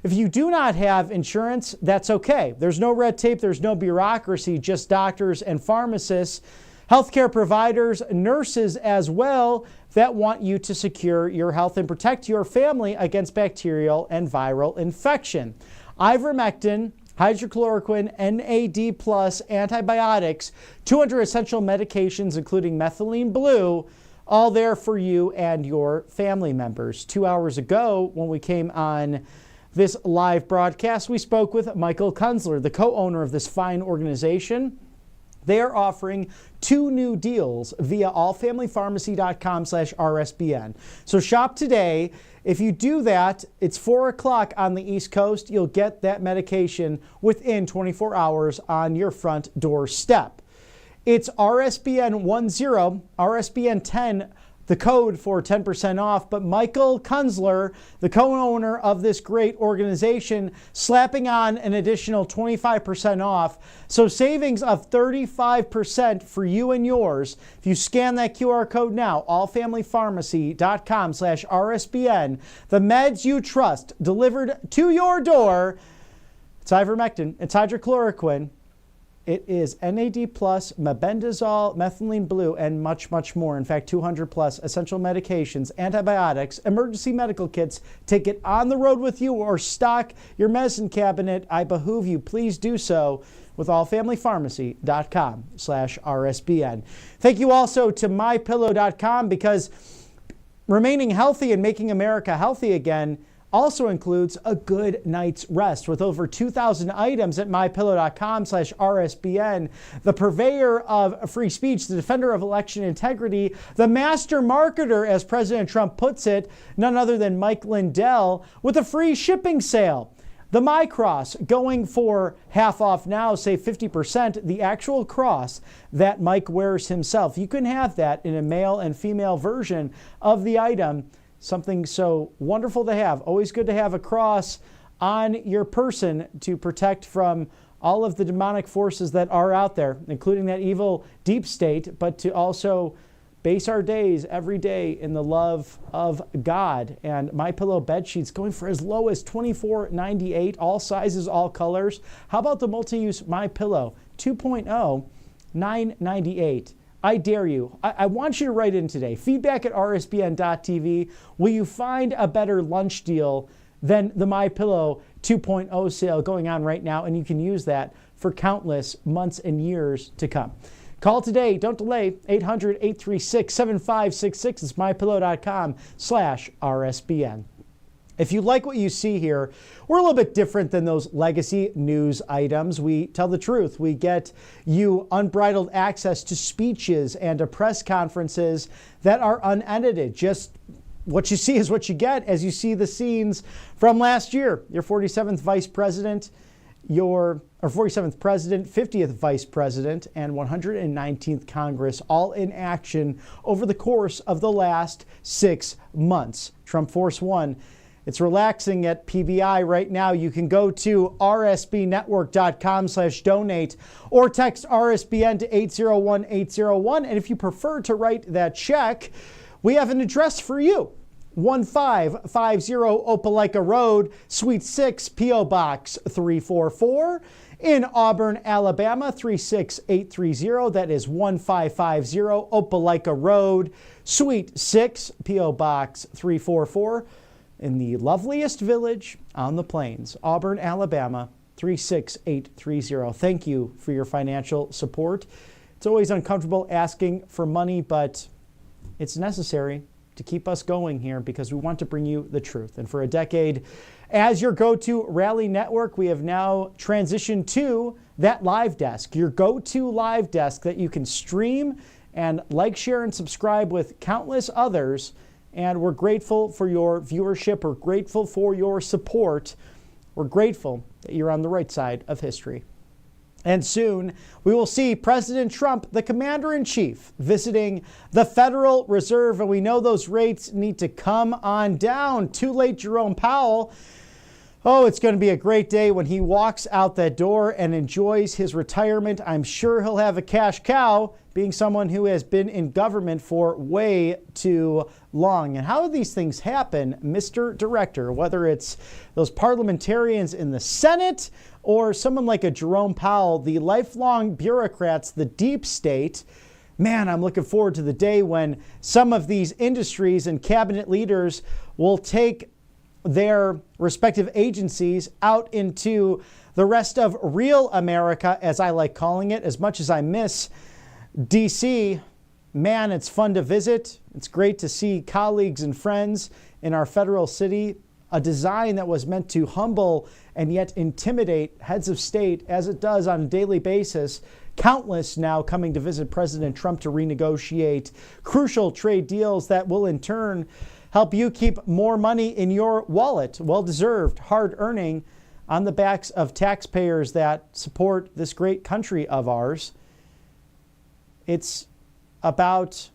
if you do not have insurance, that's okay. There's no red tape, there's no bureaucracy, just doctors and pharmacists, healthcare providers, nurses as well, that want you to secure your health and protect your family against bacterial and viral infection. Ivermectin, hydrochloroquine, NAD+, antibiotics, 200 essential medications, including methylene blue, all there for you and your family members. 2 hours ago, when we came on this live broadcast, we spoke with Michael Kunzler, the co-owner of this fine organization. They are offering 2 new deals via allfamilypharmacy.com/RSBN. So shop today. If you do that, it's 4 o'clock on the East Coast. You'll get that medication within 24 hours on your front doorstep. It's RSBN 10, RSBN 10, the code for 10% off. But Michael Kunzler, the co-owner of this great organization, slapping on an additional 25% off. So savings of 35% for you and yours. If you scan that QR code now, allfamilypharmacy.com/RSBN, the meds you trust delivered to your door. It's ivermectin, it's hydrochloroquine, it is NAD+, mebendazole, methylene blue, and much, much more. In fact, 200 plus essential medications, antibiotics, emergency medical kits. Take it on the road with you or stock your medicine cabinet. I behoove you, please do so with allfamilypharmacy.com/RSBN. Thank you also to mypillow.com, because remaining healthy and making America healthy again also includes a good night's rest. With over 2,000 items at mypillow.com/RSBN, the purveyor of free speech, the defender of election integrity, the master marketer, as President Trump puts it, none other than Mike Lindell, with a free shipping sale. The My Cross going for half off now, save 50%, the actual cross that Mike wears himself. You can have that in a male and female version of the item. Something so wonderful to have. Always good to have a cross on your person to protect from all of the demonic forces that are out there, including that evil deep state, but to also base our days every day in the love of God. And MyPillow bed sheets going for as low as $24.98, all sizes, all colors. How about the multi-use MyPillow 2.0, $9.98? I dare you. I want you to write in today. Feedback at rsbn.tv. Will you find a better lunch deal than the MyPillow 2.0 sale going on right now? And you can use that for countless months and years to come. Call today. Don't delay. 800-836-7566. It's mypillow.com/RSBN. If you like what you see here, we're a little bit different than those legacy news items. We tell the truth. We get you unbridled access to speeches and to press conferences that are unedited. Just what you see is what you get, as you see the scenes from last year. Your 47th vice president your 47th president, 50th vice president, and 119th Congress, all in action over the course of the last 6 months. Trump Force One. It's relaxing at PBI right now. You can go to rsbnetwork.com/donate or text RSBN to 801-801. And if you prefer to write that check, we have an address for you. 1550 Opelika Road, Suite 6, P.O. Box 344 in Auburn, Alabama 36830. That is 1550 Opelika Road, Suite 6, P.O. Box 344 in the loveliest village on the plains, Auburn, Alabama 36830. Thank you for your financial support. It's always uncomfortable asking for money, but it's necessary to keep us going here because we want to bring you the truth. And for a decade, as your go-to rally network, we have now transitioned to that live desk, your go-to live desk that you can stream and like, share, and subscribe with countless others. And we're grateful for your viewership. We're grateful for your support. We're grateful that you're on the right side of history. And soon, we will see President Trump, the commander-in-chief, visiting the Federal Reserve. And we know those rates need to come on down. Too late, Jerome Powell. Oh, it's going to be a great day when he walks out that door and enjoys his retirement. I'm sure he'll have a cash cow, being someone who has been in government for way too long. And how do these things happen, Mr. Director? Whether it's those parliamentarians in the Senate or someone like a Jerome Powell, the lifelong bureaucrats, the deep state. Man, I'm looking forward to the day when some of these industries and cabinet leaders will take their respective agencies out into the rest of real America, as I like calling it. As much as I miss DC, man, it's fun to visit. It's great to see colleagues and friends in our federal city. A design that was meant to humble and yet intimidate heads of state, as it does on a daily basis. Countless now coming to visit President Trump to renegotiate crucial trade deals that will in turn help you keep more money in your wallet, well-deserved, hard-earning, on the backs of taxpayers that support this great country of ours. It's about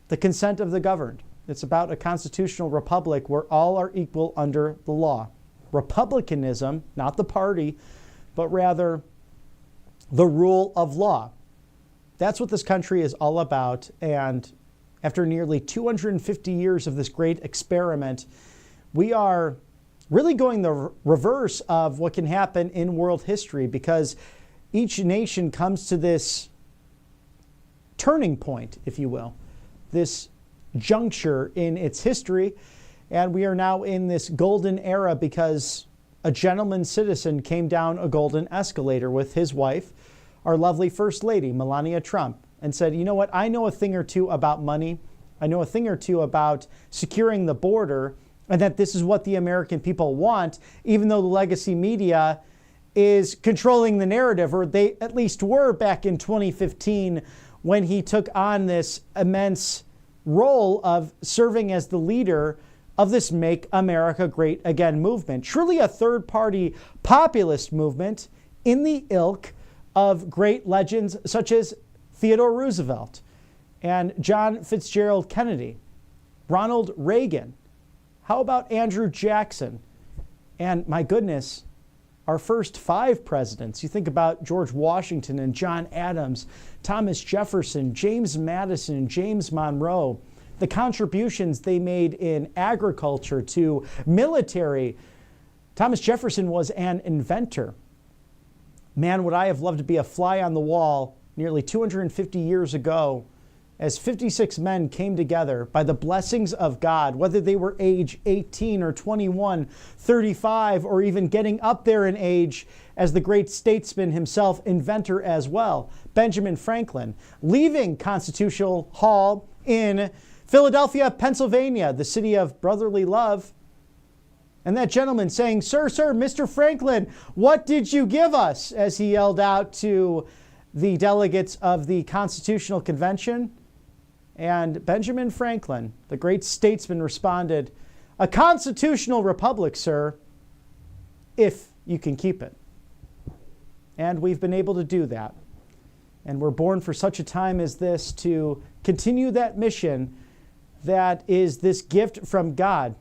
the consent of the governed. It's about a constitutional republic where all are equal under the law. Republicanism, not the party, but rather the rule of law. That's what this country is all about. And after nearly 250 years of this great experiment, we are really going the reverse of what can happen in world history, because each nation comes to this turning point, if you will, this juncture in its history. And we are now in this golden era because a gentleman citizen came down a golden escalator with his wife, our lovely First Lady, Melania Trump, and said, you know what, I know a thing or two about money. I know a thing or two about securing the border, and that this is what the American people want, even though the legacy media is controlling the narrative, or they at least were back in 2015 when he took on this immense role of serving as the leader of this Make America Great Again movement. Truly a third-party populist movement in the ilk of great legends such as Theodore Roosevelt and John Fitzgerald Kennedy, Ronald Reagan. How about Andrew Jackson? And my goodness, our first 5 presidents. You think about George Washington and John Adams, Thomas Jefferson, James Madison, James Monroe, the contributions they made in agriculture to military. Thomas Jefferson was an inventor. Man, would I have loved to be a fly on the wall nearly 250 years ago as 56 men came together by the blessings of God, whether they were age 18 or 21, 35, or even getting up there in age as the great statesman himself, inventor as well, Benjamin Franklin, leaving Constitutional Hall in Philadelphia, Pennsylvania, the city of brotherly love. And that gentleman saying, sir, Mr. Franklin, what did you give us? As he yelled out to the delegates of the Constitutional Convention. And Benjamin Franklin, the great statesman, responded, a constitutional republic, sir, if you can keep it. and we've been able to do that. And we're born for such a time as this to continue that mission that is this gift from God.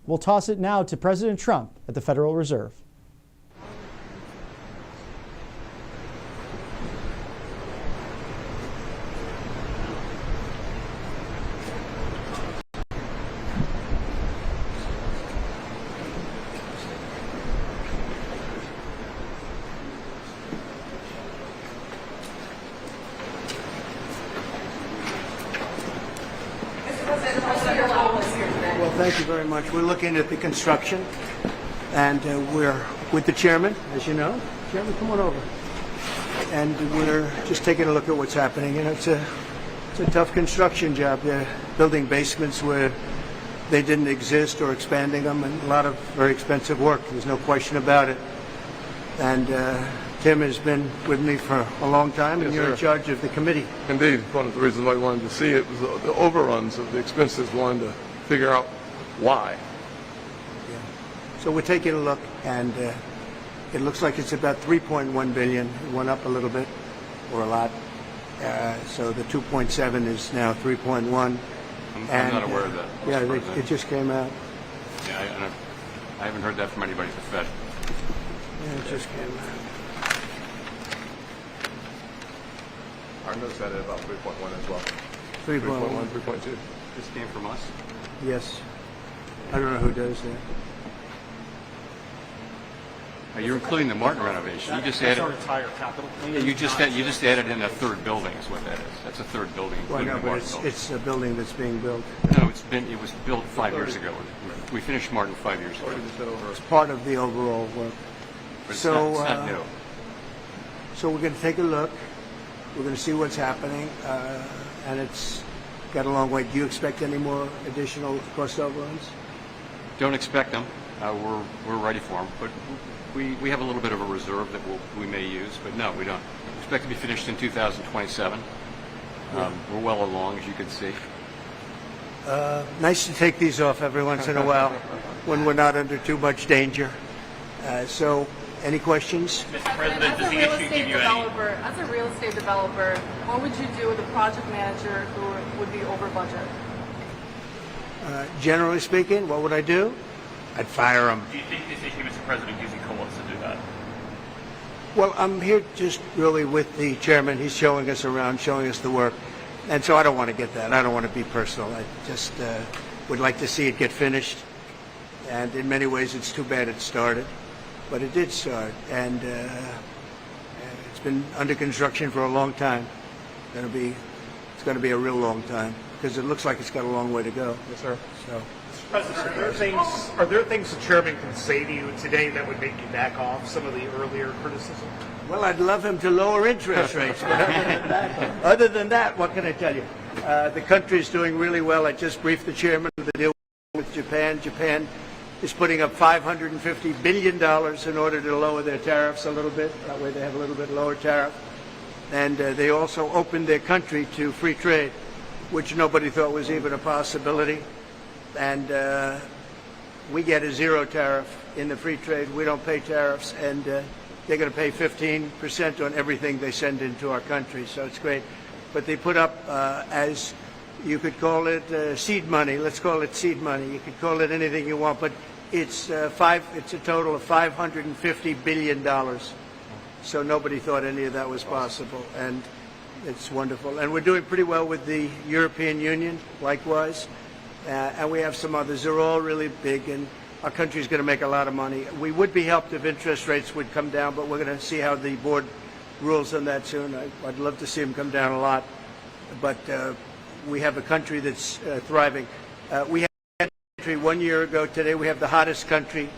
We'll toss it now to President Trump at the Federal Reserve. Well, thank you very much. We're looking at the construction, and we're with the chairman, as you know. Chairman, come on over. And we're just taking a look at what's happening. You know, it's a tough construction job. They're building basements where they didn't exist or expanding them, and a lot of very expensive work. There's no question about it. And Tim has been with me for a long time, and Yes, you're in sir. charge of the committee. Indeed, one of the reasons I wanted to see it was the overruns of the expenses, wanted to figure out why. So we're taking a look, and it looks like it's about 3.1 billion. It went up a little bit, or a lot. So the 2.7 is now 3.1. I'm not aware of that. Yeah, it just came out. Yeah, I haven't heard that from anybody at the Fed. Yeah, it just came out. Our notes had it about 3.1 as well. 3.1. 3.2. This came from us? Yes. I don't know who does that. You're including the Martin renovation. You just added. entire capital. Yeah, you just added in a third building. Is what that is. That's a third building, Well, including no, the but Martin building. it's a building that's being built. No, it was built 5 years ago. We finished Martin 5 years ago. It's part of the overall work. But it's So, not new. So we're going to take a look. We're going to see what's happening, and it's got a long way. Do you expect any more additional cost overruns? Don't expect them. We're ready for them, but we have a little bit of a reserve that we may use. But no, we don't. We expect to be finished in 2027. We're well along, as you can see. Nice to take these off every once in a while when we're not under too much danger. So, any questions? Mr. President, does the issue give you any? As a real estate developer, what would you do with a project manager who would be over budget? Generally speaking, what would I do? I'd fire them. Do you think this issue, Mr. President, gives you cause to do that? Well, I'm here just really with the chairman. He's showing us around, showing us the work. And so I don't want to get that. I don't want to be personal. I just would like to see it get finished. And in many ways, it's too bad it started. But it did start. And it's been under construction for a long time. It's going to be a real long time because it looks like it's got a long way to go. Yes, sir. So. President, are there things the chairman can say to you today that would make you back off some of the earlier criticism? Well, I'd love him to lower interest rates. But other than that, what can I tell you? The country's doing really well. I just briefed the chairman of the deal with Japan. Japan is putting up $550 billion in order to lower their tariffs a little bit. That way they have a little bit lower tariff. And they also opened their country to free trade, which nobody thought was even a possibility. And we get a zero tariff in the free trade. We don't pay tariffs, and they're going to pay 15% on everything they send into our country. So it's great. But they put up, as you could call it, seed money. Let's call it seed money. You could call it anything you want, but it's a total of $550 billion. So nobody thought any of that was possible, and it's wonderful. And we're doing pretty well with the European Union, likewise. And we have some others. They're all really big, and our country's going to make a lot of money. We would be helped if interest rates would come down, but we're going to see how the board rules on that soon. I'd love to see them come down a lot. But we have a country that's thriving. We had a country 1 year ago. Today we have the hottest country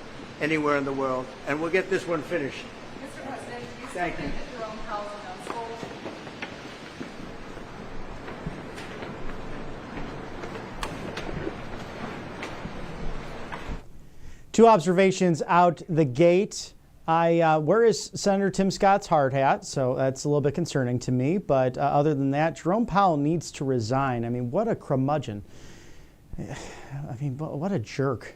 anywhere in the world. And we'll get this one finished. Mr. President, you Thank you. your own housing unfold. Two observations out the gate. Where is Senator Tim Scott's hard hat? So that's a little bit concerning to me. But other than that, Jerome Powell needs to resign. I mean, what a curmudgeon. I mean, what a jerk.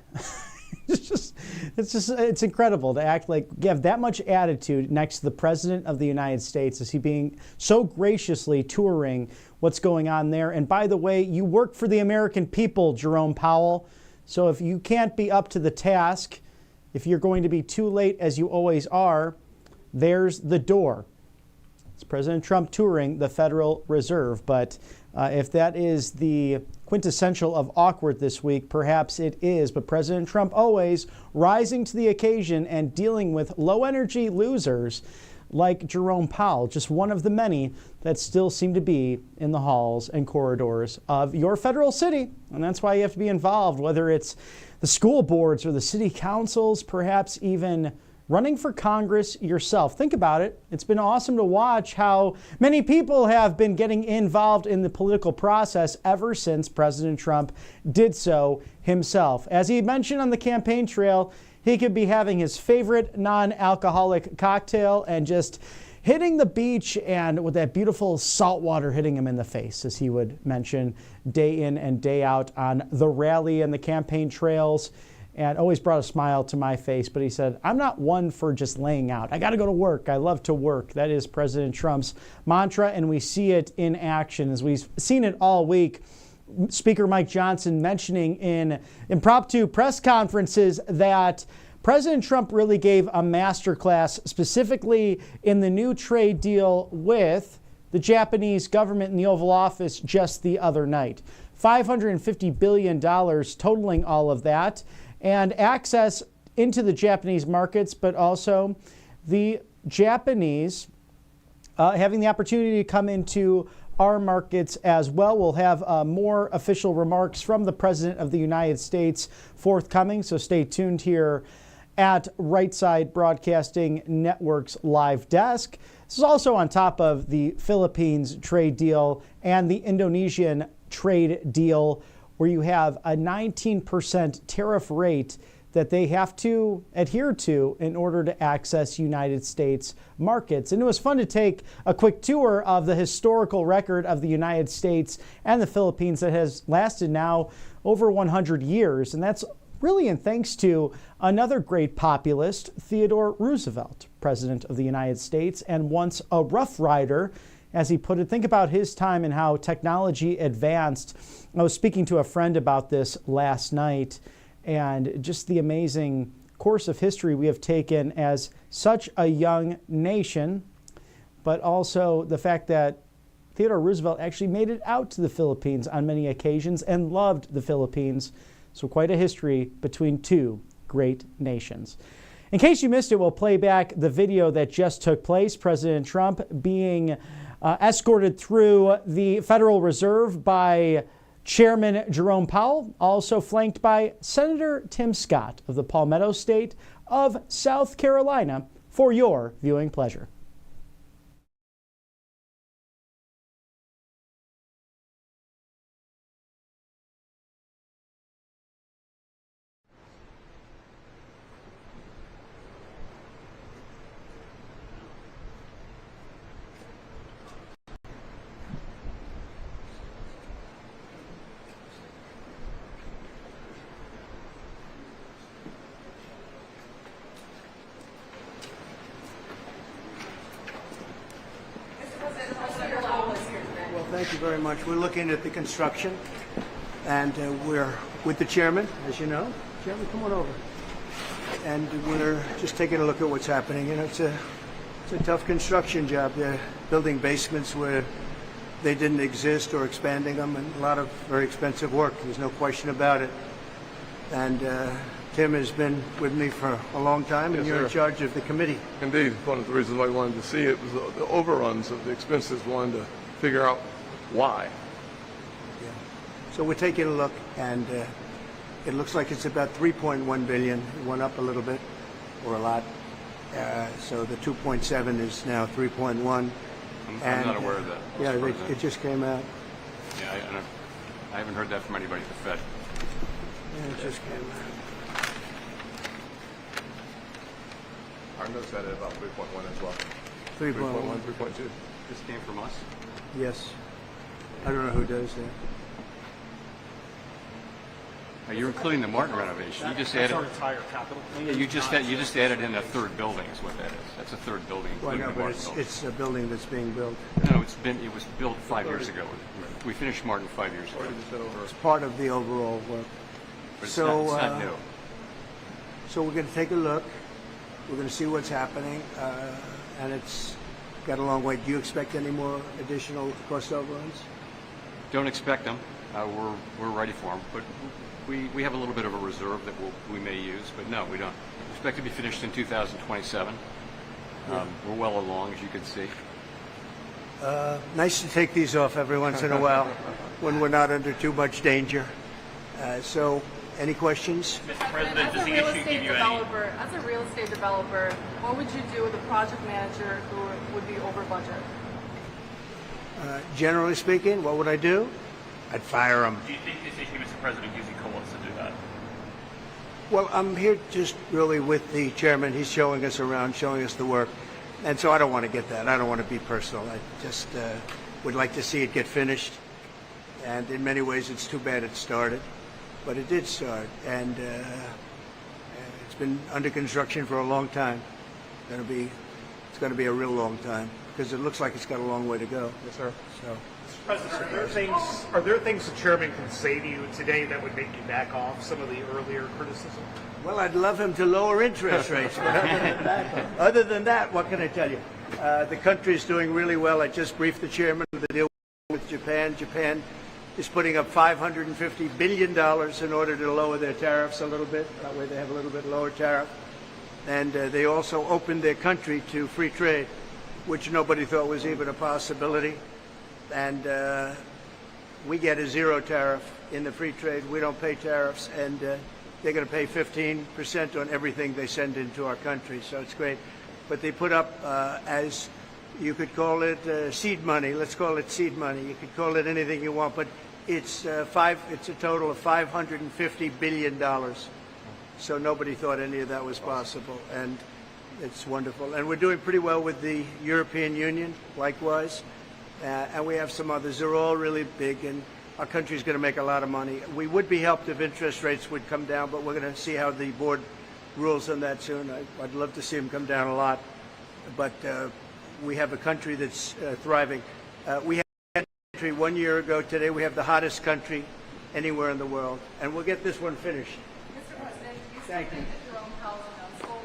It's incredible to act like you have that much attitude next to the President of the United States as he being so graciously touring what's going on there. And by the way, you work for the American people, Jerome Powell. So if you can't be up to the task, if you're going to be too late as you always are, there's the door. It's President Trump touring the Federal Reserve. But if that is the quintessential of awkward this week, perhaps it is. But President Trump always rising to the occasion and dealing with low-energy losers like Jerome Powell, just one of the many that still seem to be in the halls and corridors of your federal city. And that's why you have to be involved, whether it's the school boards or the city councils, perhaps even running for Congress yourself. Think about it. It's been awesome to watch how many people have been getting involved in the political process ever since President Trump did so himself. As he mentioned on the campaign trail, he could be having his favorite non-alcoholic cocktail and just hitting the beach and with that beautiful salt water hitting him in the face, as he would mention day in and day out on the rally and the campaign trails. And always brought a smile to my face. But he said, I'm not one for just laying out. I got to go to work. I love to work. That is President Trump's mantra, and we see it in action as we've seen it all week. Speaker Mike Johnson mentioning in impromptu press conferences that President Trump really gave a masterclass specifically in the new trade deal with the Japanese government in the Oval Office just the other night. $550 billion totaling all of that, and access into the Japanese markets, but also the Japanese having the opportunity to come into our markets as well. We'll have more official remarks from the President of the United States forthcoming, so stay tuned here at Right Side Broadcasting Network's live desk. This is also on top of the Philippines trade deal and the Indonesian trade deal, where you have a 19% tariff rate that they have to adhere to in order to access United States markets. And it was fun to take a quick tour of the historical record of the United States and the Philippines that has lasted now over 100 years. And that's really in thanks to another great populist, Theodore Roosevelt, President of the United States, and once a Rough Rider, as he put it. Think about his time and how technology advanced. I was speaking to a friend about this last night, and just the amazing course of history we have taken as such a young nation, but also the fact that Theodore Roosevelt actually made it out to the Philippines on many occasions and loved the Philippines. So quite a history between two great nations. In case you missed it, we'll play back the video that just took place. President Trump being escorted through the Federal Reserve by Chairman Jerome Powell, also flanked by Senator Tim Scott of the Palmetto State of South Carolina, for your viewing pleasure. Thank you very much. We're looking at the construction, and we're with the chairman, as you know. Chairman, come on over. And we're just taking a look at what's happening. You know, it's a tough construction job. They're building basements where they didn't exist or expanding them, and a lot of very expensive work. There's no question about it. And Tim has been with me for a long time, and you're in charge of the committee. Indeed. One of the reasons why I wanted to see it was the overruns of the expenses. Wanted to figure out why. Yeah. So we're taking a look, and it looks like it's about 3.1 billion. It went up a little bit, or a lot. So the 2.7 is now 3.1. I'm not aware of that. Yeah, it just came out. Yeah, I haven't heard that from anybody at the Fed. Yeah, it just came out. Our notes had it about 3.1 as well. 3.1, 3.2. This came from us? Yes. I don't know who does that. You're including the Martin renovation. You just That's added. our entire capital plan. Yeah, you just added in a third building is what that is. That's a third building. Well, including no, the but Martin building. it's a building that's being built. No, it was built 5 years ago. We finished Martin 5 years ago. It's part of the overall work. But it's So, not new. So we're going to take a look. We're going to see what's happening, and it's got a long way. Do you expect any more additional cost overruns? Don't expect them. We're ready for them, but we have a little bit of a reserve that we may use, but no, we don't. We expect to be finished in 2027. We're well along, as you can see. Nice to take these off every once in a while when we're not under too much danger. So, any questions? Mr. President, does the issue give you any? As a real estate developer, what would you do with a project manager who would be over budget? Generally speaking, what would I do? I'd fire them. Do you think this issue, Mr. President, gives you cause to do that? Well, I'm here just really with the chairman. He's showing us around, showing us the work. And so I don't want to get that. I don't want to be personal. I just would like to see it get finished. And in many ways, it's too bad it started. But it did start. And it's been under construction for a long time. It's going to be a real long time because it looks like it's got a long way to go. Yes, sir. So. President, are there things the chairman can say to you today that would make you back off some of the earlier criticism? Well, I'd love him to lower interest rates. But other than that, what can I tell you? The country's doing really well. I just briefed the chairman of the deal with Japan. Japan is putting up $550 billion in order to lower their tariffs a little bit. That way they have a little bit lower tariff. And they also opened their country to free trade, which nobody thought was even a possibility. And we get a zero tariff in the free trade. We don't pay tariffs, and they're going to pay 15% on everything they send into our country. So it's great. But they put up, as you could call it, seed money. Let's call it seed money. You could call it anything you want, but it's a total of $550 billion. So nobody thought any of that was possible, and it's wonderful. And we're doing pretty well with the European Union, likewise. And we have some others. They're all really big, and our country's going to make a lot of money. We would be helped if interest rates would come down, but we're going to see how the board rules on that soon. I'd love to see them come down a lot. But we have a country that's thriving. We had a country 1 year ago. Today we have the hottest country anywhere in the world. And we'll get this one finished. Mr. President, you Thank you. your own housing unfold.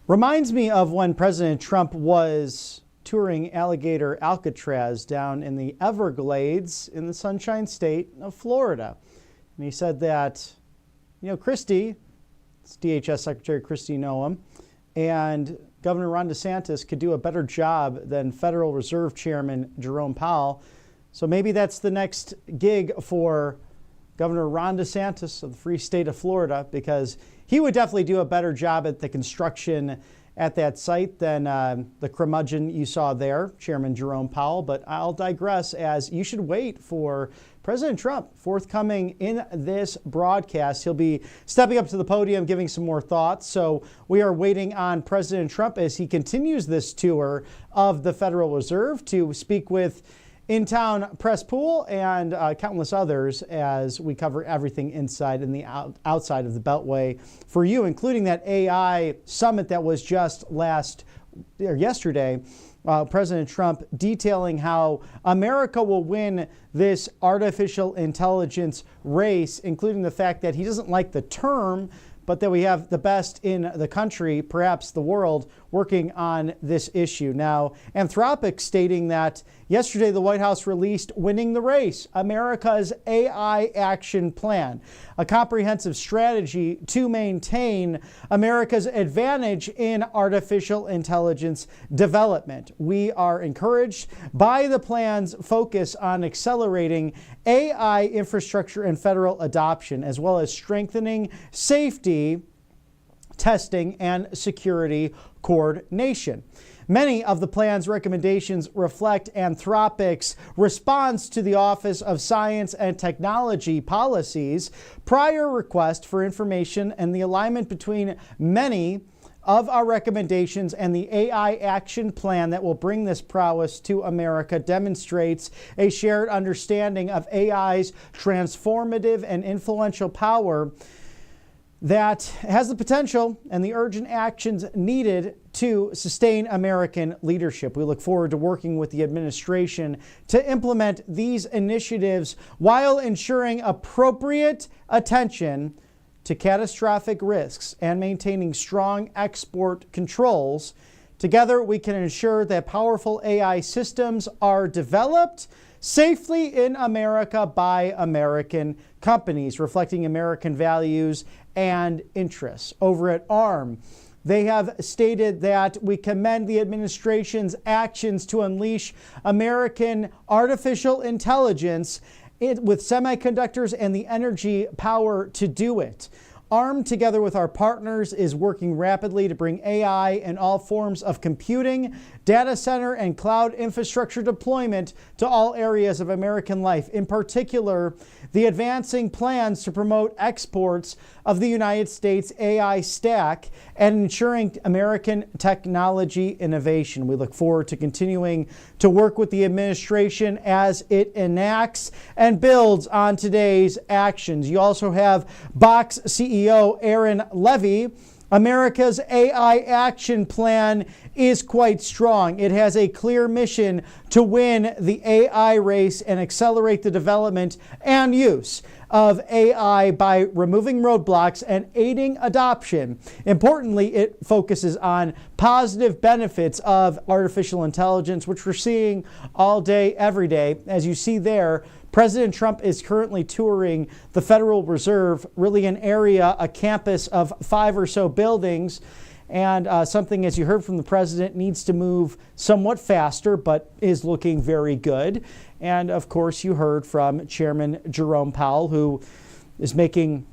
Reminds me of when President Trump was touring alligator Alcatraz down in the Everglades in the Sunshine State of Florida. And he said that, Christie, it's DHS Secretary Kristi Noem, and Governor Ron DeSantis could do a better job than Federal Reserve Chairman Jerome Powell. So maybe that's the next gig for Governor Ron DeSantis of the free state of Florida, because he would definitely do a better job at the construction at that site than the curmudgeon you saw there, Chairman Jerome Powell. But I'll digress, as you should wait for President Trump forthcoming in this broadcast. He'll be stepping up to the podium, giving some more thoughts. So we are waiting on President Trump as he continues this tour of the Federal Reserve to speak with in-town press pool and countless others as we cover everything inside and the outside of the Beltway for you, including that AI summit that was just yesterday. President Trump detailing how America will win this artificial intelligence race, including the fact that he doesn't like the term, but that we have the best in the country, perhaps the world, working on this issue. Now, Anthropic stating that yesterday the White House released Winning the Race, America's AI Action Plan, a comprehensive strategy to maintain America's advantage in artificial intelligence development. We are encouraged by the plan's focus on accelerating AI infrastructure and federal adoption, as well as strengthening safety, testing, and security coordination. Many of the plan's recommendations reflect Anthropic's response to the Office of Science and Technology Policy's prior request for information and the alignment between many of our recommendations and the AI action plan that will bring this prowess to America demonstrates a shared understanding of AI's transformative and influential power that has the potential and the urgent actions needed to sustain American leadership. We look forward to working with the administration to implement these initiatives while ensuring appropriate attention to catastrophic risks and maintaining strong export controls. Together, we can ensure that powerful AI systems are developed safely in America by American companies, reflecting American values and interests. Over at ARM, they have stated that we commend the administration's actions to unleash American artificial intelligence with semiconductors and the energy power to do it. ARM, together with our partners, is working rapidly to bring AI and all forms of computing, data center, and cloud infrastructure deployment to all areas of American life. In particular, the advancing plans to promote exports of the United States AI stack and ensuring American technology innovation. We look forward to continuing to work with the administration as it enacts and builds on today's actions. You also have Box CEO Aaron Levy. America's AI action plan is quite strong. It has a clear mission to win the AI race and accelerate the development and use of AI by removing roadblocks and aiding adoption. Importantly, it focuses on positive benefits of artificial intelligence, which we're seeing all day, every day. As you see there, President Trump is currently touring the Federal Reserve, really an area, a campus of 5 or so buildings. And something, as you heard from the president, needs to move somewhat faster, but is looking very good. And of course, you heard from Chairman Jerome Powell, who is making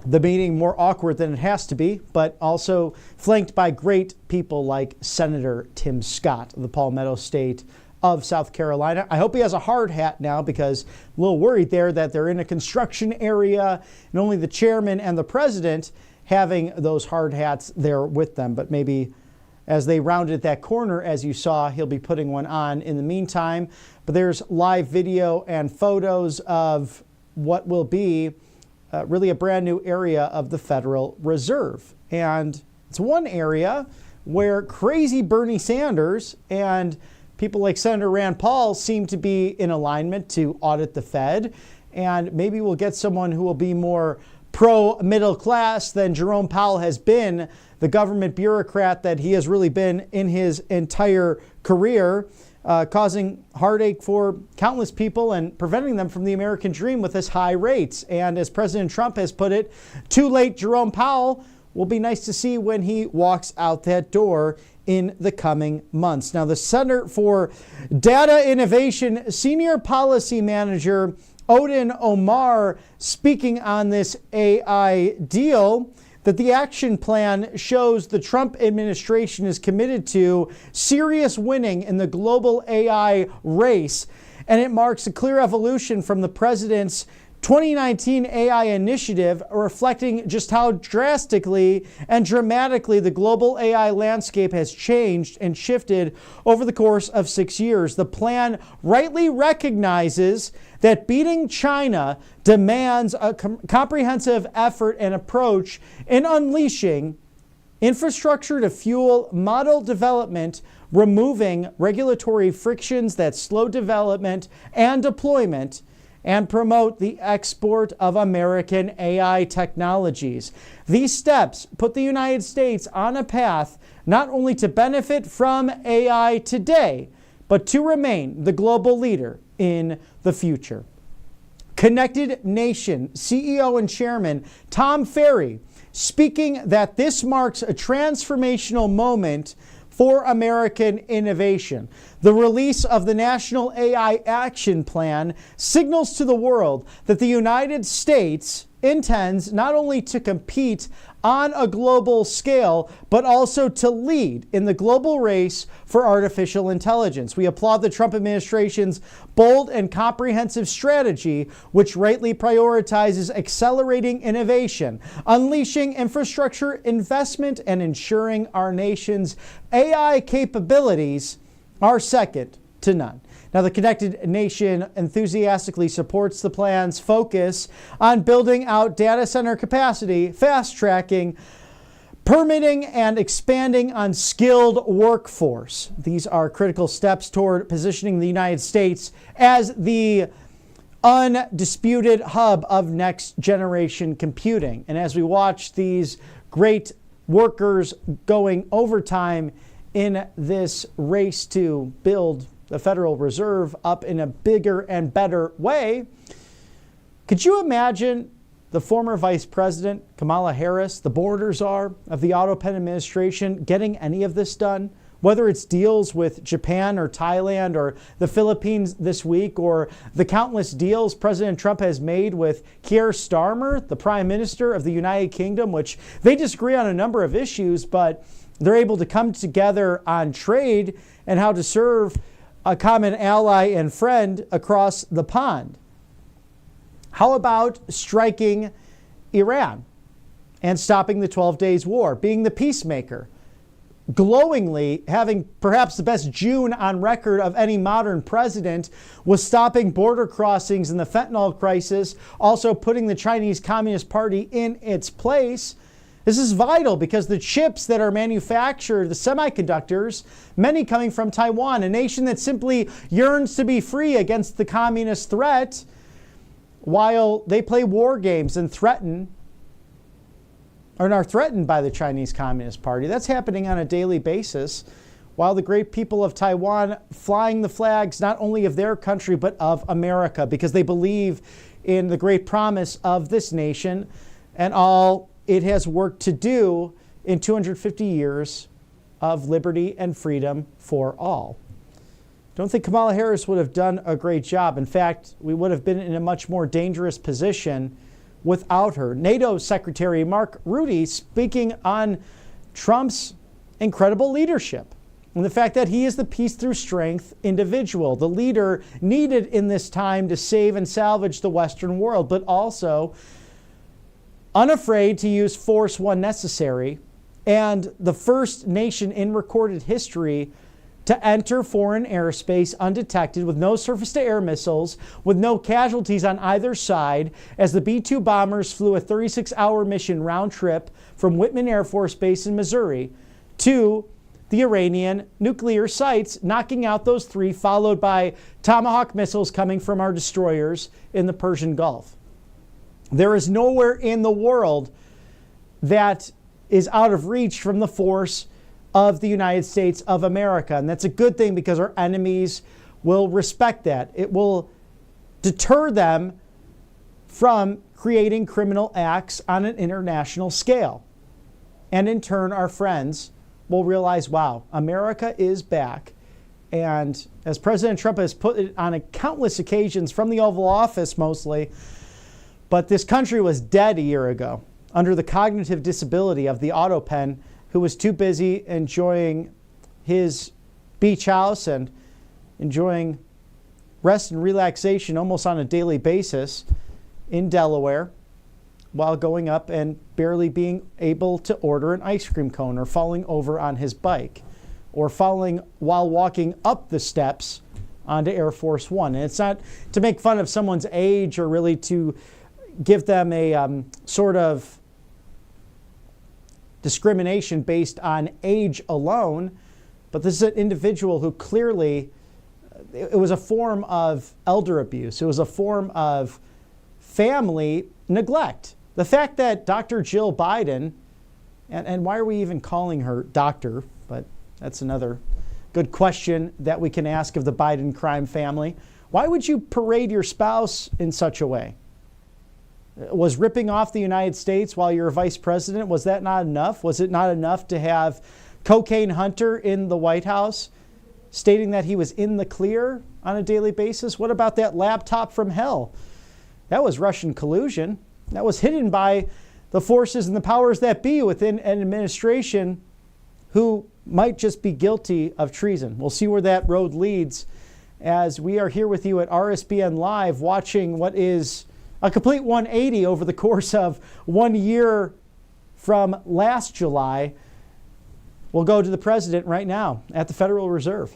the meeting more awkward than it has to be, but also flanked by great people like Senator Tim Scott of the Palmetto State of South Carolina. I hope he has a hard hat now, because I'm a little worried there that they're in a construction area and only the chairman and the president having those hard hats there with them. But maybe as they rounded that corner, as you saw, he'll be putting one on in the meantime. But there's live video and photos of what will be really a brand new area of the Federal Reserve. And it's one area where crazy Bernie Sanders and people like Senator Rand Paul seem to be in alignment to audit the Fed. And maybe we'll get someone who will be more pro-middle class than Jerome Powell has been, the government bureaucrat that he has really been in his entire career, causing heartache for countless people and preventing them from the American dream with his high rates. And as President Trump has put it, too late Jerome Powell. Will be nice to see when he walks out that door in the coming months. Now, the Center for Data Innovation Senior Policy Manager Odin Omar, speaking on this AI deal, that the action plan shows the Trump administration is committed to serious winning in the global AI race, and it marks a clear evolution from the president's 2019 AI initiative, reflecting just how drastically and dramatically the global AI landscape has changed and shifted over the course of 6 years. The plan rightly recognizes that beating China demands a comprehensive effort and approach in unleashing infrastructure to fuel model development, removing regulatory frictions that slow development and deployment, and promote the export of American AI technologies. These steps put the United States on a path not only to benefit from AI today, but to remain the global leader in the future. Connected Nation CEO and Chairman Tom Ferry speaking that this marks a transformational moment for American innovation. The release of the National AI Action Plan signals to the world that the United States intends not only to compete on a global scale, but also to lead in the global race for artificial intelligence. We applaud the Trump administration's bold and comprehensive strategy, which rightly prioritizes accelerating innovation, unleashing infrastructure investment, and ensuring our nation's AI capabilities are second to none. Now, the Connected Nation enthusiastically supports the plan's focus on building out data center capacity, fast-tracking, permitting, and expanding on skilled workforce. These are critical steps toward positioning the United States as the undisputed hub of next-generation computing. And as we watch these great workers going overtime in this race to build the Federal Reserve up in a bigger and better way, could you imagine the former Vice President, Kamala Harris, the board czar of the Autopen administration, getting any of this done? Whether it's deals with Japan or Thailand or the Philippines this week, or the countless deals President Trump has made with Keir Starmer, the Prime Minister of the United Kingdom, which they disagree on a number of issues, but they're able to come together on trade and how to serve a common ally and friend across the pond. How about striking Iran and stopping the 12 Days War, being the peacemaker, glowingly having perhaps the best June on record of any modern president, was stopping border crossings and the fentanyl crisis, also putting the Chinese Communist Party in its place. This is vital because the chips that are manufactured, the semiconductors, many coming from Taiwan, a nation that simply yearns to be free against the communist threat, while they play war games and threaten, or are threatened by the Chinese Communist Party. That's happening on a daily basis, while the great people of Taiwan flying the flags not only of their country but of America, because they believe in the great promise of this nation and all it has worked to do in 250 years of liberty and freedom for all. Don't think Kamala Harris would have done a great job. In fact, we would have been in a much more dangerous position without her. NATO Secretary Mark Rutte speaking on Trump's incredible leadership and the fact that he is the peace through strength individual, the leader needed in this time to save and salvage the Western world, but also unafraid to use force when necessary, and the first nation in recorded history to enter foreign airspace undetected with no surface-to-air missiles, with no casualties on either side, as the B-2 bombers flew a 36-hour mission round trip from Whitman Air Force Base in Missouri to the Iranian nuclear sites, knocking out those three, followed by Tomahawk missiles coming from our destroyers in the Persian Gulf. There is nowhere in the world that is out of reach from the force of the United States of America. And that's a good thing because our enemies will respect that. It will deter them from creating criminal acts on an international scale. And in turn, our friends will realize, wow, America is back. And as President Trump has put it on countless occasions from the Oval Office mostly, but this country was dead a year ago under the cognitive disability of the Autopen, who was too busy enjoying his beach house and enjoying rest and relaxation almost on a daily basis in Delaware, while going up and barely being able to order an ice cream cone, or falling over on his bike, or falling while walking up the steps onto Air Force One. And it's not to make fun of someone's age or really to give them a sort of discrimination based on age alone, but this is an individual who clearly, it was a form of elder abuse. It was a form of family neglect. The fact that Dr. Jill Biden, and why are we even calling her doctor, but that's another good question that we can ask of the Biden crime family. Why would you parade your spouse in such a way? Was ripping off the United States while you're a vice president, was that not enough? Was it not enough to have Cocaine Hunter in the White House stating that he was in the clear on a daily basis? What about that laptop from hell? That was Russian collusion. that was hidden by the forces and the powers that be within an administration who might just be guilty of treason. We'll see where that road leads as we are here with you at RSBN Live, watching what is a complete 180 over the course of 1 year from last July. We'll go to the president right now at the Federal Reserve.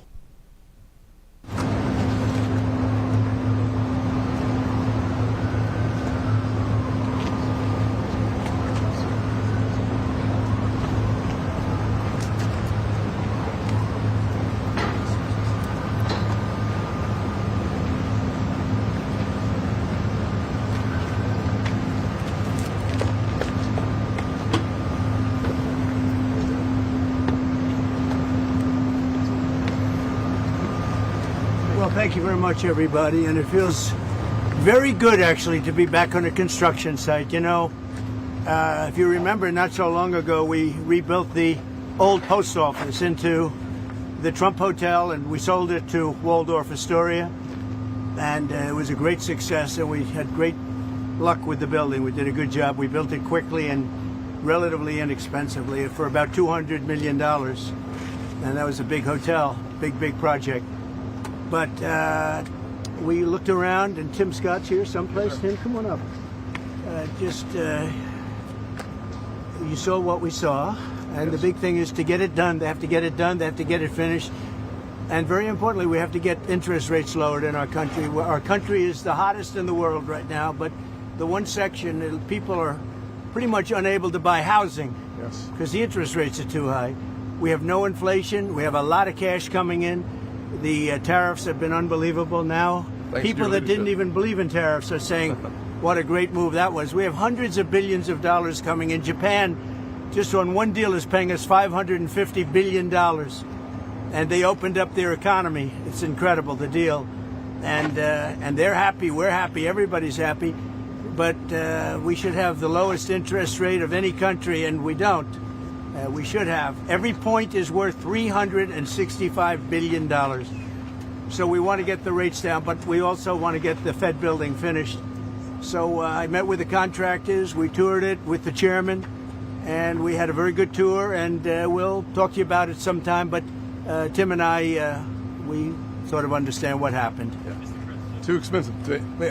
Thank you very much, everybody, and it feels very good, actually, to be back on a construction site. You know, if you remember, not so long ago, we rebuilt the old post office into the Trump Hotel, and we sold it to Waldorf Astoria, and it was a great success, and we had great luck with the building. We did a good job. We built it quickly and relatively inexpensively for about $200 million, and that was a big hotel, big project. But we looked around, and Tim Scott's here someplace. Tim, come on up. You saw what we saw, and the big thing is to get it done. They have to get it done. They have to get it finished. And very importantly, we have to get interest rates lowered in our country. Our country is the hottest in the world right now, but the one section, people are pretty much unable to buy housing because the interest rates are too high. We have no inflation. We have a lot of cash coming in. The tariffs have been unbelievable now. People that didn't even believe in tariffs are saying what a great move that was. We have hundreds of billions of dollars coming in. Japan, just on one deal, is paying us $550 billion. And they opened up their economy. It's incredible, the deal. And they're happy, we're happy, everybody's happy. But we should have the lowest interest rate of any country, and we don't. We should have. Every point is worth $365 billion. So we want to get the rates down, but we also want to get the Fed building finished. So I met with the contractors. We toured it with the chairman, and we had a very good tour, and we'll talk to you about it sometime. But Tim and I, we sort of understand what happened. Too expensive.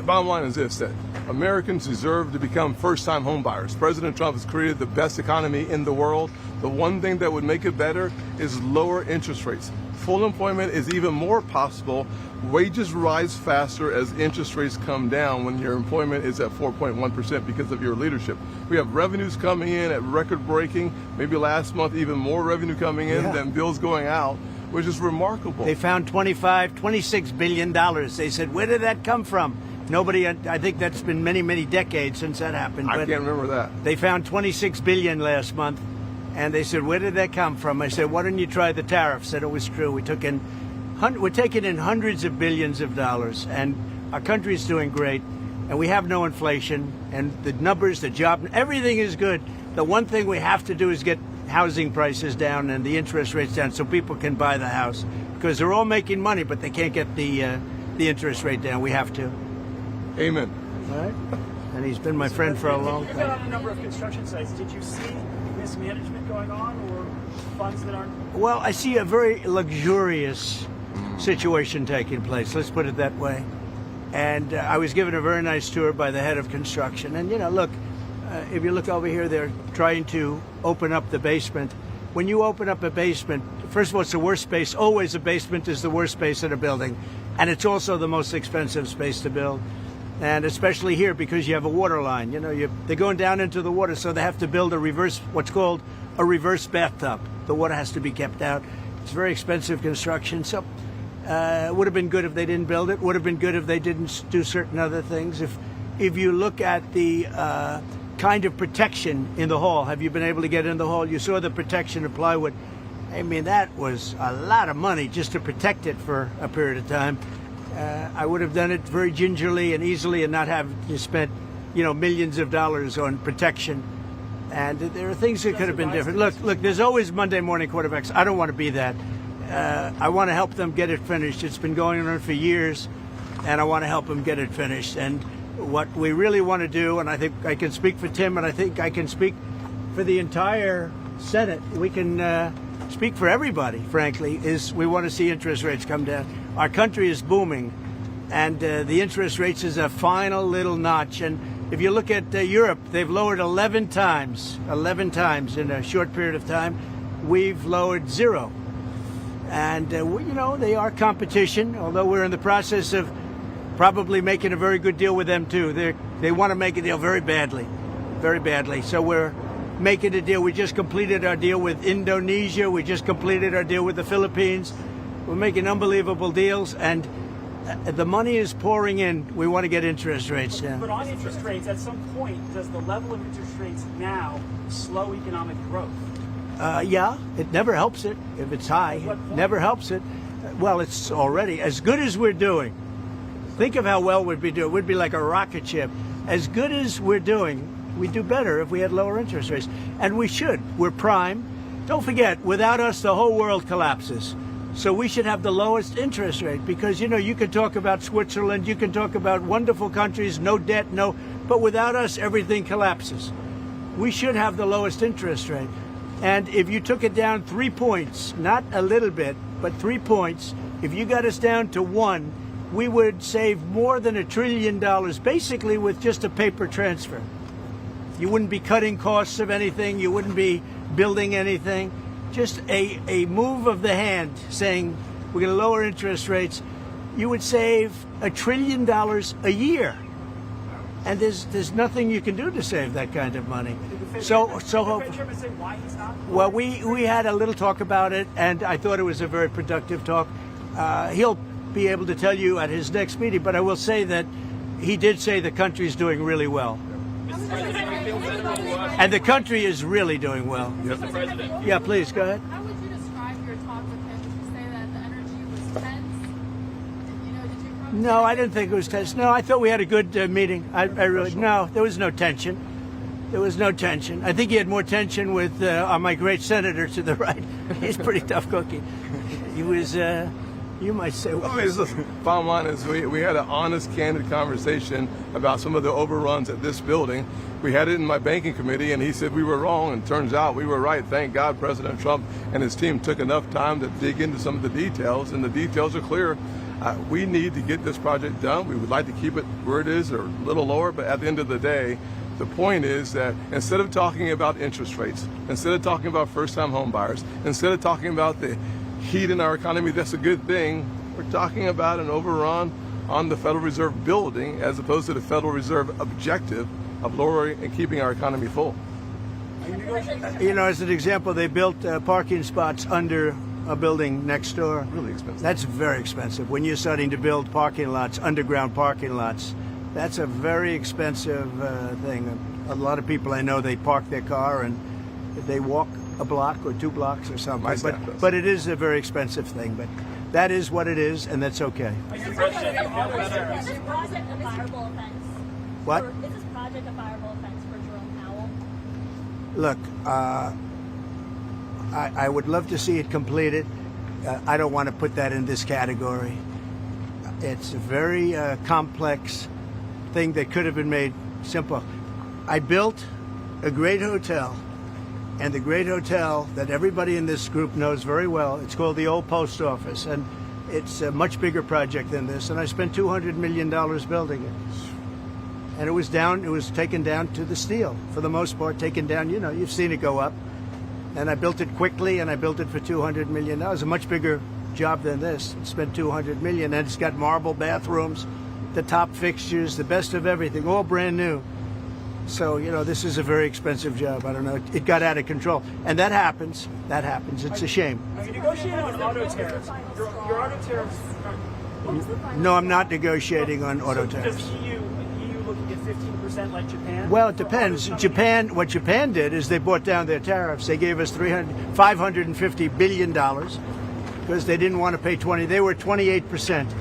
Bottom line is this, that Americans deserve to become first-time home buyers. President Trump has created the best economy in the world. The one thing that would make it better is lower interest rates. Full employment is even more possible. Wages rise faster as interest rates come down when your employment is at 4.1% because of your leadership. We have revenues coming in at record-breaking, maybe last month even more revenue coming in than bills going out, which is remarkable. They found $26 billion. They said, where did that come from? Nobody, I think that's been many decades since that happened. I can't remember that. They found $26 billion last month, and they said, where did that come from? I said, why don't you try the tariffs? Said it was true. We're taking in hundreds of billions of dollars, and our country's doing great, and we have no inflation, and the numbers, the job, everything is good. The one thing we have to do is get housing prices down and the interest rates down so people can buy the house, because they're all making money, but they can't get the interest rate down. We have to. Amen. All right. And he's been my friend for a long time. You've been on a number of construction sites. Did you see mismanagement going on or funds that aren't? Well, I see a very luxurious situation taking place. Let's put it that way. And I was given a very nice tour by the head of construction. And, look, if you look over here, they're trying to open up the basement. When you open up a basement, first of all, it's the worst space. Always a basement is the worst space in a building. And it's also the most expensive space to build. And especially here because you have a water line. They're going down into the water, so they have to build what's called a reverse bathtub. The water has to be kept out. It's very expensive construction. So it would have been good if they didn't build it. Would have been good if they didn't do certain other things. If you look at the kind of protection in the hall, have you been able to get in the hall? You saw the protection of plywood. I mean, that was a lot of money just to protect it for a period of time. I would have done it very gingerly and easily and not have to spend, millions of dollars on protection. And there are things that could have been different. Look, there's always Monday morning quarterbacks. I don't want to be that. I want to help them get it finished. It's been going on for years, and I want to help them get it finished. And What we really want to do, and I think I can speak for Tim, and I think I can speak for the entire Senate, we can speak for everybody, frankly, is we want to see interest rates come down. Our country is booming, and the interest rates is a final little notch. And if you look at Europe, they've lowered 11 times in a short period of time. We've lowered 0. And, they are competition, although we're in the process of probably making a very good deal with them, too. They want to make a deal very badly. So we're making a deal. We just completed our deal with Indonesia. We just completed our deal with the Philippines. We're making unbelievable deals, and the money is pouring in. We want to get interest rates down. But on interest rates, at some point, does the level of interest rates now slow economic growth? Yeah, it never helps it if it's high. Never helps it. Well, it's already as good as we're doing. Think of how well we'd be doing. We'd be like a rocket ship. As good as we're doing, we'd do better if we had lower interest rates. And we should. We're prime. Don't forget, without us, the whole world collapses. So we should have the lowest interest rate because, you can talk about Switzerland, you can talk about wonderful countries, no debt, but without us, everything collapses. We should have the lowest interest rate. And if you took it down 3 points, not a little bit, but 3 points, if you got us down to 1, we would save more than $1 trillion, basically with just a paper transfer. You wouldn't be cutting costs of anything. You wouldn't be building anything. Just a move of the hand saying we're going to lower interest rates. You would save $1 trillion a year. And there's nothing you can do to save that kind of money. Well, we had a little talk about it, and I thought it was a very productive talk. He'll be able to tell you at his next meeting, but I will say that he did say the country is doing really well. And the country is really doing well. Mr. President. Yeah, please, go ahead. How would you describe your talk with him? Did you say that the energy was tense? Did you probably No, I didn't think it was tense. No, I thought we had a good meeting. No, there was no tension. I think he had more tension with my great senator to the right. He's a pretty tough cookie. He was, you might say. Bottom line is we had an honest, candid conversation about some of the overruns at this building. We had it in my banking committee, and he said we were wrong, and turns out we were right. Thank God President Trump and his team took enough time to dig into some of the details, and the details are clear. We need to get this project done. We would like to keep it where it is or a little lower, but at the end of the day, the point is that instead of talking about interest rates, instead of talking about first-time home buyers, instead of talking about the heat in our economy, that's a good thing. We're talking about an overrun on the Federal Reserve building as opposed to the Federal Reserve objective of lowering and keeping our economy full. As an example, they built parking spots under a building next door. Really expensive. That's very expensive. When you're starting to build parking lots, underground parking lots, that's a very expensive thing. A lot of people I know, they park their car and they walk a block or 2 blocks or something. But it is a very expensive thing. But that is what it is, and that's okay. Is this project a fireable offense? What? Is this project a fireable offense for Jerome Powell? Look, I would love to see it completed. I don't want to put that in this category. It's a very complex thing that could have been made simple. I built a great hotel, and the great hotel that everybody in this group knows very well, it's called the Old Post Office, and it's a much bigger project than this, and I spent $200 million building it. And it was taken down to the steel, for the most part, taken down, you've seen it go up. And I built it quickly, and I built it for $200 million. That was a much bigger job than this. It spent $200 million, and it's got marble bathrooms, the top fixtures, the best of everything, all brand new. So, this is a very expensive job. I don't know. It got out of control. And that happens. It's a shame. Are you negotiating on auto tariffs? Your auto tariffs... No, I'm not negotiating on auto tariffs. Does EU looking at 15% like Japan? Well, it depends. What Japan did is they brought down their tariffs. They gave us $550 billion because they didn't want to pay 20. They were 28%.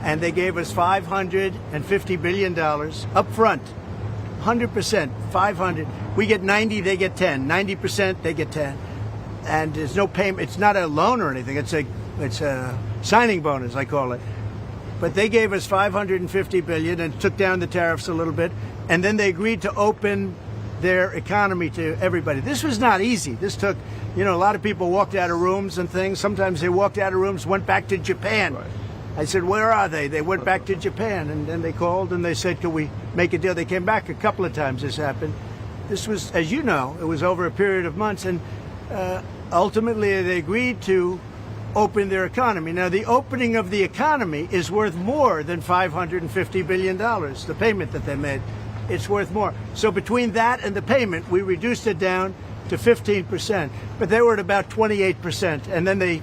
And they gave us $550 billion up front. 100%, 500. We get 90, they get 10. 90%, they get 10. And there's no payment. It's not a loan or anything. It's a signing bonus, I call it. but they gave us $550 billion and took down the tariffs a little bit, and then they agreed to open their economy to everybody. This was not easy. This took, a lot of people walked out of rooms and things. Sometimes they walked out of rooms, went back to Japan. Right. I said, where are they? They went back to Japan, and then they called and they said, can we make a deal? They came back a couple of times. This happened. This was, as you know, it was over a period of months, and ultimately they agreed to open their economy. Now, the opening of the economy is worth more than $550 billion, the payment that they made. It's worth more. So between that and the payment, we reduced it down to 15%, but they were at about 28%, and then they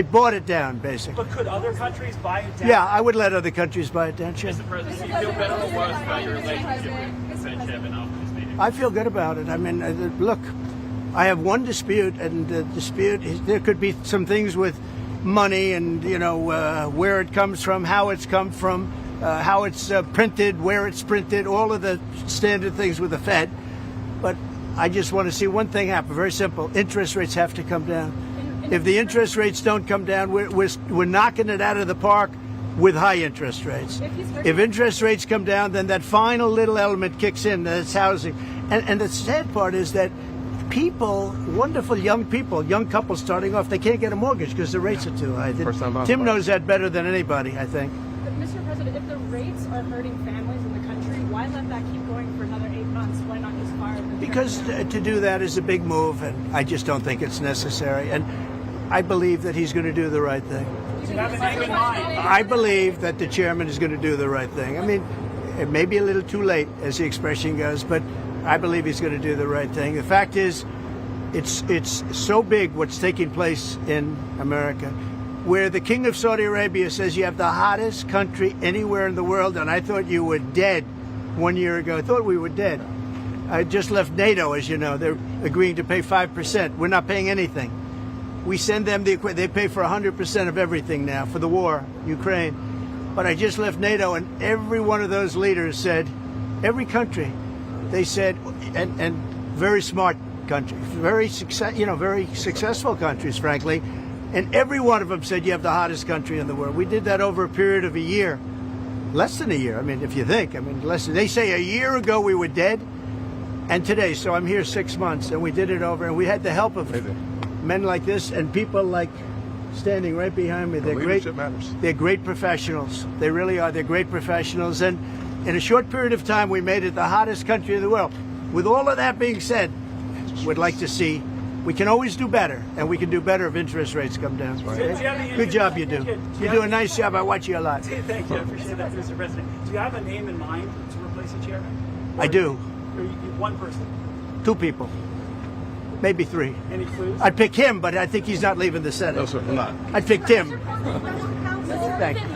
bought it down, basically. But could other countries buy it down? Yeah, I would let other countries buy it down. Sure. Mr. President, do you feel better or worse about your relationship with Fed Chairman after this meeting? I feel good about it. I mean, look, I have one dispute, and the dispute is there could be some things with money and, where it comes from, how it's come from, how it's printed, where it's printed, all of the standard things with the Fed. But I just want to see one thing happen. Very simple. Interest rates have to come down. If the interest rates don't come down, we're knocking it out of the park with high interest rates. If interest rates come down, then that final little element kicks in. That's housing. And the sad part is that people, wonderful young people, young couples starting off, they can't get a mortgage because the rates are too high. Tim knows that better than anybody, I think. But Mr. President, if the rates are hurting families in the country, why let that keep going for another 8 months? Why not just fire them? Because to do that is a big move, and I just don't think it's necessary. And I believe that he's going to do the right thing. I believe that the chairman is going to do the right thing. I mean, it may be a little too late, as the expression goes, but I believe he's going to do the right thing. The fact is, it's so big what's taking place in America, where the king of Saudi Arabia says you have the hottest country anywhere in the world, and I thought you were dead 1 year ago. I thought we were dead. I just left NATO, as you know. They're agreeing to pay 5%. We're not paying anything. We send them they pay for 100% of everything now for the war, Ukraine. But I just left NATO, and every one of those leaders said, every country, they said, and very smart countries, very successful countries, frankly, and every one of them said you have the hottest country in the world. We did that over a period of a year, less than a year. I mean, if you think, they say a year ago we were dead, and today. So I'm here 6 months, and we did it over, and we had the help of men like this and people like standing right behind me. They're great. They're great professionals. They really are. They're great professionals, and in a short period of time, we made it the hottest country in the world. With all of that being said, we'd like to see, we can always do better, and we can do better if interest rates come down. Good job you do. You do a nice job. I watch you a lot. Thank you. I appreciate that, Mr. President. Do you have a name in mind to replace the chairman? I do. Or one person? 2 people. Maybe 3. Any clues? I'd pick him, but I think he's not leaving the Senate. No, sir, I'm not. I'd pick Tim. Thank you.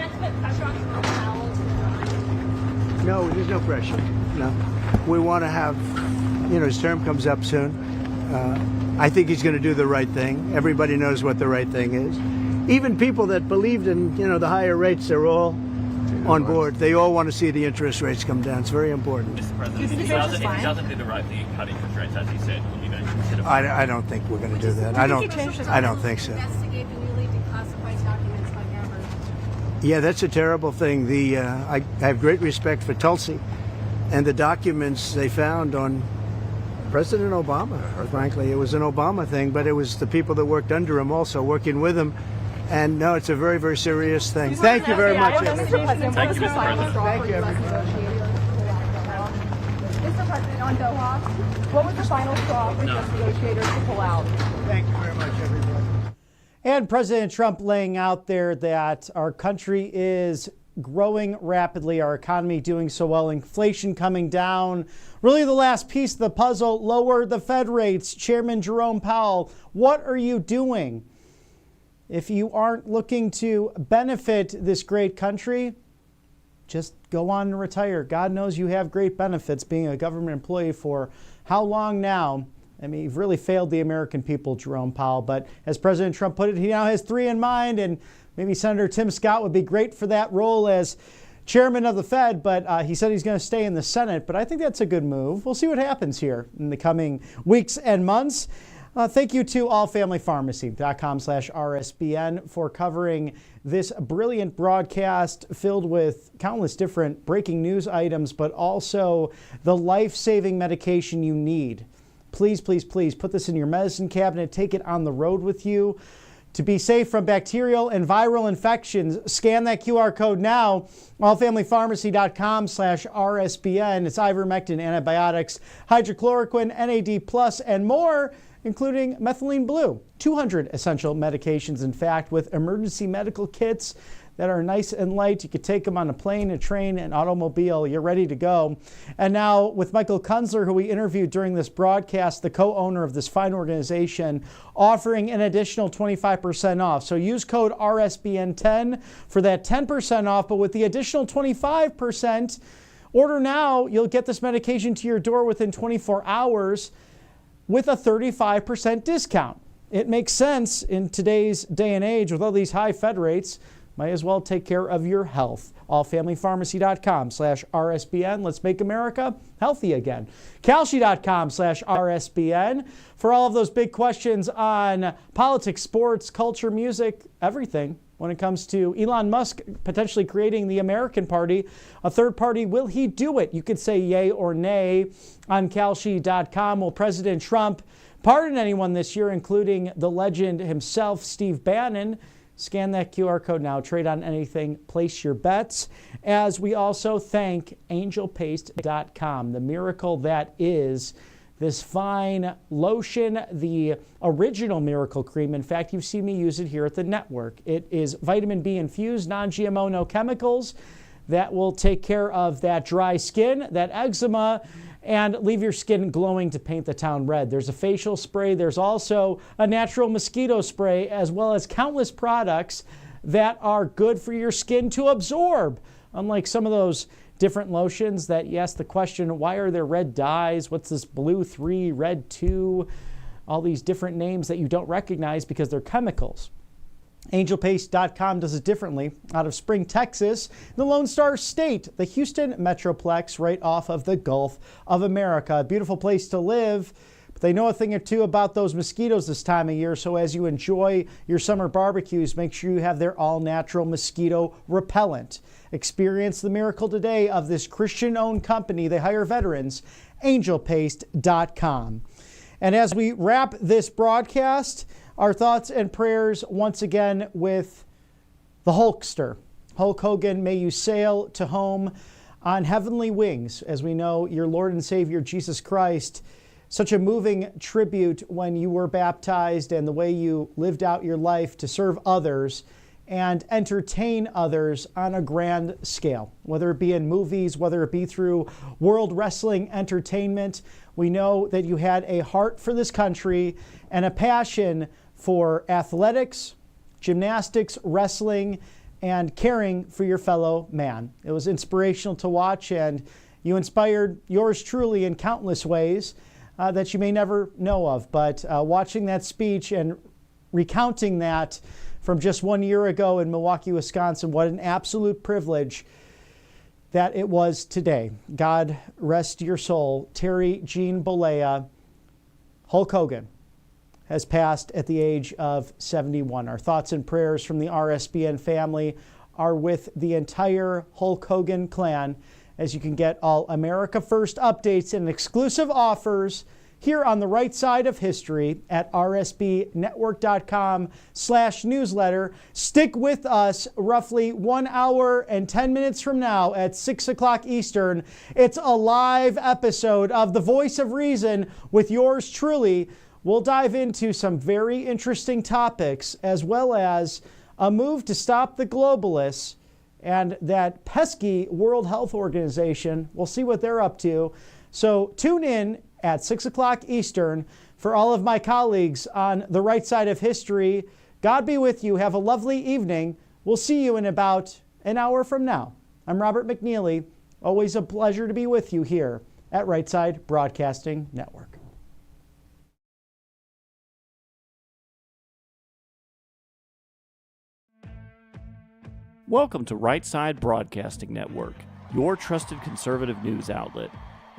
No, there's no pressure. No. We want to have, his term comes up soon. I think he's going to do the right thing. Everybody knows what the right thing is. Even people that believed in, the higher rates, they're all on board. They all want to see the interest rates come down. It's very important. Mr. President, if he doesn't do the right thing, cut interest rates, as he said, will you going to consider? I don't think we're going to do that. I don't think so. Investigate the newly declassified documents by Gabbard. Yeah, that's a terrible thing. I have great respect for Tulsi and the documents they found on President Obama. Frankly, it was an Obama thing, but it was the people that worked under him also working with him. And no, it's a very, very serious thing. Thank you very much. Mr. President, Thank you, Mr. President. Thank you, everybody. Mr. President, on Doha, what was the final straw for U.S. negotiators to pull out? Thank you very much, everybody. And President Trump laying out there that our country is growing rapidly, our economy doing so well, inflation coming down. Really the last piece of the puzzle, lower the Fed rates. Chairman Jerome Powell, what are you doing? If you aren't looking to benefit this great country, just go on and retire. God knows you have great benefits being a government employee for how long now? I mean, you've really failed the American people, Jerome Powell. But as President Trump put it, he now has 3 in mind, and maybe Senator Tim Scott would be great for that role as chairman of the Fed, but he said he's going to stay in the Senate. But I think that's a good move. We'll see what happens here in the coming weeks and months. Thank you to allfamilypharmacy.com/RSBN for covering this brilliant broadcast filled with countless different breaking news items, but also the life-saving medication you need. Please, please, please put this in your medicine cabinet. Take it on the road with you. To be safe from bacterial and viral infections, scan that QR code now, allfamilypharmacy.com/RSBN. It's ivermectin, antibiotics, hydrochloroquine, NAD+, and more, including methylene blue. 200 essential medications, in fact, with emergency medical kits that are nice and light. You could take them on a plane, a train, an automobile. You're ready to go. And now with Michael Kunzler, who we interviewed during this broadcast, the co-owner of this fine organization, offering an additional 25% off. So use code RSBN10 for that 10% off, but with the additional 25%, order now. You'll get this medication to your door within 24 hours with a 35% discount. It makes sense in today's day and age with all these high Fed rates. Might as well take care of your health. Allfamilypharmacy.com/RSBN. Let's make America healthy again. Kalshi.com/RSBN for all of those big questions on politics, sports, culture, music, everything. When it comes to Elon Musk potentially creating the American Party, a third party, will he do it? You could say yay or nay on Kalshi.com. Will President Trump pardon anyone this year, including the legend himself, Steve Bannon? Scan that QR code now. Trade on anything. Place your bets. As we also thank angelpaste.com, the miracle that is this fine lotion, the original Miracle Cream. In fact, you've seen me use it here at the network. It is vitamin B infused, non-GMO, no chemicals. That will take care of that dry skin, that eczema, and leave your skin glowing to paint the town red. There's a facial spray. There's also a natural mosquito spray, as well as countless products that are good for your skin to absorb. Unlike some of those different lotions that you ask the question, why are there red dyes? What's this blue 3, red 2? All these different names that you don't recognize because they're chemicals. Angelpaste.com does it differently. Out of Spring, Texas, the Lone Star State, the Houston Metroplex, right off of the Gulf of America. A beautiful place to live, but they know a thing or two about those mosquitoes this time of year. So as you enjoy your summer barbecues, make sure you have their all-natural mosquito repellent. Experience the miracle today of this Christian-owned company. They hire veterans. Angelpaste.com. And as we wrap this broadcast, our thoughts and prayers once again with the Hulkster. Hulk Hogan, may you sail to home on heavenly wings. As we know, your Lord and Savior, Jesus Christ, such a moving tribute when you were baptized and the way you lived out your life to serve others and entertain others on a grand scale, whether it be in movies, whether it be through World Wrestling Entertainment. We know that you had a heart for this country and a passion for athletics, gymnastics, wrestling, and caring for your fellow man. It was inspirational to watch, and you inspired yours truly in countless ways that you may never know of. But watching that speech and recounting that from just 1 year ago in Milwaukee, Wisconsin, what an absolute privilege that it was today. God rest your soul. Terry Jean Bollea, Hulk Hogan, has passed at the age of 71. Our thoughts and prayers from the RSBN family are with the entire Hulk Hogan clan, as you can get all America First updates and exclusive offers here on the right side of history at rsbnetwork.com/newsletter. Stick with us roughly 1 hour and 10 minutes from now at 6 o'clock Eastern. It's a live episode of The Voice of Reason with yours truly. We'll dive into some very interesting topics, as well as a move to stop the globalists and that pesky World Health Organization. We'll see what they're up to. So tune in at 6 o'clock Eastern for all of my colleagues on the right side of history. God be with you. Have a lovely evening. We'll see you in about an hour from now. I'm Robert McNeely. Always a pleasure to be with you here at Right Side Broadcasting Network. Welcome to Right Side Broadcasting Network, your trusted conservative news outlet.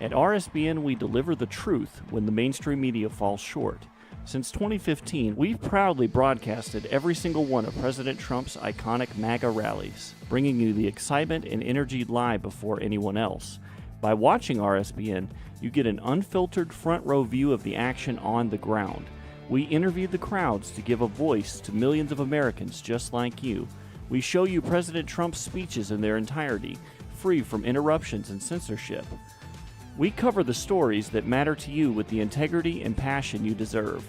At RSBN, we deliver the truth when the mainstream media falls short. Since 2015, we've proudly broadcasted every single one of President Trump's iconic MAGA rallies, bringing you the excitement and energy live before anyone else. By watching RSBN, you get an unfiltered front row view of the action on the ground. We interview the crowds to give a voice to millions of Americans just like you. We show you President Trump's speeches in their entirety, free from interruptions and censorship. We cover the stories that matter to you with the integrity and passion you deserve.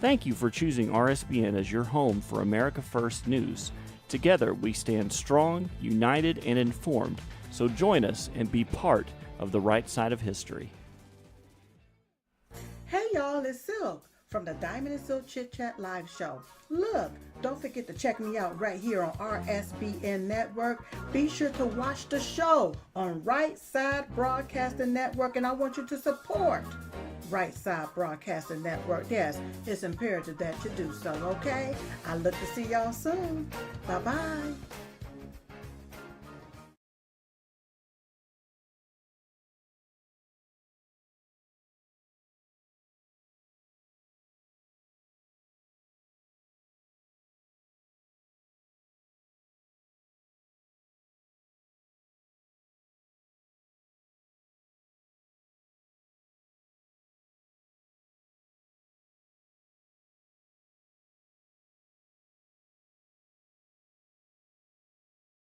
Thank you for choosing RSBN as your home for America First News. Together, we stand strong, united, and informed. So join us and be part of the right side of history. Hey y'all, it's Silk from the Diamond and Silk Chit Chat live show. Look, don't forget to check me out right here on RSBN Network. Be sure to watch the show on Right Side Broadcasting Network, and I want you to support Right Side Broadcasting Network. Yes, it's imperative that you do so, okay? I look to see y'all soon. Bye-bye.